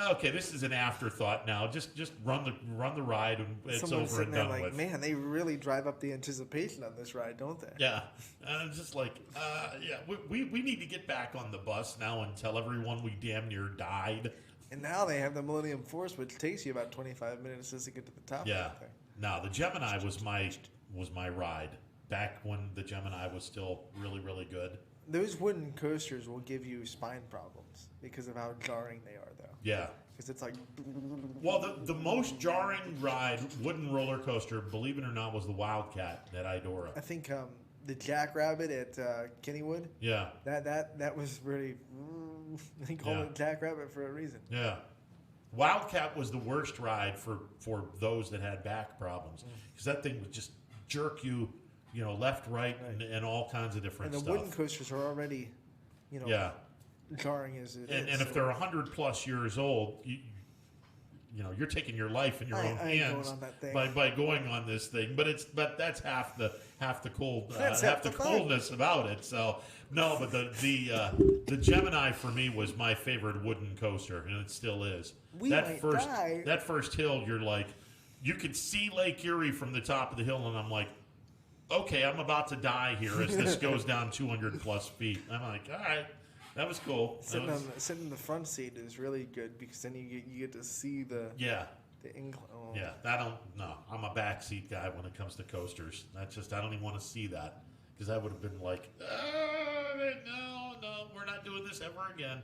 okay, this is an afterthought now. Just run the ride and it's Someone's over and done like, with. Man, they really drive up the anticipation on this ride, don't they? Yeah, and I'm just like, we need to get back on the bus now and tell everyone we damn near died. And now they have the Millennium Force, which takes you about 25 minutes just to get to the top. Yeah. No, the Gemini was my ride back when the Gemini was still really, really good. Those wooden coasters will give you spine problems because of how jarring they are, though. Yeah. Because it's like... Well, the most jarring ride, wooden roller coaster, believe it or not, was the Wildcat at Idora. I think the Jackrabbit at Kennywood. Yeah. That was really... They call it Jackrabbit for a reason. Yeah. Wildcat was the worst ride for those that had back problems. Because that thing would just jerk you, left, right. And all kinds of different stuff. stuff. And the wooden coasters are already, jarring as it is. And if they're 100+ years old, you're taking your life in your own hands by going on this thing. But that's half the coolness about it. So no, but the Gemini for me was my favorite wooden coaster, and it still is. That first hill, you're like, you could see Lake Erie from the top of the hill, and I'm like, okay, I'm about to die here as this goes down 200+ feet. I'm like, all right. That was cool. Sitting in the front seat is really good because then you get to see the incline. Oh. Yeah, I'm a backseat guy when it comes to coasters. I don't even want to see that because I would have been like, no, we're not doing this ever again.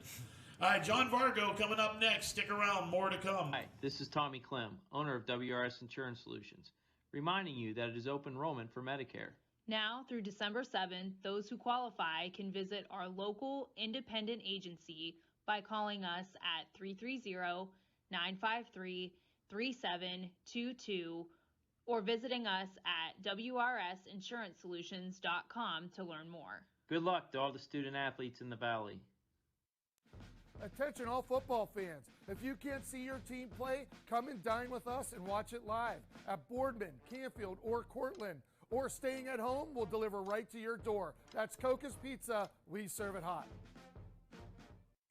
All right, John Vargo coming up next. Stick around, more to come. Hi, this is Tommy Clem, owner of WRS Insurance Solutions, reminding you that it is open enrollment for Medicare. Now through December 7th, those who qualify can visit our local independent agency by calling us at 330-953-3722 or visiting us at wrsinsurancesolutions.com to learn more. Good luck to all the student athletes in the Valley. Attention all football fans. If you can't see your team play, come and dine with us and watch it live at Boardman, Canfield, or Cortland. Or staying at home, we'll deliver right to your door. That's Coca's Pizza. We serve it hot.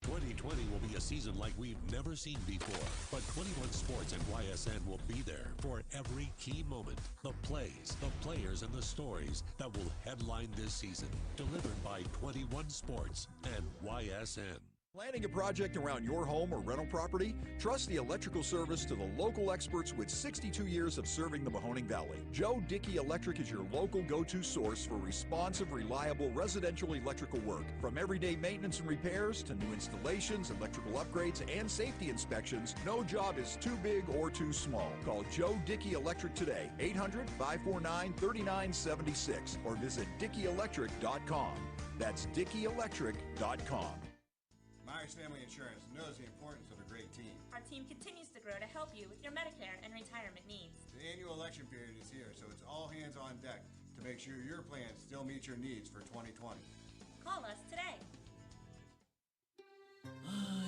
2020 will be a season like we've never seen before. But 21 Sports and YSN will be there for every key moment. The plays, the players, and the stories that will headline this season. Delivered by 21 Sports and YSN. Planning a project around your home or rental property? Trust the electrical service to the local experts with 62 years of serving the Mahoning Valley. Joe Dickey Electric is your local go-to source for responsive, reliable residential electrical work. From everyday maintenance and repairs to new installations, electrical upgrades, and safety inspections, no job is too big or too small. Call Joe Dickey Electric today, 800-549-3976, or visit DickeyElectric.com. That's DickeyElectric.com. Myers Family Insurance knows the importance of a great team. Our team continues to grow to help you with your Medicare and retirement needs. The annual election period is here, so it's all hands on deck to make sure your plans still meet your needs for 2020. Call us today.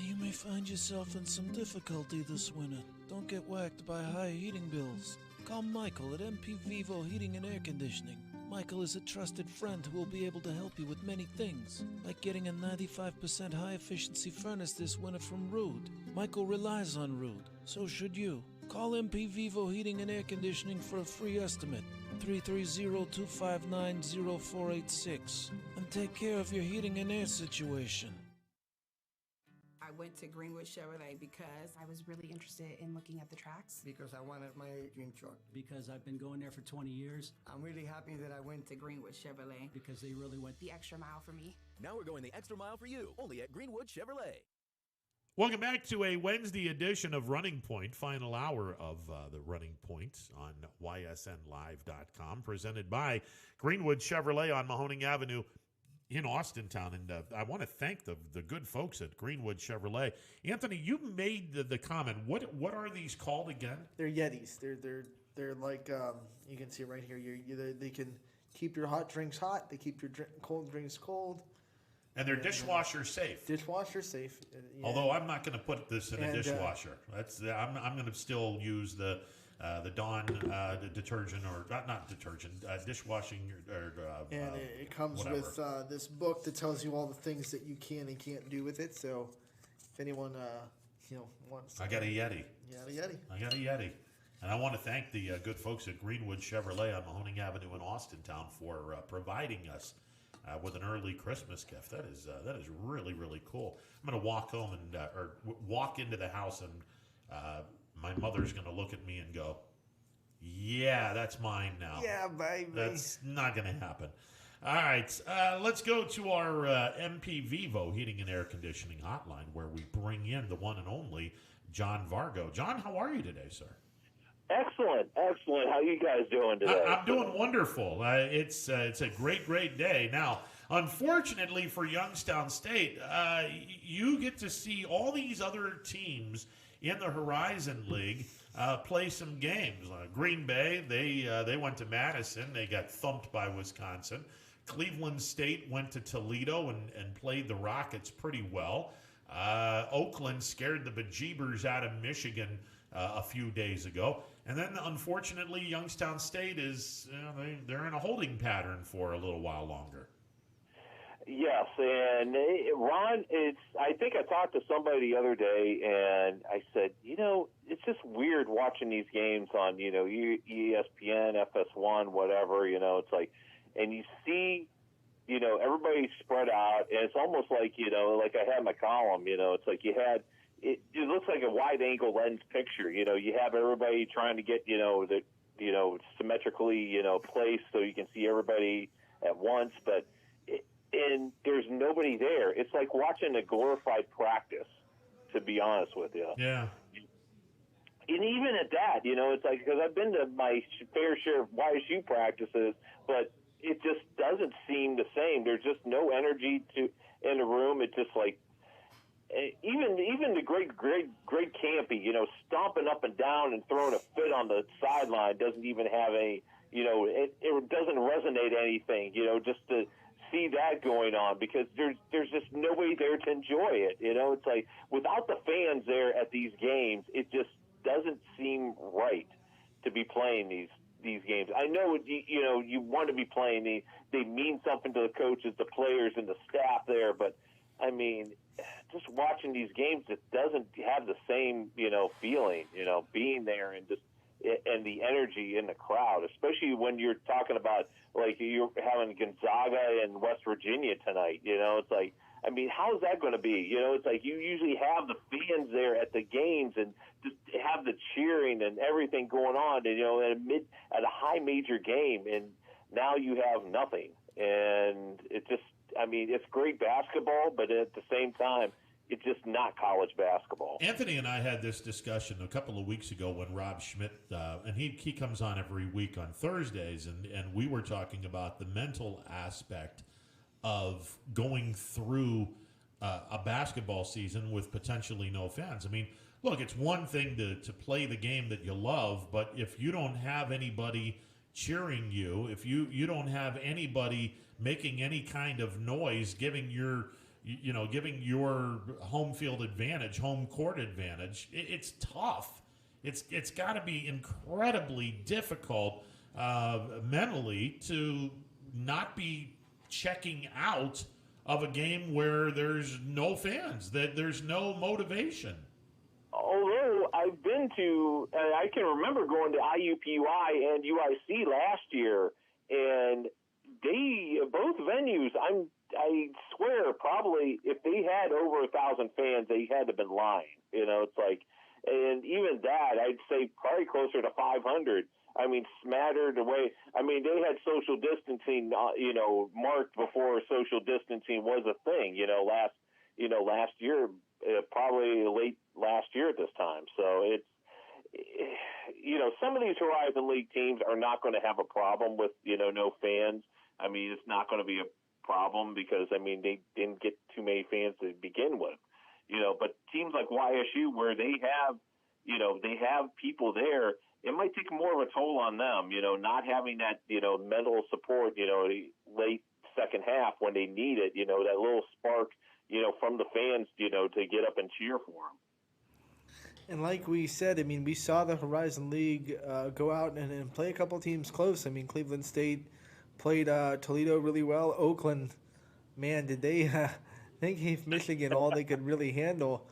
You may find yourself in some difficulty this winter. Don't get whacked by high heating bills. Call Michael at MP Vivo Heating and Air Conditioning. Michael is a trusted friend who will be able to help you with many things, like getting a 95% high-efficiency furnace this winter from Rude. Michael relies on Rude, so should you. Call MP Vivo Heating and Air Conditioning for a free estimate, 330-259-0486, and take care of your heating and air situation. I went to Greenwood Chevrolet because I was really interested in looking at the tracks. Because I wanted my dream truck. Because I've been going there for 20 years. I'm really happy that I went to Greenwood Chevrolet. Because they really went the extra mile for me. Now we're going the extra mile for you, only at Greenwood Chevrolet. Welcome back to a Wednesday edition of Running Point, final hour of the Running Point on ysnlive.com, presented by Greenwood Chevrolet on Mahoning Avenue in Austintown, and I want to thank the good folks at Greenwood Chevrolet. Anthony, you made the comment. What are these called again? They're Yetis. They're like you can see right here. They can keep your hot drinks hot. They keep your cold drinks cold. And they're dishwasher safe. Dishwasher safe. Yeah. Although I'm not going to put this in a dishwasher. I'm going to still use the Dawn detergent, or not detergent, dishwashing, and it comes whatever. with this book that tells you all the things that you can and can't do with it. So if anyone wants, I got a Yeti. I got a Yeti. And I want to thank the good folks at Greenwood Chevrolet on Mahoning Avenue in Austintown for providing us with an early Christmas gift. That is really, really cool. I'm going to walk home and walk into the house, and my mother's going to look at me and go, Yeah, that's mine now. Yeah, baby. That's not going to happen. All right, let's go to our MP Vivo Heating and Air Conditioning hotline, where we bring in the one and only John Vargo. John, how are you today, sir? Excellent. How you guys doing today? I'm doing wonderful. It's a great day. Now, unfortunately for Youngstown State, you get to see all these other teams in the Horizon League play some games. Green Bay, they went to Madison. They got thumped by Wisconsin. Cleveland State went to Toledo and played the Rockets pretty well. Oakland scared the bejeebers out of Michigan a few days ago. And then, unfortunately, Youngstown State is they're in a holding pattern for a little while longer. Yes, and Ron, I think I talked to somebody the other day, and I said, it's just weird watching these games on, ESPN, FS1, whatever, it's like, and you see, everybody spread out, and it's almost like, like I had my column, it's like you had, it looks like a wide-angle lens picture, you have everybody trying to get, symmetrically, placed so you can see everybody at once, but and there's nobody there. It's like watching a glorified practice, to be honest with you. Yeah. And even at that, it's like, because I've been to my fair share of YSU practices, but it just doesn't seem the same. There's just no energy in the room. It's just like, even the great Campy, stomping up and down and throwing a fit on the sideline doesn't even have any, it doesn't resonate anything, just to see that going on, because there's just nobody there to enjoy it. It's like without the fans there at these games, it just doesn't seem right to be playing these games. I know you want to be playing they mean something to the coaches, the players, and the staff there, but I mean, just watching these games, it doesn't have the same feeling, being there and just and the energy in the crowd, especially when you're talking about like you're having Gonzaga and West Virginia tonight. It's like, I mean, how is that going to be? It's like you usually have the fans there at the games and just have the cheering and everything going on, and at a high major game, and now you have nothing. And it just, I mean, it's great basketball, but at the same time, it's just not college basketball. Anthony and I had this discussion a couple of weeks ago when Rob Schmidt, and he comes on every week on Thursdays, and we were talking about the mental aspect of going through a basketball season with potentially no fans. I mean, look, it's one thing to play the game that you love, but if you don't have anybody cheering you, if you don't have anybody making any kind of noise, giving your home field advantage, home court advantage, it's tough. It's got to be incredibly difficult mentally to not be checking out of a game where there's no fans, that there's no motivation. Although I've been to, I can remember going to IUPUI and UIC last year, and both venues, I swear, probably if they had over 1,000 fans, they had to have been lying. It's like, and even that, I'd say probably closer to 500. I mean, smattered away. I mean, they had social distancing, marked before social distancing was a thing. Last year, probably late last year at this time. So it's, some of these Horizon League teams are not going to have a problem with, no fans. I mean, it's not going to be a problem because, I mean, they didn't get too many fans to begin with, but teams like YSU where they have people there, it might take more of a toll on them, not having that, mental support, late second half when they need it, that little spark, from the fans, to get up and cheer for them. And like we said, I mean, we saw the Horizon League go out and play a couple teams close. I mean, Cleveland State played Toledo really well. Oakland, man, did they gave Michigan all they could really handle.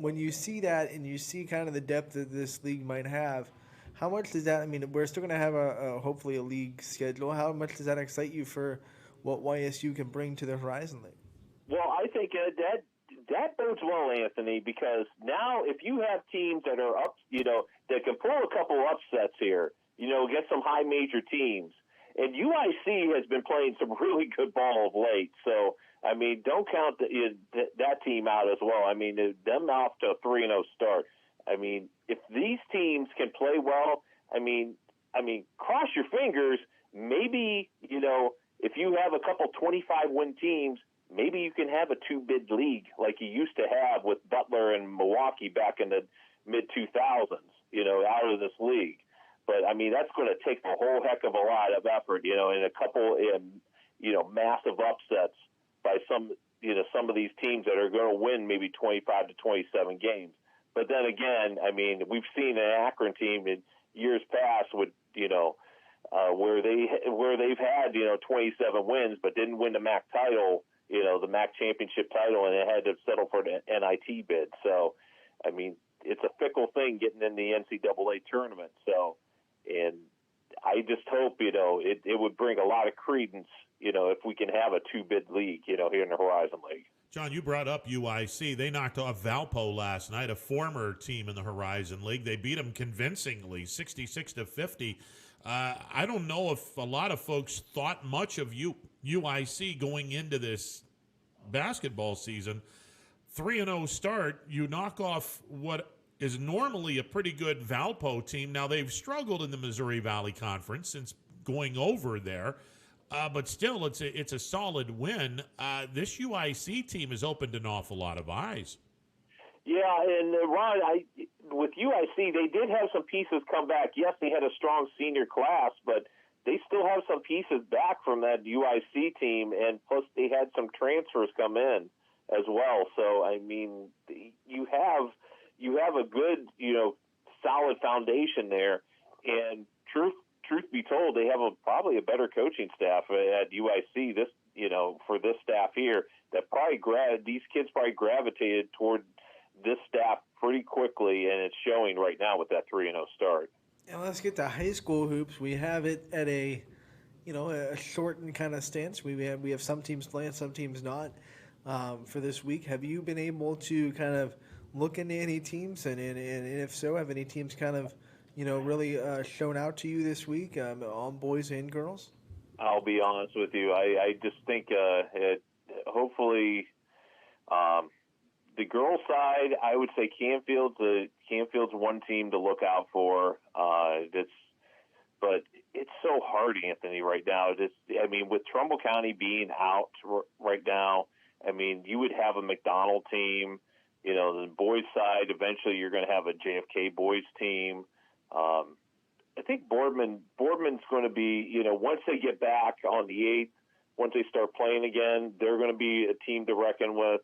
When you see that and you see kind of the depth that this league might have, how much does that, I mean, we're still going to have hopefully a league schedule. How much does that excite you for what YSU can bring to the Horizon League? Well, I think that bodes well, Anthony, because now if you have teams that are up, that can pull a couple upsets here, get some high major teams. And UIC has been playing some really good ball of late. So, I mean, don't count that team out as well. I mean, them off to a 3-0 start. I mean, if these teams can play well, I mean, cross your fingers. Maybe, if you have a couple 25-win teams, maybe you can have a two-bid league like you used to have with Butler and Milwaukee back in the mid-2000s, out of this league. But, I mean, that's going to take a whole heck of a lot of effort, and a couple, massive upsets by some of these teams that are going to win maybe 25 to 27 games. But then again, I mean, we've seen an Akron team in years past with, where they've had, 27 wins but didn't win the MAC title, the MAC championship title, and it had to settle for the NIT bid. So, I mean, it's a fickle thing getting in the NCAA tournament. So, and I just hope, it would bring a lot of credence, if we can have a two-bid league, here in the Horizon League. John, you brought up UIC. They knocked off Valpo last night, a former team in the Horizon League. They beat them convincingly, 66-50. I don't know if a lot of folks thought much of UIC going into this basketball season. 3-0 start, you knock off what is normally a pretty good Valpo team. Now, they've struggled in the Missouri Valley Conference since going over there, but still, it's a solid win. This UIC team has opened an awful lot of eyes. Yeah, and Ron, with UIC, they did have some pieces come back. Yes, they had a strong senior class, but they still have some pieces back from that UIC team, and plus they had some transfers come in as well. So, I mean, you have a good, solid foundation there. And truth be told, they have probably a better coaching staff at UIC. This, for this staff here, that probably these kids probably gravitated toward this staff pretty quickly, and it's showing right now with that 3-0 start. And let's get to high school hoops. We have it at a shortened kind of stance. We have some teams playing, some teams not. For this week, have you been able to kind of look into any teams, and if so, have any teams kind of really shown out to you this week on boys and girls? I'll be honest with you. I just think hopefully the girls' side, I would say Canfield's one team to look out for. But it's so hard, Anthony, right now. With Trumbull County being out right now, I mean, you would have a McDonald team. The boys' side, eventually you're going to have a JFK boys team. I think Boardman's going to be, once they get back on the 8th, once they start playing again, they're going to be a team to reckon with.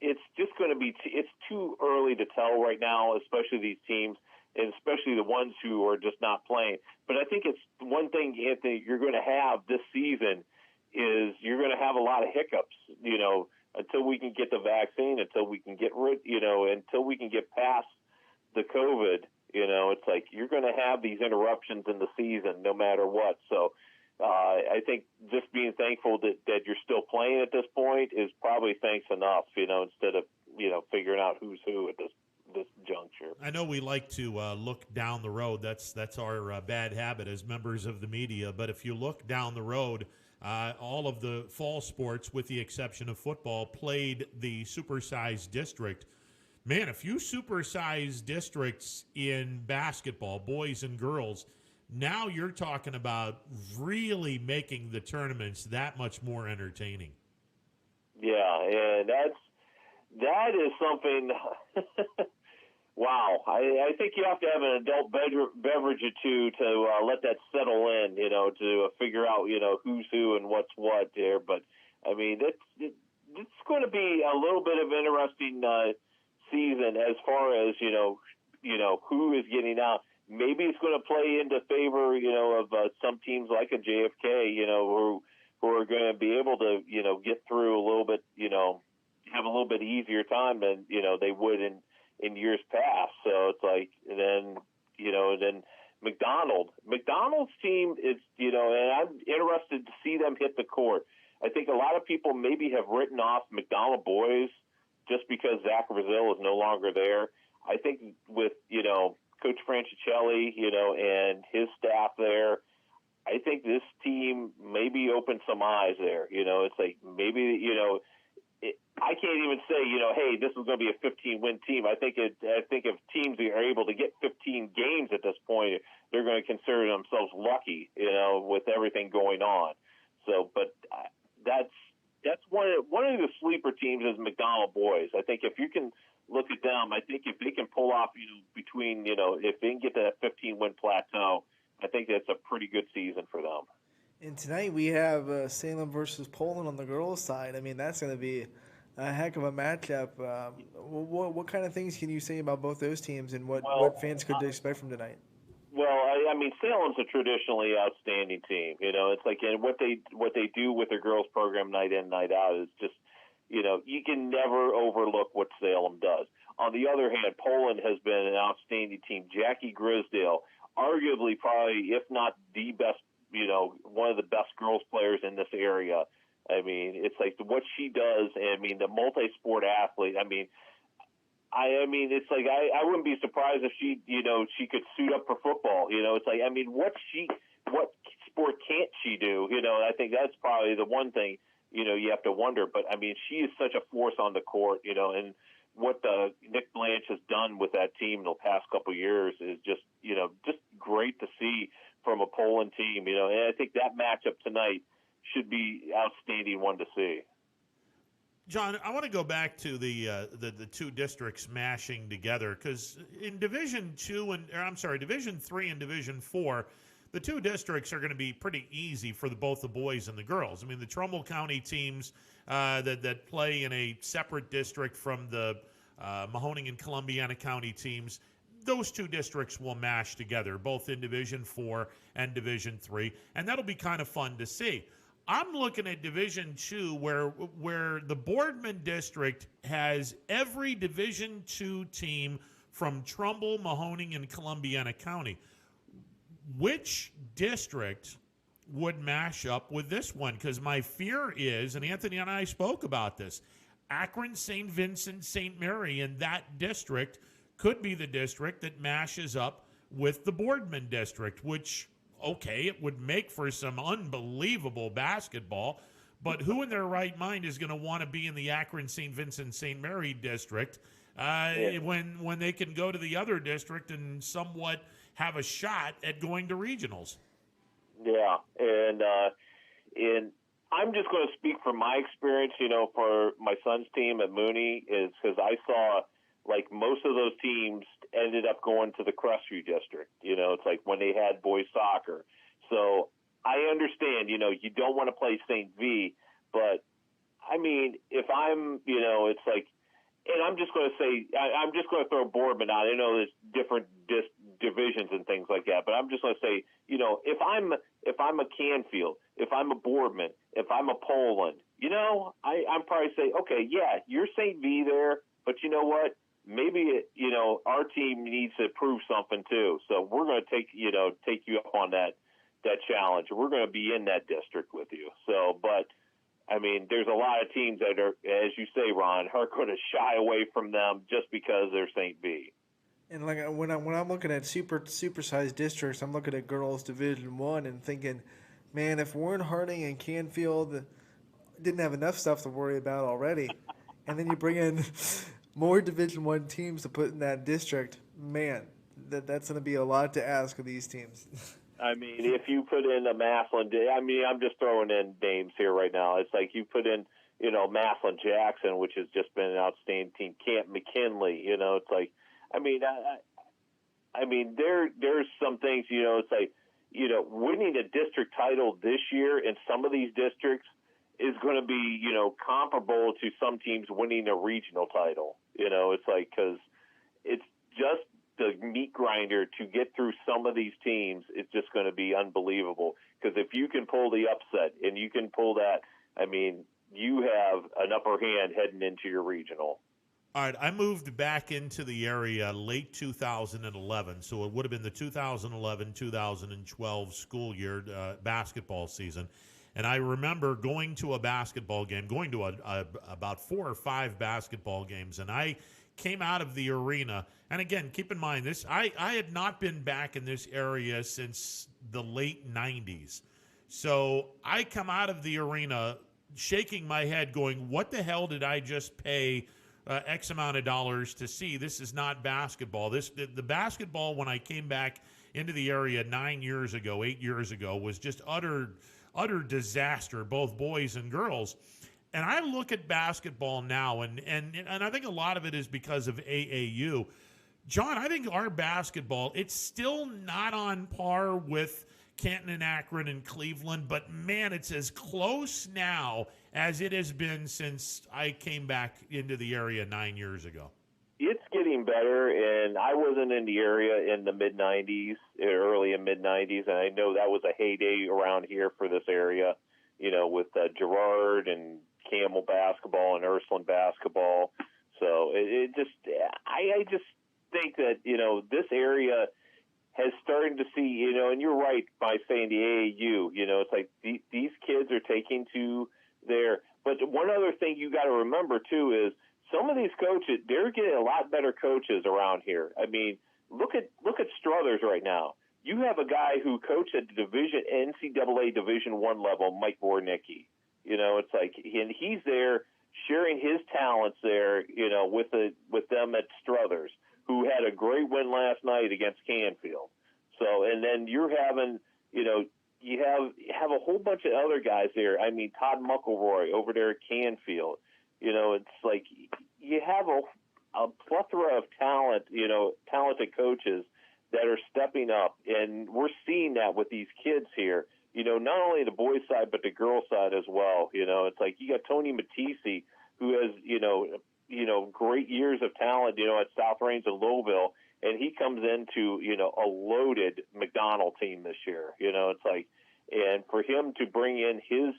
It's just going to be it's too early to tell right now, especially these teams, and especially the ones who are just not playing. But I think it's one thing, Anthony, you're going to have this season is you're going to have a lot of hiccups, until we can get the vaccine, until we can get until we can get past the COVID, it's like you're going to have these interruptions in the season no matter what. So I think just being thankful that you're still playing at this point is probably thanks enough, instead of, figuring out who's who at this juncture. I know we like to look down the road. That's our bad habit as members of the media. But if you look down the road, all of the fall sports, with the exception of football, played the supersized district. Man, a few supersized districts in basketball, boys and girls. Now you're talking about really making the tournaments that much more entertaining. Yeah, and that is something. Wow, I think you have to have an adult beverage or two to let that settle in, to figure out, who's who and what's what there. But I mean, it's going to be a little bit of interesting season as far as who is getting out. Maybe it's going to play into favor, of some teams like a JFK, who are going to be able to, get through a little bit, have a little bit easier time than they would in years past. So it's like then McDonald's team is, and I'm interested to see them hit the court. I think a lot of people maybe have written off McDonald boys just because Zach Brazil is no longer there. I think with, Coach Franchicelli, and his staff there, I think this team maybe opened some eyes there. It's like maybe, I can't even say, hey, this is going to be a 15-win team. I think if teams are able to get 15 games at this point, they're going to consider themselves lucky, with everything going on. So, but that's one of the sleeper teams is McDonald boys. I think if you can look at them, I think if they can pull off, between, if they can get to that 15-win plateau, I think that's a pretty good season for them. And tonight we have Salem versus Poland on the girls' side. I mean, that's going to be a heck of a matchup. What kind of things can you say about both those teams and what fans could expect from tonight? Well, I mean, Salem's a traditionally outstanding team. It's like, and what they do with their girls program night in, night out is just, you can never overlook what Salem does. On the other hand, Poland has been an outstanding team. Jackie Grisdale, arguably probably, if not the best, one of the best girls players in this area. I mean, it's like what she does. I mean, the multi-sport athlete. I mean, it's like I wouldn't be surprised if she could suit up for football. It's like, I mean, what sport can't she do? I think that's probably the one thing you have to wonder. But I mean, she is such a force on the court. And what Nick Blanche has done with that team in the past couple of years is just great to see from a Poland team. And I think that matchup tonight should be outstanding one to see. John, I want to go back to the two districts mashing together, because in Division 3 and Division 4, the two districts are going to be pretty easy for both the boys and the girls. I mean, the Trumbull County teams that play in a separate district from the Mahoning and Columbiana County teams, those two districts will mash together, both in Division 4 and Division 3, and that'll be kind of fun to see. I'm looking at Division 2 where the Boardman district has every Division 2 team from Trumbull, Mahoning, and Columbiana County. Which district would mash up with this one? Because my fear is, and Anthony and I spoke about this, Akron, St. Vincent, St. Mary, and that district could be the district that mashes up with the Boardman district, which, okay, it would make for some unbelievable basketball, but who in their right mind is going to want to be in the Akron, St. Vincent, St. Mary district when they can go to the other district and somewhat have a shot at going to regionals? Yeah, and I'm just going to speak from my experience, for my son's team at Mooney, is because I saw, like, most of those teams ended up going to the Crestview district. It's like when they had boys soccer. So I understand, you don't want to play St. V, but I mean, if I'm, it's like, and I'm just going to say, I'm just going to throw Boardman out. I know there's different divisions and things like that, but I'm just going to say, if I'm a Canfield, if I'm a Boardman, if I'm a Poland, I'm probably say, okay, yeah, you're St. V there, but you know what? Maybe our team needs to prove something too. So we're going to take you up on that challenge. We're going to be in that district with you. So, but I mean, there's a lot of teams that are, as you say, Ron, are going to shy away from them just because they're St. V. And like when I'm looking at supersized districts, I'm looking at girls Division 1 and thinking, man, if Warren Harding and Canfield didn't have enough stuff to worry about already, and then you bring in more Division 1 teams to put in that district, man, that's going to be a lot to ask of these teams. I mean, if you put in a Massillon, I mean, I'm just throwing in names here right now. It's like you put in, Massillon Jackson, which has just been an outstanding team. Camp McKinley, it's like, I mean, there's some things, it's like, winning a district title this year in some of these districts is going to be, comparable to some teams winning a regional title. It's like, because it's just the meat grinder to get through some of these teams. It's just going to be unbelievable. Because if you can pull the upset and you can pull that, I mean, you have an upper hand heading into your regional. All right, I moved back into the area late 2011, so it would have been the 2011-2012 school year basketball season. And I remember going to a basketball game, going to about 4 or 5 basketball games, and I came out of the arena. And again, keep in mind this: I had not been back in this area since the late 90s. So I come out of the arena shaking my head, going, "What the hell did I just pay X amount of dollars to see? This is not basketball." The basketball when I came back into the area 8 years ago, was just utter disaster, both boys and girls. And I look at basketball now, and I think a lot of it is because of AAU. John, I think our basketball, it's still not on par with Canton and Akron and Cleveland, but man, it's as close now as it has been since I came back into the area 9 years ago. It's getting better, and I wasn't in the area in the mid-'90s, early and mid-'90s, and I know that was a heyday around here for this area, with Girard and Camel basketball and Ursuline basketball. So I just think that, this area has started to see, and you're right by saying the AAU, it's like these kids are taking to their, but one other thing you got to remember too is some of these coaches, they're getting a lot better coaches around here. I mean, look at Struthers right now. You have a guy who coached at the NCAA Division I level, Mike Vornicki. It's like, and he's there sharing his talents there, with them at Struthers, who had a great win last night against Canfield. So, and then you're having, you have a whole bunch of other guys there. I mean, Todd Muckleroy over there at Canfield. It's like you have a plethora of talent, talented coaches that are stepping up, and we're seeing that with these kids here. Not only the boys' side, but the girls' side as well. It's like you got Tony Matisse, who has, great years of talent, at South Range and Louisville, and he comes into, a loaded McDonald team this year. It's like, and for him to bring in his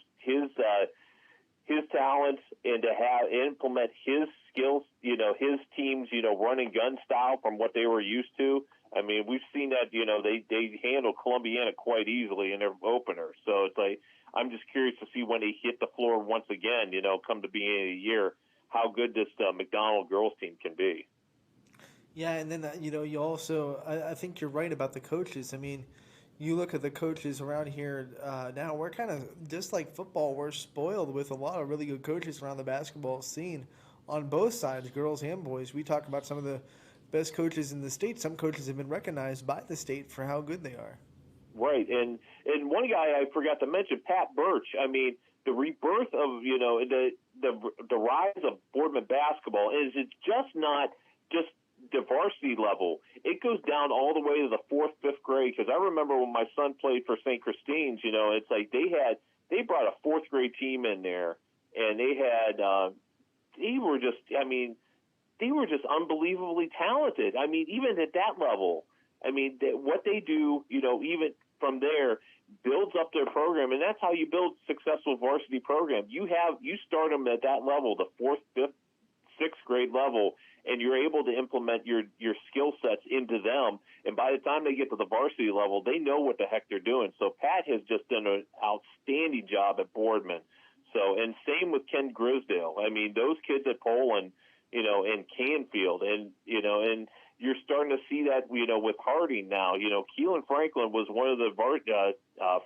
talents and to implement his skills, his team's, run and gun style from what they were used to. I mean, we've seen that, they handle Columbiana quite easily in their opener. So it's like, I'm just curious to see when they hit the floor once again, come the beginning of the year, how good this McDonald girls team can be. Yeah, and then, you also, I think you're right about the coaches. I mean, you look at the coaches around here now, we're kind of, just like football, we're spoiled with a lot of really good coaches around the basketball scene on both sides, girls and boys. We talk about some of the best coaches in the state. Some coaches have been recognized by the state for how good they are. Right, and one guy I forgot to mention, Pat Birch. I mean, the rebirth of, the rise of Boardman basketball is it's just not just the varsity level. It goes down all the way to the 4th, 5th grade. Because I remember when my son played for St. Christine's, it's like they brought a 4th grade team in there, and they were just unbelievably talented. I mean, even at that level, what they do, even from there, builds up their program, and that's how you build successful varsity program. You start them at that level, the 4th, 5th, 6th grade level, and you're able to implement your skill sets into them. And by the time they get to the varsity level, they know what the heck they're doing. So Pat has just done an outstanding job at Boardman. So, and same with Ken Grisdale. I mean, those kids at Poland, and Canfield, and you're starting to see that, with Harding now. Keelan Franklin was one of the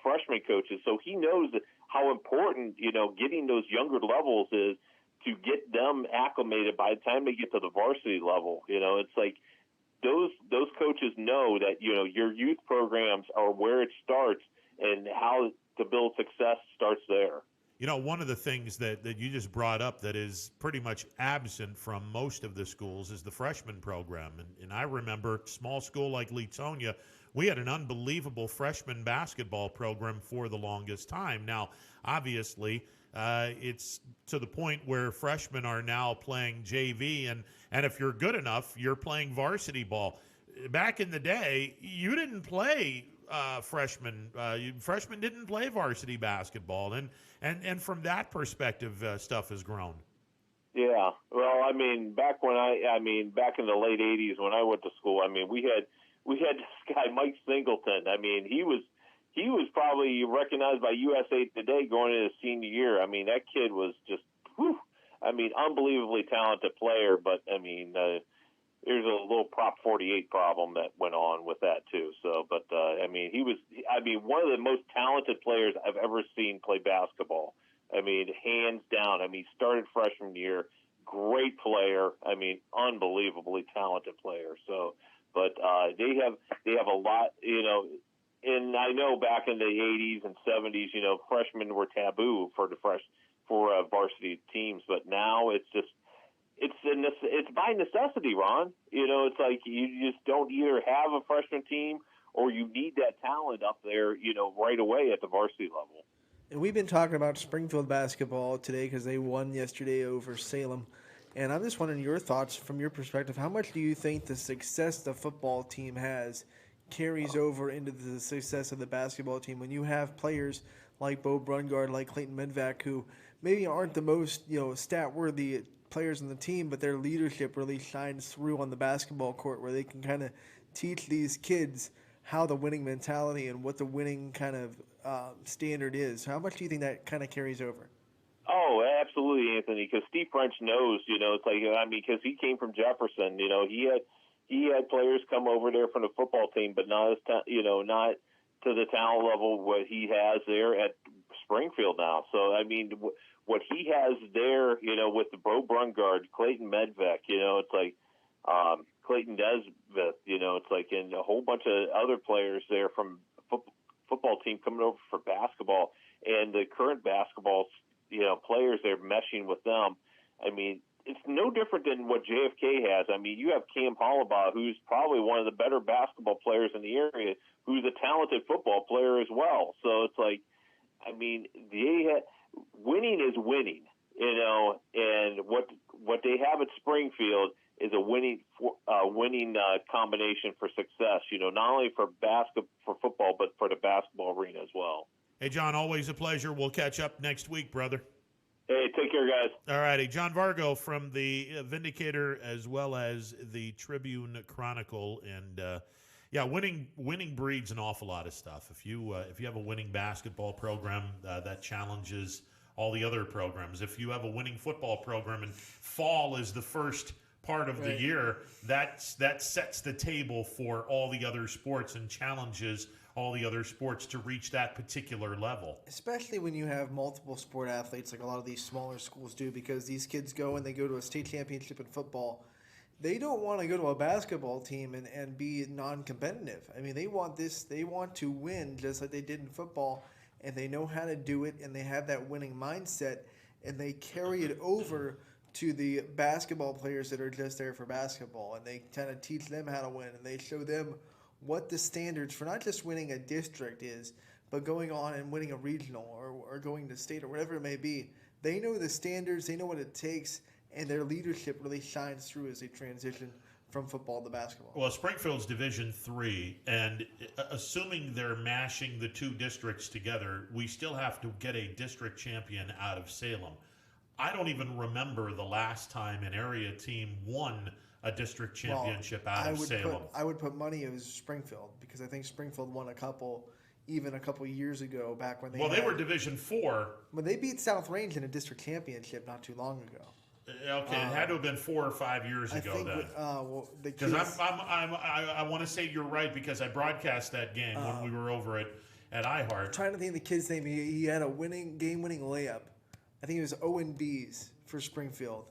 freshman coaches, so he knows how important, getting those younger levels is to get them acclimated by the time they get to the varsity level. It's like those coaches know that, your youth programs are where it starts, and how to build success starts there. One of the things that you just brought up that is pretty much absent from most of the schools is the freshman program. And I remember small school like Leetonia, we had an unbelievable freshman basketball program for the longest time. Now, obviously, it's to the point where freshmen are now playing JV, and if you're good enough, you're playing varsity ball. Back in the day, you didn't play freshmen didn't play varsity basketball, and from that perspective, stuff has grown. Yeah, well, back in the late '80s when I went to school, we had this guy Mike Singleton. He he was probably recognized by USA Today going into his senior year. I mean, that kid was just, unbelievably talented player. But I mean, there's a little Prop 48 problem that went on with that too. So, but he was one of the most talented players I've ever seen play basketball. I mean, hands down. I mean, started freshman year, great player. I mean, unbelievably talented player. So, but they have a lot, And I know back in the 80s and 70s, freshmen were taboo for varsity teams, but now it's by necessity, Ron. It's like you just don't either have a freshman team or you need that talent up there, right away at the varsity level. And we've been talking about Springfield basketball today because they won yesterday over Salem. And I'm just wondering your thoughts from your perspective. How much do you think the success the football team has carries over into the success of the basketball team when you have players like Bo Brungard, like Clayton Medvac, who maybe aren't the most stat-worthy players on the team, but their leadership really shines through on the basketball court where they can kind of teach these kids how the winning mentality and what the winning kind of standard is. How much do you think that kind of carries over? Oh, absolutely, Anthony, because Steve French knows, it's like, because he came from Jefferson, he had players come over there from the football team, but not not to the talent level what he has there at Springfield now. So, I mean, what he has there, with the Bo Brungard, Clayton Medvac, it's like Clayton Desvith, it's like, and a whole bunch of other players there from football team coming over for basketball, and the current basketball, players they're meshing with them. I mean, it's no different than what JFK has. I mean, you have Cam Hollabaugh, who's probably one of the better basketball players in the area, who's a talented football player as well. So it's like, I mean, winning is winning, and what they have at Springfield is a winning combination for success. Not only for football, but for the basketball arena as well. Hey, John, always a pleasure. We'll catch up next week, brother. Hey, take care, guys. All righty. John Vargo from the Vindicator as well as the Tribune Chronicle. And, winning breeds an awful lot of stuff. If you have a winning basketball program, that challenges all the other programs. If you have a winning football program and fall is the first part of the year, that sets the table for all the other sports and challenges all the other sports to reach that particular level. Especially when you have multiple sport athletes like a lot of these smaller schools do, because these kids go and they go to a state championship in football. They don't want to go to a basketball team and be non-competitive. I mean, they want to win just like they did in football, and they know how to do it, and they have that winning mindset, and they carry it over to the basketball players that are just there for basketball, and they kind of teach them how to win, and they show them what the standards for not just winning a district is, but going on and winning a regional or going to state or whatever it may be. They know the standards, they know what it takes, and their leadership really shines through as they transition from football to basketball. Well, Springfield's Division III, and assuming they're mashing the two districts together, we still have to get a district champion out of Salem. I don't even remember the last time an area team won a district championship out of Salem. I would put money it was Springfield, because I think Springfield won a couple years ago back when they were Division IV. When they beat South Range in a district championship not too long ago. Okay, it had to have been 4 or 5 years ago then. Because I want to say you're right, because I broadcast that game when we were over at iHeart. I'm trying to think of the kid's name. He had a game-winning layup. I think it was Owen Bees for Springfield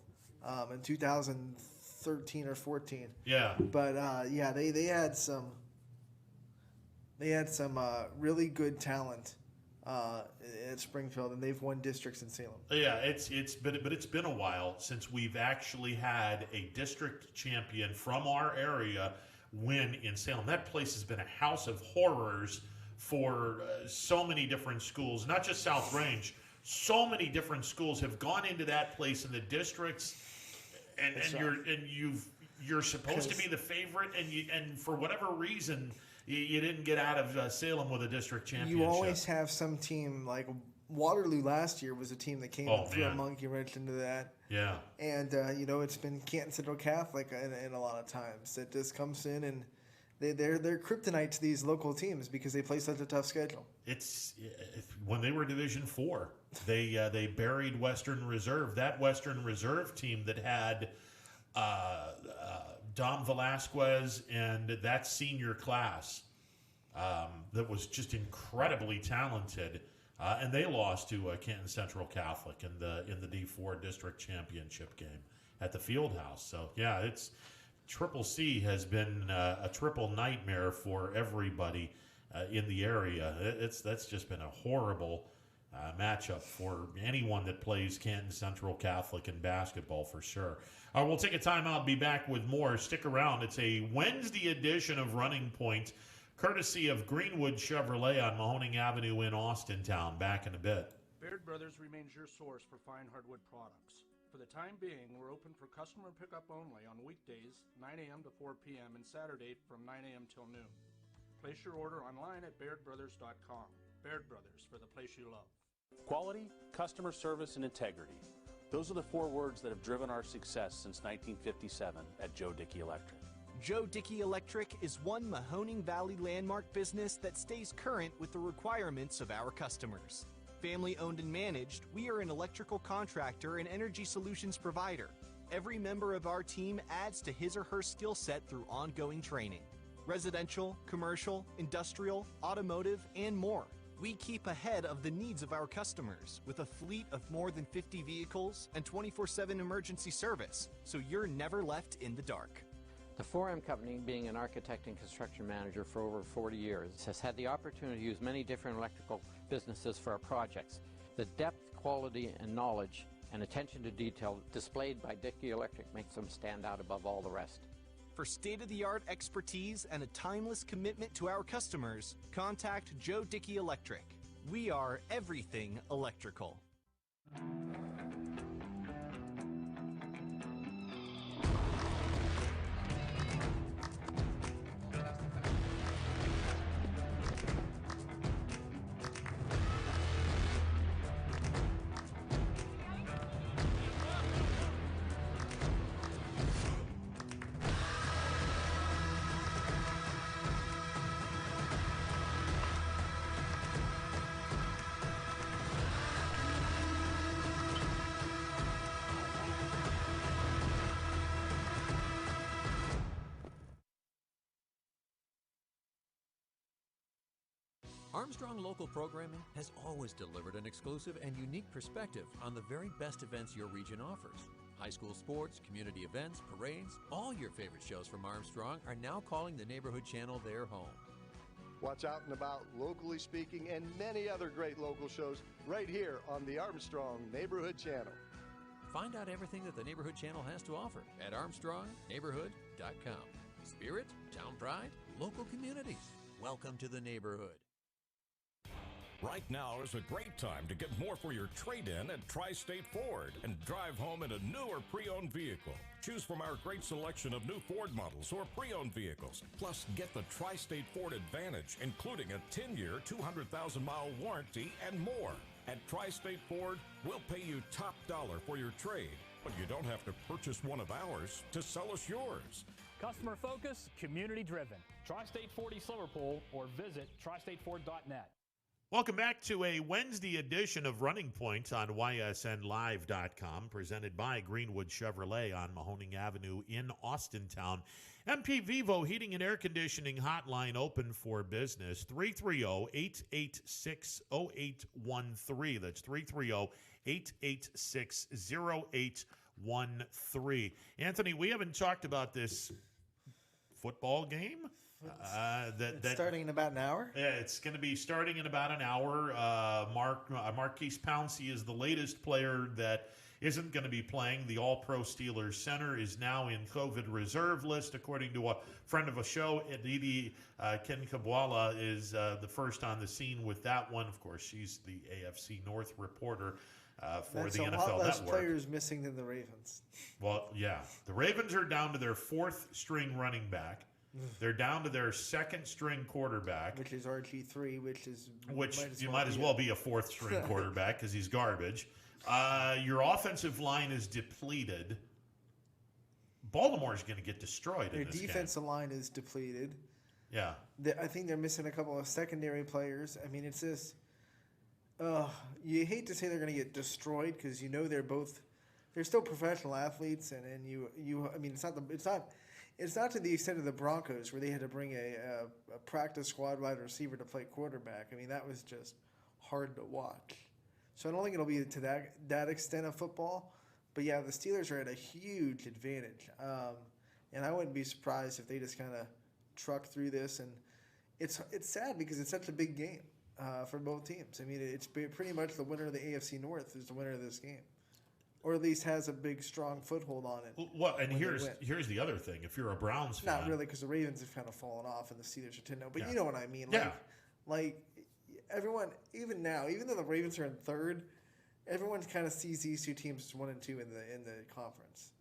in 2013 or 14. Yeah. But they had some really good talent at Springfield, and they've won districts in Salem. Yeah, it's been a while since we've actually had a district champion from our area win in Salem. That place has been a house of horrors for so many different schools, not just South Range. So many different schools have gone into that place in the districts, and you're supposed to be the favorite, and for whatever reason you didn't get out of Salem with a district championship. You always have some team, like Waterloo last year was a team that came and threw a monkey wrench into that. Yeah. And, it's been Canton Central Catholic in a lot of times. It just comes in they're kryptonite to these local teams because they play such a tough schedule. It's when they were Division IV, they buried Western Reserve. That Western Reserve team that had Dom Velasquez and that senior class that was just incredibly talented, and they lost to Canton Central Catholic in the D4 district championship game at the Fieldhouse. So yeah, it's Triple C has been a triple nightmare for everybody in the area. That's just been a horrible matchup for anyone that plays Canton Central Catholic in basketball for sure. We'll take a timeout, be back with more. Stick around. It's a Wednesday edition of Running Point, courtesy of Greenwood Chevrolet on Mahoning Avenue in Austintown. Back in a bit. Baird Brothers remains your source for fine hardwood products. For the time being, we're open for customer pickup only on weekdays, 9 a.m. to 4 p.m., and Saturday from 9 a.m. till noon. Place your order online at bairdbrothers.com. Baird Brothers, for the place you love. Quality, customer service, and integrity. Those are the 4 words that have driven our success since 1957 at Joe Dickey Electric. Joe Dickey Electric is one Mahoning Valley landmark business that stays current with the requirements of our customers. Family owned and managed, we are an electrical contractor and energy solutions provider. Every member of our team adds to his or her skill set through ongoing training. Residential, commercial, industrial, automotive, and more. We keep ahead of the needs of our customers with a fleet of more than 50 vehicles and 24/7 emergency service, so you're never left in the dark. The 4M Company, being an architect and construction manager for over 40 years, has had the opportunity to use many different electrical businesses for our projects. The depth, quality, and knowledge and attention to detail displayed by Dickey Electric makes them stand out above all the rest. For state-of-the-art expertise and a timeless commitment to our customers, contact Joe Dickey Electric. We are everything electrical. Armstrong Local Programming has always delivered an exclusive and unique perspective on the very best events your region offers. High school sports, community events, parades, all your favorite shows from Armstrong are now calling the Neighborhood Channel their home. Watch Out and About, Locally Speaking, and many other great local shows right here on the Armstrong Neighborhood Channel. Find out everything that the Neighborhood Channel has to offer at ArmstrongNeighborhood.com. Spirit, town pride, local communities. Welcome to the neighborhood. Right now is a great time to get more for your trade-in at Tri-State Ford and drive home in a new or pre-owned vehicle. Choose from our great selection of new Ford models or pre-owned vehicles. Plus, get the Tri-State Ford Advantage, including a 10-year, 200,000-mile warranty and more. At Tri-State Ford, we'll pay you top dollar for your trade, but you don't have to purchase one of ours to sell us yours. Customer focus, community driven. Tri-State Ford East Liverpool or visit tristateford.net. Welcome back to a Wednesday edition of Running Point on ysnlive.com, presented by Greenwood Chevrolet on Mahoning Avenue in Austintown. MP Vivo Heating and Air Conditioning Hotline open for business, 330-886-0813. That's 330-886-0813. Anthony, we haven't talked about this football game. Starting in about an hour? Yeah, it's going to be starting in about an hour. Marquise Pouncey is the latest player that isn't going to be playing. The All-Pro Steelers center is now in COVID reserve list, according to a friend of a show. Edidi Kenkabwala is the first on the scene with that one. Of course, she's the AFC North reporter for the NFL Network. That's a lot less players missing than the Ravens. Well, yeah. The Ravens are down to their fourth-string running back. They're down to their second-string quarterback. Which is RG3, which might as well be a fourth-string quarterback because he's garbage. Your offensive line is depleted. Baltimore's going to get destroyed in this game. Their defensive line is depleted. Yeah. I think they're missing a couple of secondary players. I mean, it's just, you hate to say they're going to get destroyed because you know they're still professional athletes, and I mean, it's not to the extent of the Broncos where they had to bring a practice squad wide receiver to play quarterback. I mean, that was just hard to watch. So I don't think it'll be to that extent of football. But yeah, the Steelers are at a huge advantage, and I wouldn't be surprised if they just kind of truck through this. And it's sad because it's such a big game for both teams. I mean, it's pretty much the winner of the AFC North is the winner of this game, or at least has a big, strong foothold on it. Well, and here's the other thing: if you're a Browns fan, not really, because the Ravens have kind of fallen off, and the Steelers are 10-0. But Yeah. you know what I mean? Like everyone, even now, even though the Ravens are in third, everyone kind of sees these two teams as 1 and 2 in the conference.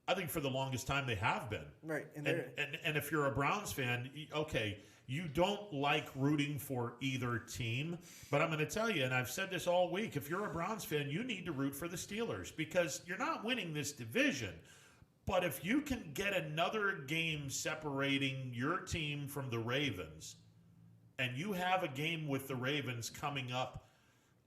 I think for the longest time they have been. Right. And if you're a Browns fan, okay, you don't like rooting for either team, but I'm going to tell you, and I've said this all week, if you're a Browns fan, you need to root for the Steelers because you're not winning this division. But if you can get another game separating your team from the Ravens, and you have a game with the Ravens coming up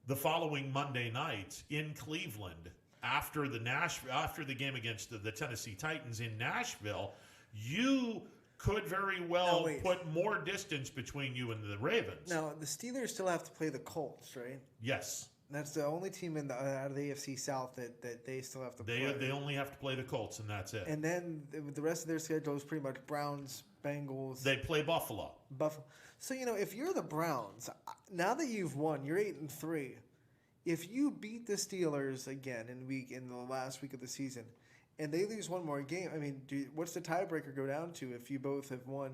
the following Monday night in Cleveland after the game against the Tennessee Titans in Nashville, you could very well put more distance between you and the Ravens. Now, the Steelers still have to play the Colts, right? Yes. That's the only team out of the AFC South that they still have to play. They only have to play the Colts, and that's it. And then the rest of their schedule is pretty much Browns, Bengals. They play Buffalo. So, if you're the Browns, now that you've won, you're 8-3. If you beat the Steelers again in the last week of the season, and they lose one more game, I mean, what's the tiebreaker go down to if you both have won?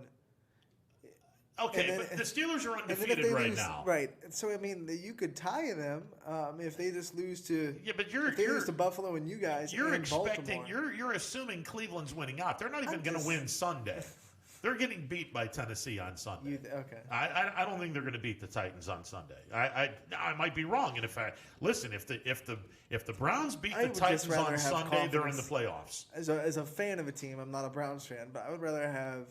Okay, but the Steelers are undefeated right now. Right. So, I mean, you could tie them if they just lose to lose to Buffalo and you guys You're and expecting Baltimore. you're assuming Cleveland's winning out. They're not even going to win Sunday. They're getting beat by Tennessee on Sunday. Okay. I don't think they're going to beat the Titans on Sunday. I might be wrong. And if the Browns beat the Titans on Sunday, they're in the playoffs. As a fan of a team, I'm not a Browns fan, but I would rather have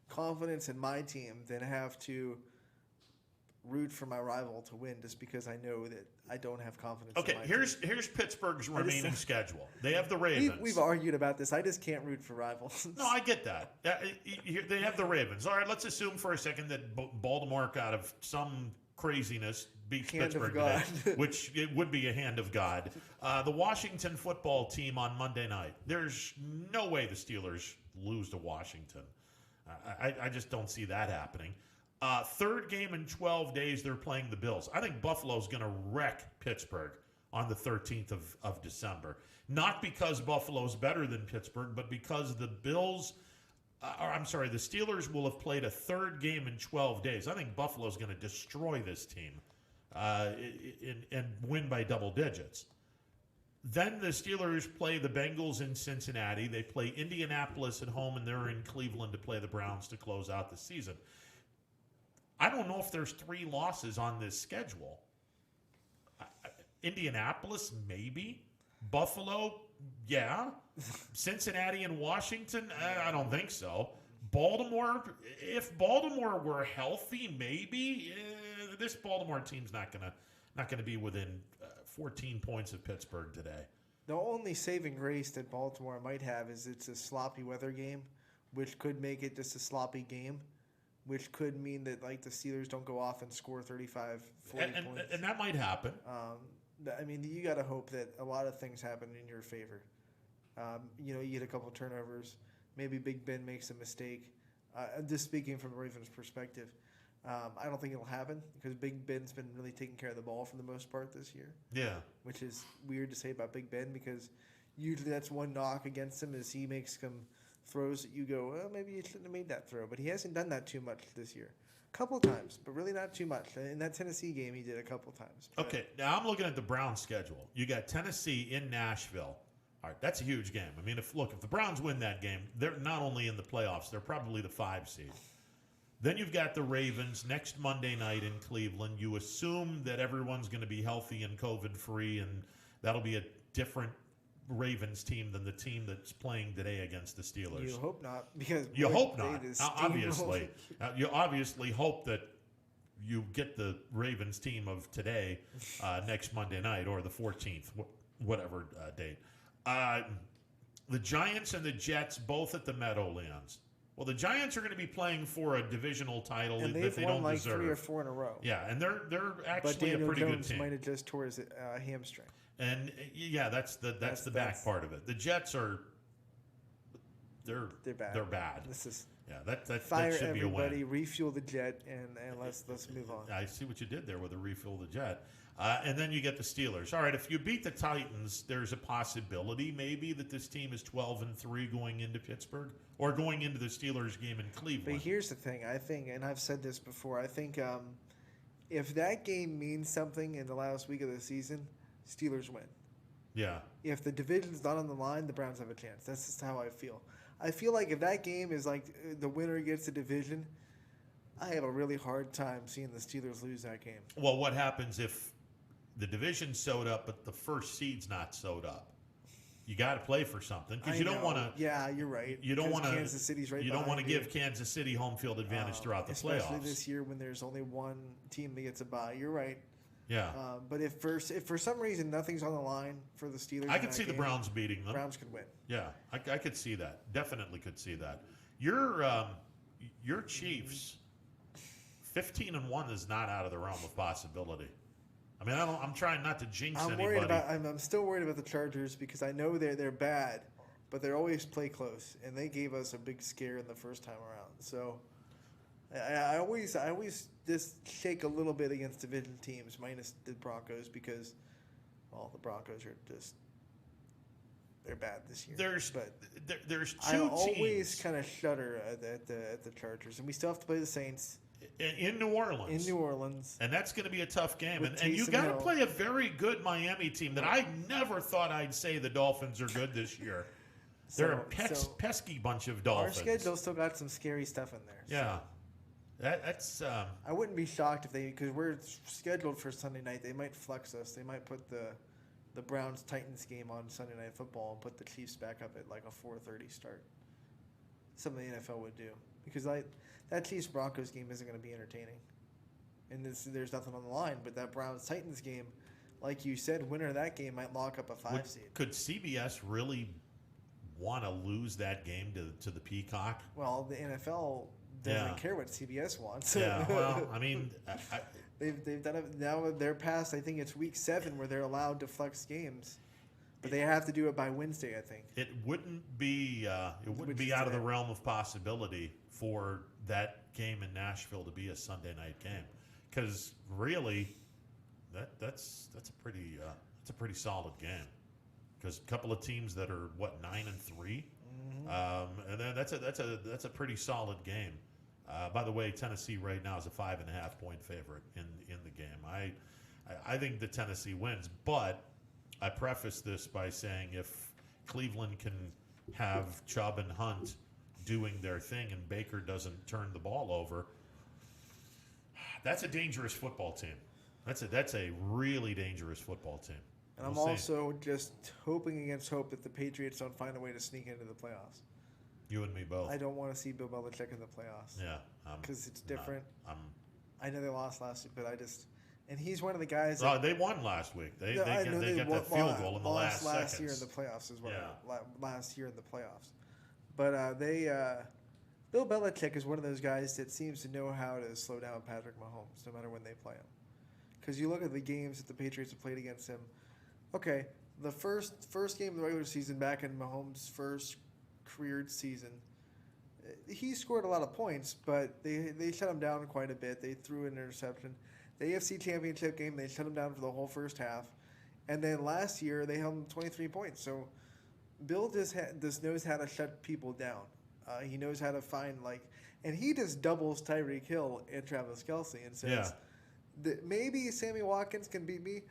confidence in my team than have to root for my rival to win just because I know that I don't have confidence in my team. Here's Pittsburgh's remaining schedule. They have the Ravens. We've argued about this. I just can't root for rivals. No, I get that. They have the Ravens. All right, let's assume for a second that Baltimore, out of some craziness, beats Pittsburgh today, which it would be a hand of God. The Washington football team on Monday night. There's no way the Steelers lose to Washington. I just don't see that happening. Third game in 12 days, they're playing the Bills. I think Buffalo's going to wreck Pittsburgh on the 13th of December. Not because Buffalo's better than Pittsburgh, but because the Steelers will have played a third game in 12 days. I think Buffalo's going to destroy this team and win by double digits. Then the Steelers play the Bengals in Cincinnati. They play Indianapolis at home, and they're in Cleveland to play the Browns to close out the season. I don't know if there's 3 losses on this schedule. Indianapolis, maybe. Buffalo, yeah. Cincinnati and Washington, I don't think so. Baltimore, if Baltimore were healthy, maybe. This Baltimore team's not gonna be within 14 points of Pittsburgh today. The only saving grace that Baltimore might have is it's a sloppy weather game, which could make it just a sloppy game, which could mean that the Steelers don't go off and score 35, 40 points. And that might happen. I mean, you got to hope that a lot of things happen in your favor. You get a couple of turnovers. Maybe Big Ben makes a mistake. I'm just speaking from the Ravens' perspective. I don't think it'll happen because Big Ben's been really taking care of the ball for the most part this year. Yeah. Which is weird to say about Big Ben because usually that's one knock against him is he makes some throws that you go, well, maybe you shouldn't have made that throw. But he hasn't done that too much this year. A couple of times, but really not too much. In that Tennessee game, he did a couple of times. But okay, now I'm looking at the Browns schedule. You got Tennessee in Nashville. All right, that's a huge game. I mean, if the Browns win that game, they're not only in the playoffs, they're probably the 5 seed. Then you've got the Ravens next Monday night in Cleveland. You assume that everyone's going to be healthy and COVID-free, and that'll be a different Ravens team than the team that's playing today against the Steelers. You hope not, because you boy, hope they not. just Obviously, steamrolled. you obviously hope that you get the Ravens team of today next Monday night or the 14th, whatever date. The Giants and the Jets both at the Meadowlands. Well, the Giants are going to be playing for a divisional title And that they've they won don't like deserve. 3 or 4 in a row. Yeah, and they're But actually Daniel a pretty Jones good team. might have just tore his hamstring. And yeah, that's the back part of it. The Jets are they're bad. They're bad. This is that fire should be a win. everybody, refuel the jet, and let's move on. I see what you did there with the refuel the jet. And then you get the Steelers. All right, if you beat the Titans, there's a possibility maybe that this team is 12-3 going into Pittsburgh or going into the Steelers game in Cleveland. But here's the thing, I think, and I've said this before, I think if that game means something in the last week of the season, Steelers win. Yeah. If the division's not on the line, the Browns have a chance. That's just how I feel. I feel like if that game is like the winner gets the division, I have a really hard time seeing the Steelers lose that game. Well, what happens if the division's sewed up, but the first seed's not sewed up? You got to play for something because you don't want to. Yeah, you're right. You don't want to. Kansas City's right. You don't want to behind give Kansas City home field advantage throughout the especially playoffs. this year when there's only one team that gets a bye. You're right. Yeah. But if for some reason nothing's on the line for the Steelers, I could see the Browns beating them. Browns could win. Yeah, I could see that. Definitely could see that. Your Chiefs, 15-1 is not out of the realm of possibility. I mean, I'm trying not to jinx anybody. I'm still worried about the Chargers because I know they're bad, but they always play close, and they gave us a big scare in the first time around. So I always just shake a little bit against division teams, minus the Broncos, because the Broncos are just they're bad this year. There's two I teams. always kind of shudder at the Chargers, and we still have to play the Saints. In New Orleans. In New Orleans. And that's going to be a tough game. With And you Taysom got to Hill. play a very good Miami team that I never thought I'd say the Dolphins are good this year. They're a pesky bunch of Dolphins. Our schedule still got some scary stuff in there. Yeah. That's. I wouldn't be shocked if because we're scheduled for Sunday night. They might flex us. They might put the Browns-Titans game on Sunday Night Football and put the Chiefs back up at like a 4:30 start. Something the NFL would do. Because that Chiefs-Broncos game isn't going to be entertaining. And there's nothing on the line. But that Browns-Titans game, like you said, winner of that game might lock up a 5 seed. Could CBS really want to lose that game to the Peacock? Well, the NFL doesn't care what CBS wants. Yeah, well, I mean... They've done it now. They're past. I think it's week 7 where they're allowed to flex games, but they have to do it by Wednesday. I think it wouldn't be out of the realm of possibility for that game in Nashville to be a Sunday night game, because really, that's a pretty solid game. Because a couple of teams that are 9-3, and then that's a pretty solid game. By the way, Tennessee right now is a 5.5-point favorite in the game. I think the Tennessee wins, but I preface this by saying if Cleveland can have Chubb and Hunt doing their thing and Baker doesn't turn the ball over, that's a dangerous football team. That's a really dangerous football team. And I'm also just hoping against hope that the Patriots don't find a way to sneak into the playoffs. You and me both. I don't want to see Bill Belichick in the playoffs. Yeah. Because it's different. I know they lost last week, but and he's one of the guys. They won last week. They got that field goal in the last seconds. Last year in the playoffs as well. Yeah. Last year in the playoffs. But Bill Belichick is one of those guys that seems to know how to slow down Patrick Mahomes no matter when they play him. Because you look at the games that the Patriots have played against him. Okay, the first game of the regular season back in Mahomes' first career season, he scored a lot of points, but they shut him down quite a bit. They threw an interception. The AFC Championship game, they shut him down for the whole first half. And then last year, they held him 23 points. So Bill just knows how to shut people down. He knows how to find, and he just doubles Tyreek Hill and Travis Kelce and says, that maybe Sammy Watkins can beat me,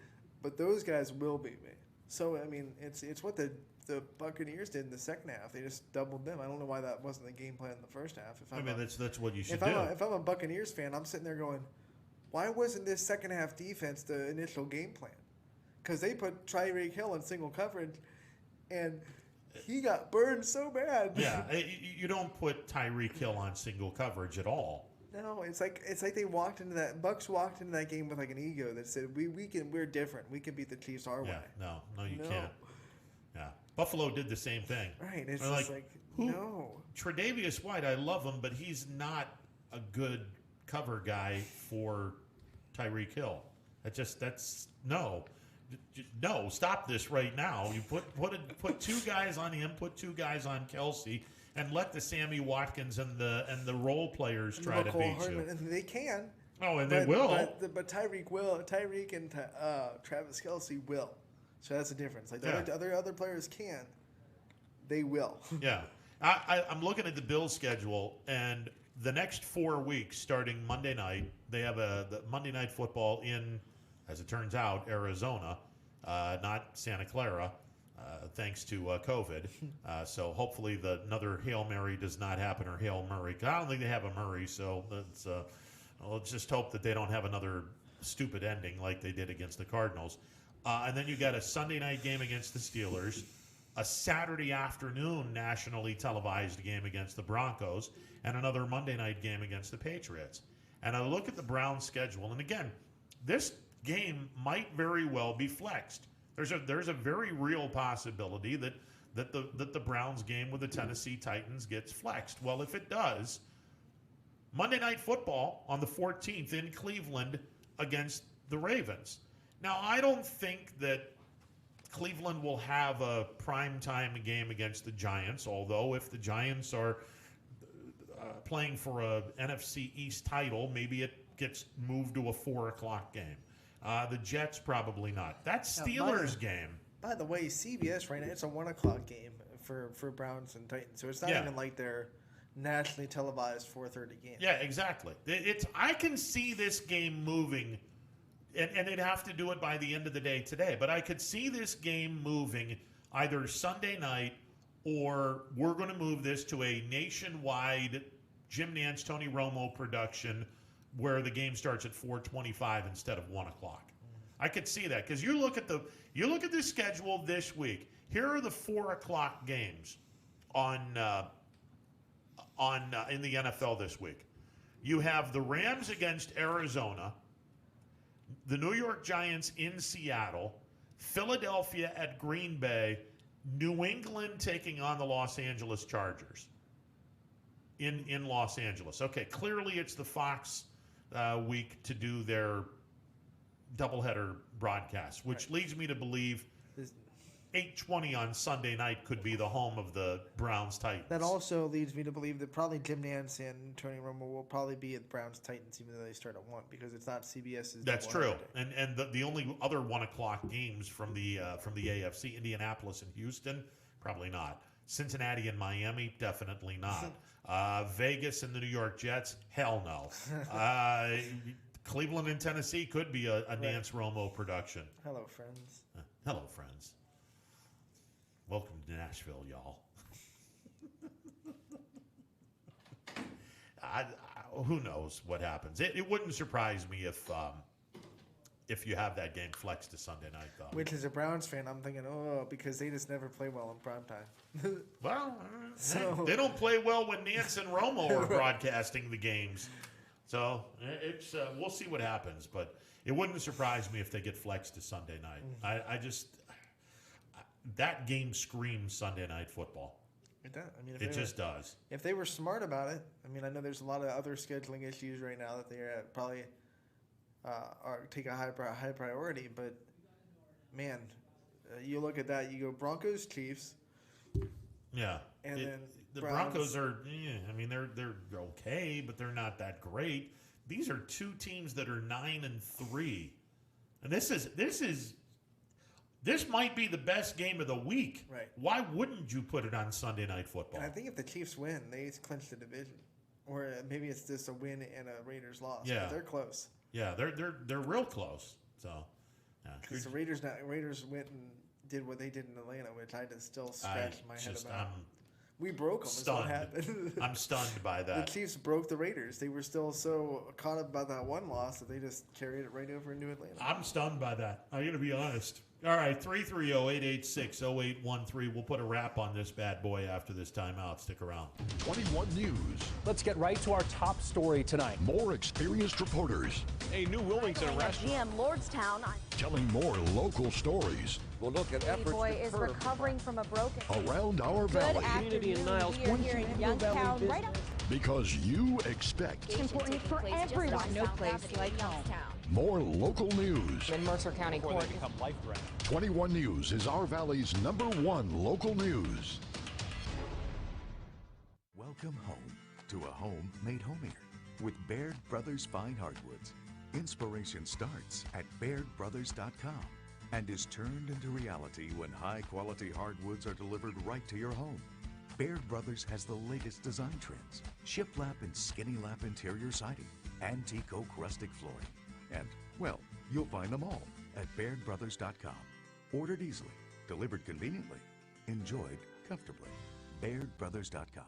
but those guys will beat me. So, I mean, it's what the Buccaneers did in the second half. They just doubled them. I don't know why that wasn't the game plan in the first half. That's what you should do. If I'm a Buccaneers fan, I'm sitting there going, why wasn't this second half defense the initial game plan? Because they put Tyreek Hill in single coverage, and he got burned so bad. Yeah, you don't put Tyreek Hill on single coverage at all. No, it's like they walked into that. Bucks walked into that game with like an ego that said we're different. We can beat the Chiefs our way. No, you can't. Yeah, Buffalo did the same thing. Right, it's They're just no. Tre'Davious White, I love him, but he's not a good cover guy for Tyreek Hill. No, stop this right now. You put two guys on him, put two guys on Kelsey, and let the Sammy Watkins and the role players try to beat you. And they can. Oh, and they will. But Tyreek and Travis Kelsey will. So that's the difference. Like other players can. They will. Yeah. I'm looking at the Bills' schedule, and the next 4 weeks, starting Monday night, they have the Monday Night Football in, as it turns out, Arizona, not Santa Clara, thanks to COVID. So hopefully another Hail Mary does not happen, or Hail Murray. I don't think they have a Murray, so let's just hope that they don't have another stupid ending like they did against the Cardinals. And then you got a Sunday night game against the Steelers, a Saturday afternoon nationally televised game against the Broncos, and another Monday night game against the Patriots. And I look at the Browns' schedule, and again, this game might very well be flexed. There's a very real possibility that the Browns game with the Tennessee Titans gets flexed. Well, if it does, Monday Night Football on the 14th in Cleveland against the Ravens. Now, I don't think that Cleveland will have a primetime game against the Giants, although if the Giants are playing for a NFC East title, maybe it gets moved to a 4 o'clock game. The Jets, probably not. That Steelers game. By the way, CBS right now, it's a 1 o'clock game for Browns and Titans. So it's not even like they're nationally televised 4:30 game. Yeah, exactly. I can see this game moving, and they'd have to do it by the end of the day today, but I could see this game moving either Sunday night, or we're going to move this to a nationwide Jim Nantz, Tony Romo production where the game starts at 4:25 instead of 1 o'clock. I could see that, because you look at the schedule this week. Here are the 4 o'clock games in the NFL this week. You have the Rams against Arizona, the New York Giants in Seattle, Philadelphia at Green Bay, New England taking on the Los Angeles Chargers in Los Angeles. Okay, clearly it's the Fox week to do their doubleheader broadcast, which leads me to believe 8:20 on Sunday night could be the home of the Browns Titans. That also leads me to believe that probably Jim Nantz and Tony Romo will probably be at Browns Titans, even though they start at 1, because it's not CBS's. That's true. And the only other 1 o'clock games from the AFC, Indianapolis and Houston, probably not. Cincinnati and Miami, definitely not. Vegas and the New York Jets, hell no. Cleveland and Tennessee could be a Nantz Romo production. Hello, friends. Hello, friends. Welcome to Nashville, y'all. Who knows what happens? It wouldn't surprise me if you have that game flexed to Sunday night, though. Which, as a Browns fan, I'm thinking, because they just never play well in primetime. Well, they don't play well when Nantz and Romo are broadcasting the games. So it's we'll see what happens, but it wouldn't surprise me if they get flexed to Sunday night. That game screams Sunday Night Football. It does. I mean, it just does. If they were smart about it, I mean, I know there's a lot of other scheduling issues right now that they're probably take a high priority. But man, you look at that, you go Broncos, Chiefs. Yeah, and then the Broncos are. I mean, they're okay, but they're not that great. These are two teams that are 9-3, and this might be the best game of the week. Right. Why wouldn't you put it on Sunday Night Football? And I think if the Chiefs win, they clinch the division. Or maybe it's just a win and a Raiders loss. Yeah. But they're close. Yeah, they're real close. So, because the Raiders went and did what they did in Atlanta, which I just still scratch my head about. We broke them. Stunned. That's what happened. I'm stunned by that. The Chiefs broke the Raiders. They were still so caught up by that one loss that they just carried it right over into Atlanta. I'm stunned by that. I'm going to be honest. All right, 330-886-0813. We'll put a wrap on this bad boy after this timeout. Stick around. 21 News. Let's get right to our top story tonight. More experienced reporters A new Wilmington restaurant. GM Lordstown. telling more local stories. We'll look at efforts boy is recovering from a broken around our Good valley. afternoon. We are here in Youngstown, right up. Because you expect It's important for everyone. No place like home. more local news. In Mercer County Court. 21 News is our valley's #1 local news. Welcome home to a home made homier with Baird Brothers Fine Hardwoods. Inspiration starts at BairdBrothers.com and is turned into reality when high-quality hardwoods are delivered right to your home. Baird Brothers has the latest design trends, shiplap and skinny lap interior siding, antique oak rustic flooring, and, well, you'll find them all at BairdBrothers.com. Ordered easily, delivered conveniently, enjoyed comfortably. BairdBrothers.com.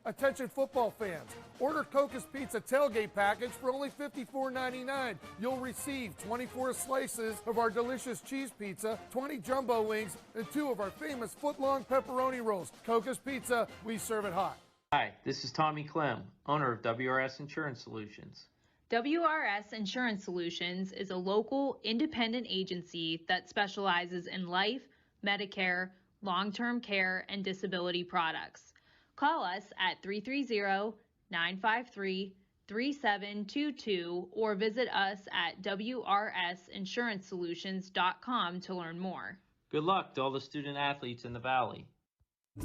Attention football fans, order Coca's Pizza tailgate package for only $54.99. You'll receive 24 slices of our delicious cheese pizza, 20 jumbo wings, and 2 of our famous foot-long pepperoni rolls. Coca's Pizza, we serve it hot. Hi, this is Tommy Clem, owner of WRS Insurance Solutions. WRS Insurance Solutions is a local independent agency that specializes in life, Medicare, long-term care, and disability products. Call us at 330-953-3722 or visit us at wrsinsuranceSolutions.com to learn more. Good luck to all the student athletes in the Valley.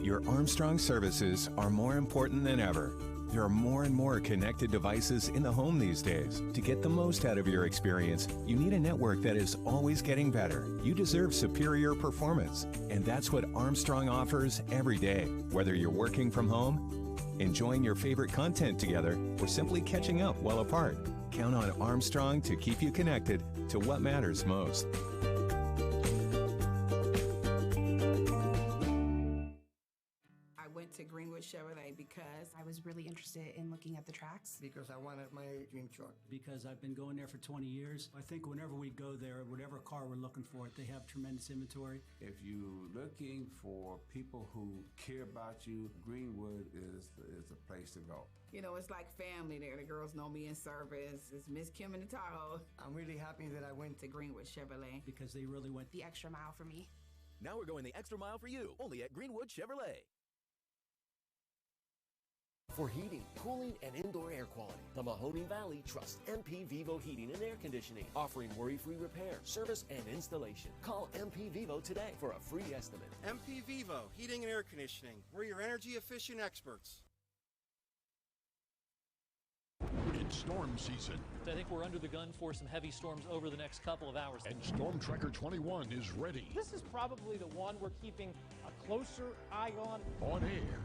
Your Armstrong services are more important than ever. There are more and more connected devices in the home these days. To get the most out of your experience, you need a network that is always getting better. You deserve superior performance, and that's what Armstrong offers every day. Whether you're working from home, enjoying your favorite content together, or simply catching up while apart, count on Armstrong to keep you connected to what matters most. To Greenwood Chevrolet because I was really interested in looking at the tracks. Because I wanted my dream truck. Because I've been going there for 20 years. I think whenever we go there, whatever car we're looking for, they have tremendous inventory. If you're looking for people who care about you, Greenwood is the place to go. You know, it's like family there. The girls know me in service. It's Miss Kim in the Tahoe. I'm really happy that I went to Greenwood Chevrolet. Because they really went the extra mile for me. Now we're going the extra mile for you, only at Greenwood Chevrolet. For heating, cooling, and indoor air quality, the Mahoning Valley trusts MP Vivo Heating and Air Conditioning, offering worry-free repair, service, and installation. Call MP Vivo today for a free estimate. MP Vivo Heating and Air Conditioning. We're your energy-efficient experts. It's storm season. I think we're under the gun for some heavy storms over the next couple of hours. And Storm Tracker 21 is ready. This is probably the one we're keeping a closer eye on. On air.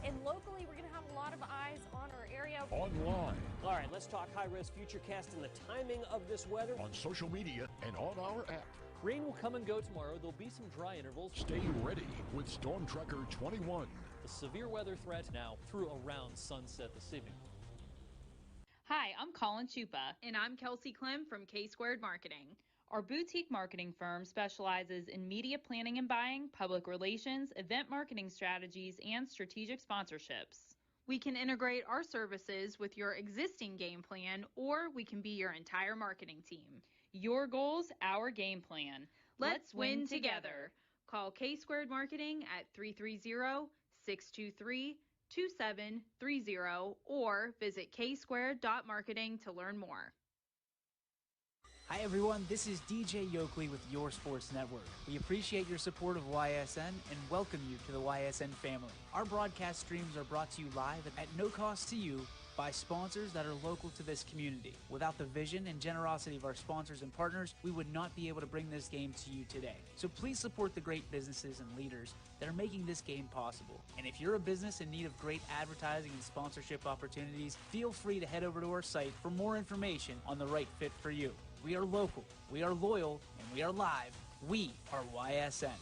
And locally, we're going to have a lot of eyes on our area. Online. All right, let's talk high-risk futurecast and the timing of this weather. On social media and on our app. Rain will come and go tomorrow. There'll be some dry intervals. Stay ready with Storm Tracker 21. The severe weather threat now through around sunset this evening. Hi, I'm Colin Chupa. And I'm Kelsey Clem from K-Squared Marketing. Our boutique marketing firm specializes in media planning and buying, public relations, event marketing strategies, and strategic sponsorships. We can integrate our services with your existing game plan, or we can be your entire marketing team. Your goals, our game plan. Let's win together. Call K-Squared Marketing at 330-623-2730 or visit ksquared.marketing to learn more. Hi everyone, this is DJ Yoakley with Your Sports Network. We appreciate your support of YSN and welcome you to the YSN family. Our broadcast streams are brought to you live at no cost to you by sponsors that are local to this community. Without the vision and generosity of our sponsors and partners, we would not be able to bring this game to you today. So please support the great businesses and leaders that are making this game possible. And if you're a business in need of great advertising and sponsorship opportunities, feel free to head over to our site for more information on the right fit for you. We are local, we are loyal, and we are live. We are YSN.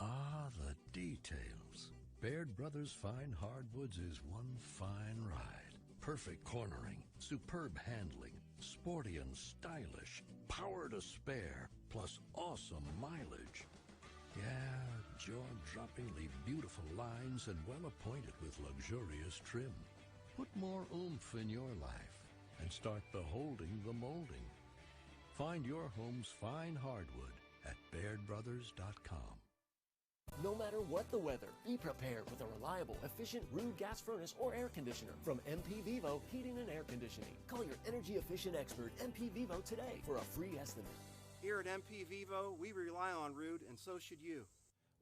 Ah, the details. Baird Brothers Fine Hardwoods is one fine ride. Perfect cornering, superb handling, Sporty and stylish, power to spare, plus awesome mileage. Yeah, jaw-droppingly beautiful lines and well-appointed with luxurious trim. Put more oomph in your life and start beholding the molding. Find your home's fine hardwood at BairdBrothers.com. No matter what the weather, be prepared with a reliable, efficient Rude gas furnace or air conditioner from MP Vivo Heating and Air Conditioning. Call your energy-efficient expert, MP Vivo, today for a free estimate. Here at MP Vivo, we rely on Rude, and so should you.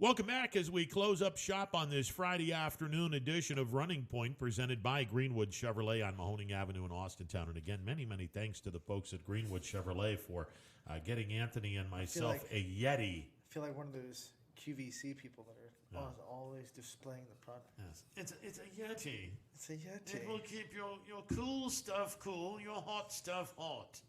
Welcome back as we close up shop on this Friday afternoon edition of Running Point, presented by Greenwood Chevrolet on Mahoning Avenue in Austintown. And again, many, many thanks to the folks at Greenwood Chevrolet for getting Anthony and myself a Yeti. I feel like one of those QVC people that are always displaying the product. Yes. It's a Yeti. It's a Yeti. It will keep your cool stuff cool, your hot stuff hot.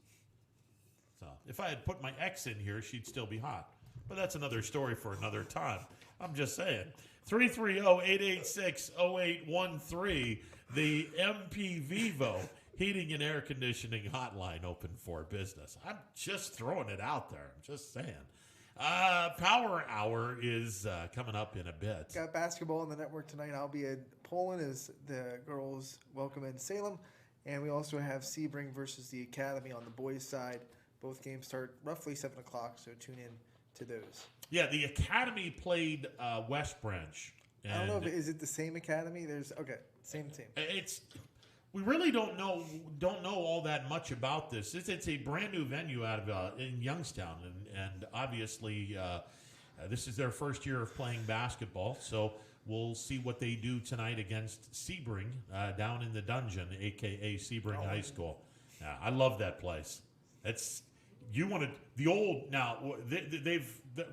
So if I had put my ex in here, she'd still be hot. But that's another story for another time. I'm just saying. 330-886-0813, the MP Vivo Heating and Air Conditioning hotline open for business. I'm just throwing it out there. I'm just saying. Power Hour is coming up in a bit. Got basketball on the network tonight. I'll be in Poland as the girls welcome in Salem. And we also have Sebring versus the Academy on the boys' side. Both games start roughly 7 o'clock, so tune in to those. Yeah, the Academy played West Branch. I don't know if is it the same Academy? Same team. We really don't know all that much about this. It's a brand new venue out of in Youngstown, and obviously this is their first year of playing basketball. So we'll see what they do tonight against Sebring down in the Dungeon, aka Sebring High School. I love that place. The old now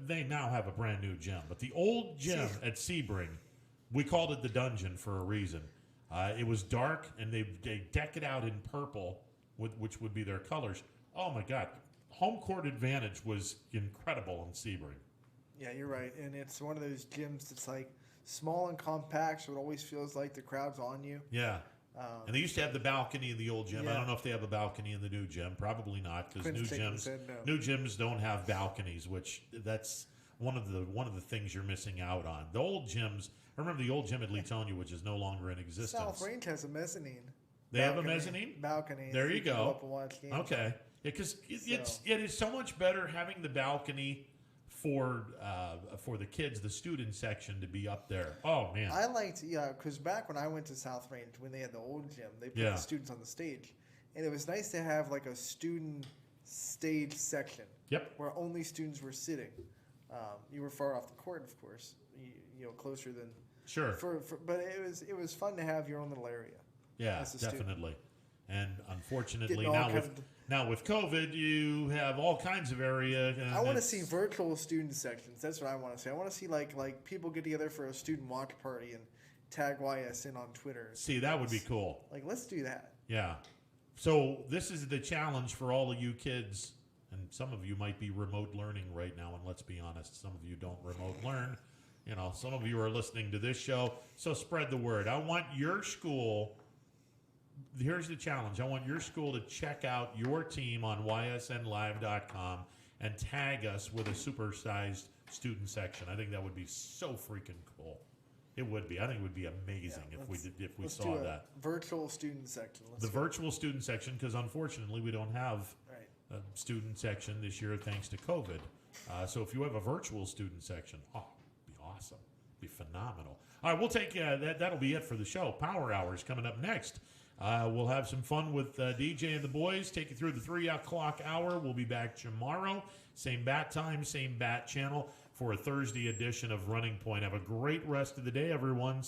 they now have a brand new gym, but the old gym at Sebring, we called it the Dungeon for a reason. It was dark, and they deck it out in purple, which would be their colors. Oh my God, home court advantage was incredible in Sebring. Yeah, you're right, and it's one of those gyms that's like small and compact, so it always feels like the crowd's on you. Yeah. And they used to have the balcony in the old gym. Yeah. I don't know if they have a balcony in the new gym. Probably not, because new gyms don't have balconies, which that's one of the things you're missing out on. The old gyms. I remember the old gym at Leetonia, which is no longer in existence. South Range has a mezzanine. They have a mezzanine? Balcony. There you go. Go up and watch games. Okay. Yeah, because it is so much better having the balcony for the kids, the student section, to be up there. Oh, man. I liked, because back when I went to South Range, when they had the old gym, they put the students on the stage. And it was nice to have like a student stage section. Yep. Where only students were sitting. You were far off the court, of course, closer than... Sure. But it was fun to have your own little area. Yeah, definitely. And unfortunately, now with COVID, you have all kinds of area. I want to see virtual student sections. That's what I want to see. I want to see like people get together for a student watch party and tag YSN on Twitter. See, that would be cool. Like, let's do that. Yeah. So this is the challenge for all of you kids, and some of you might be remote learning right now, and let's be honest, some of you don't remote learn. Some of you are listening to this show, so spread the word. I want your school, here's the challenge. I want your school to check out your team on ysnlive.com and tag us with a supersized student section. I think that would be so freaking cool. It would be. I think it would be amazing if we saw that. Virtual student section. Virtual student section, because unfortunately we don't have a student section this year thanks to COVID. So if you have a virtual student section, awesome. Be phenomenal. All right, we'll take that'll be it for the show. Power Hour is coming up next. We'll have some fun with DJ and the boys, take you through the 3 o'clock hour. We'll be back tomorrow. Same bat time, same bat channel for a Thursday edition of Running Point. Have a great rest of the day, everyone.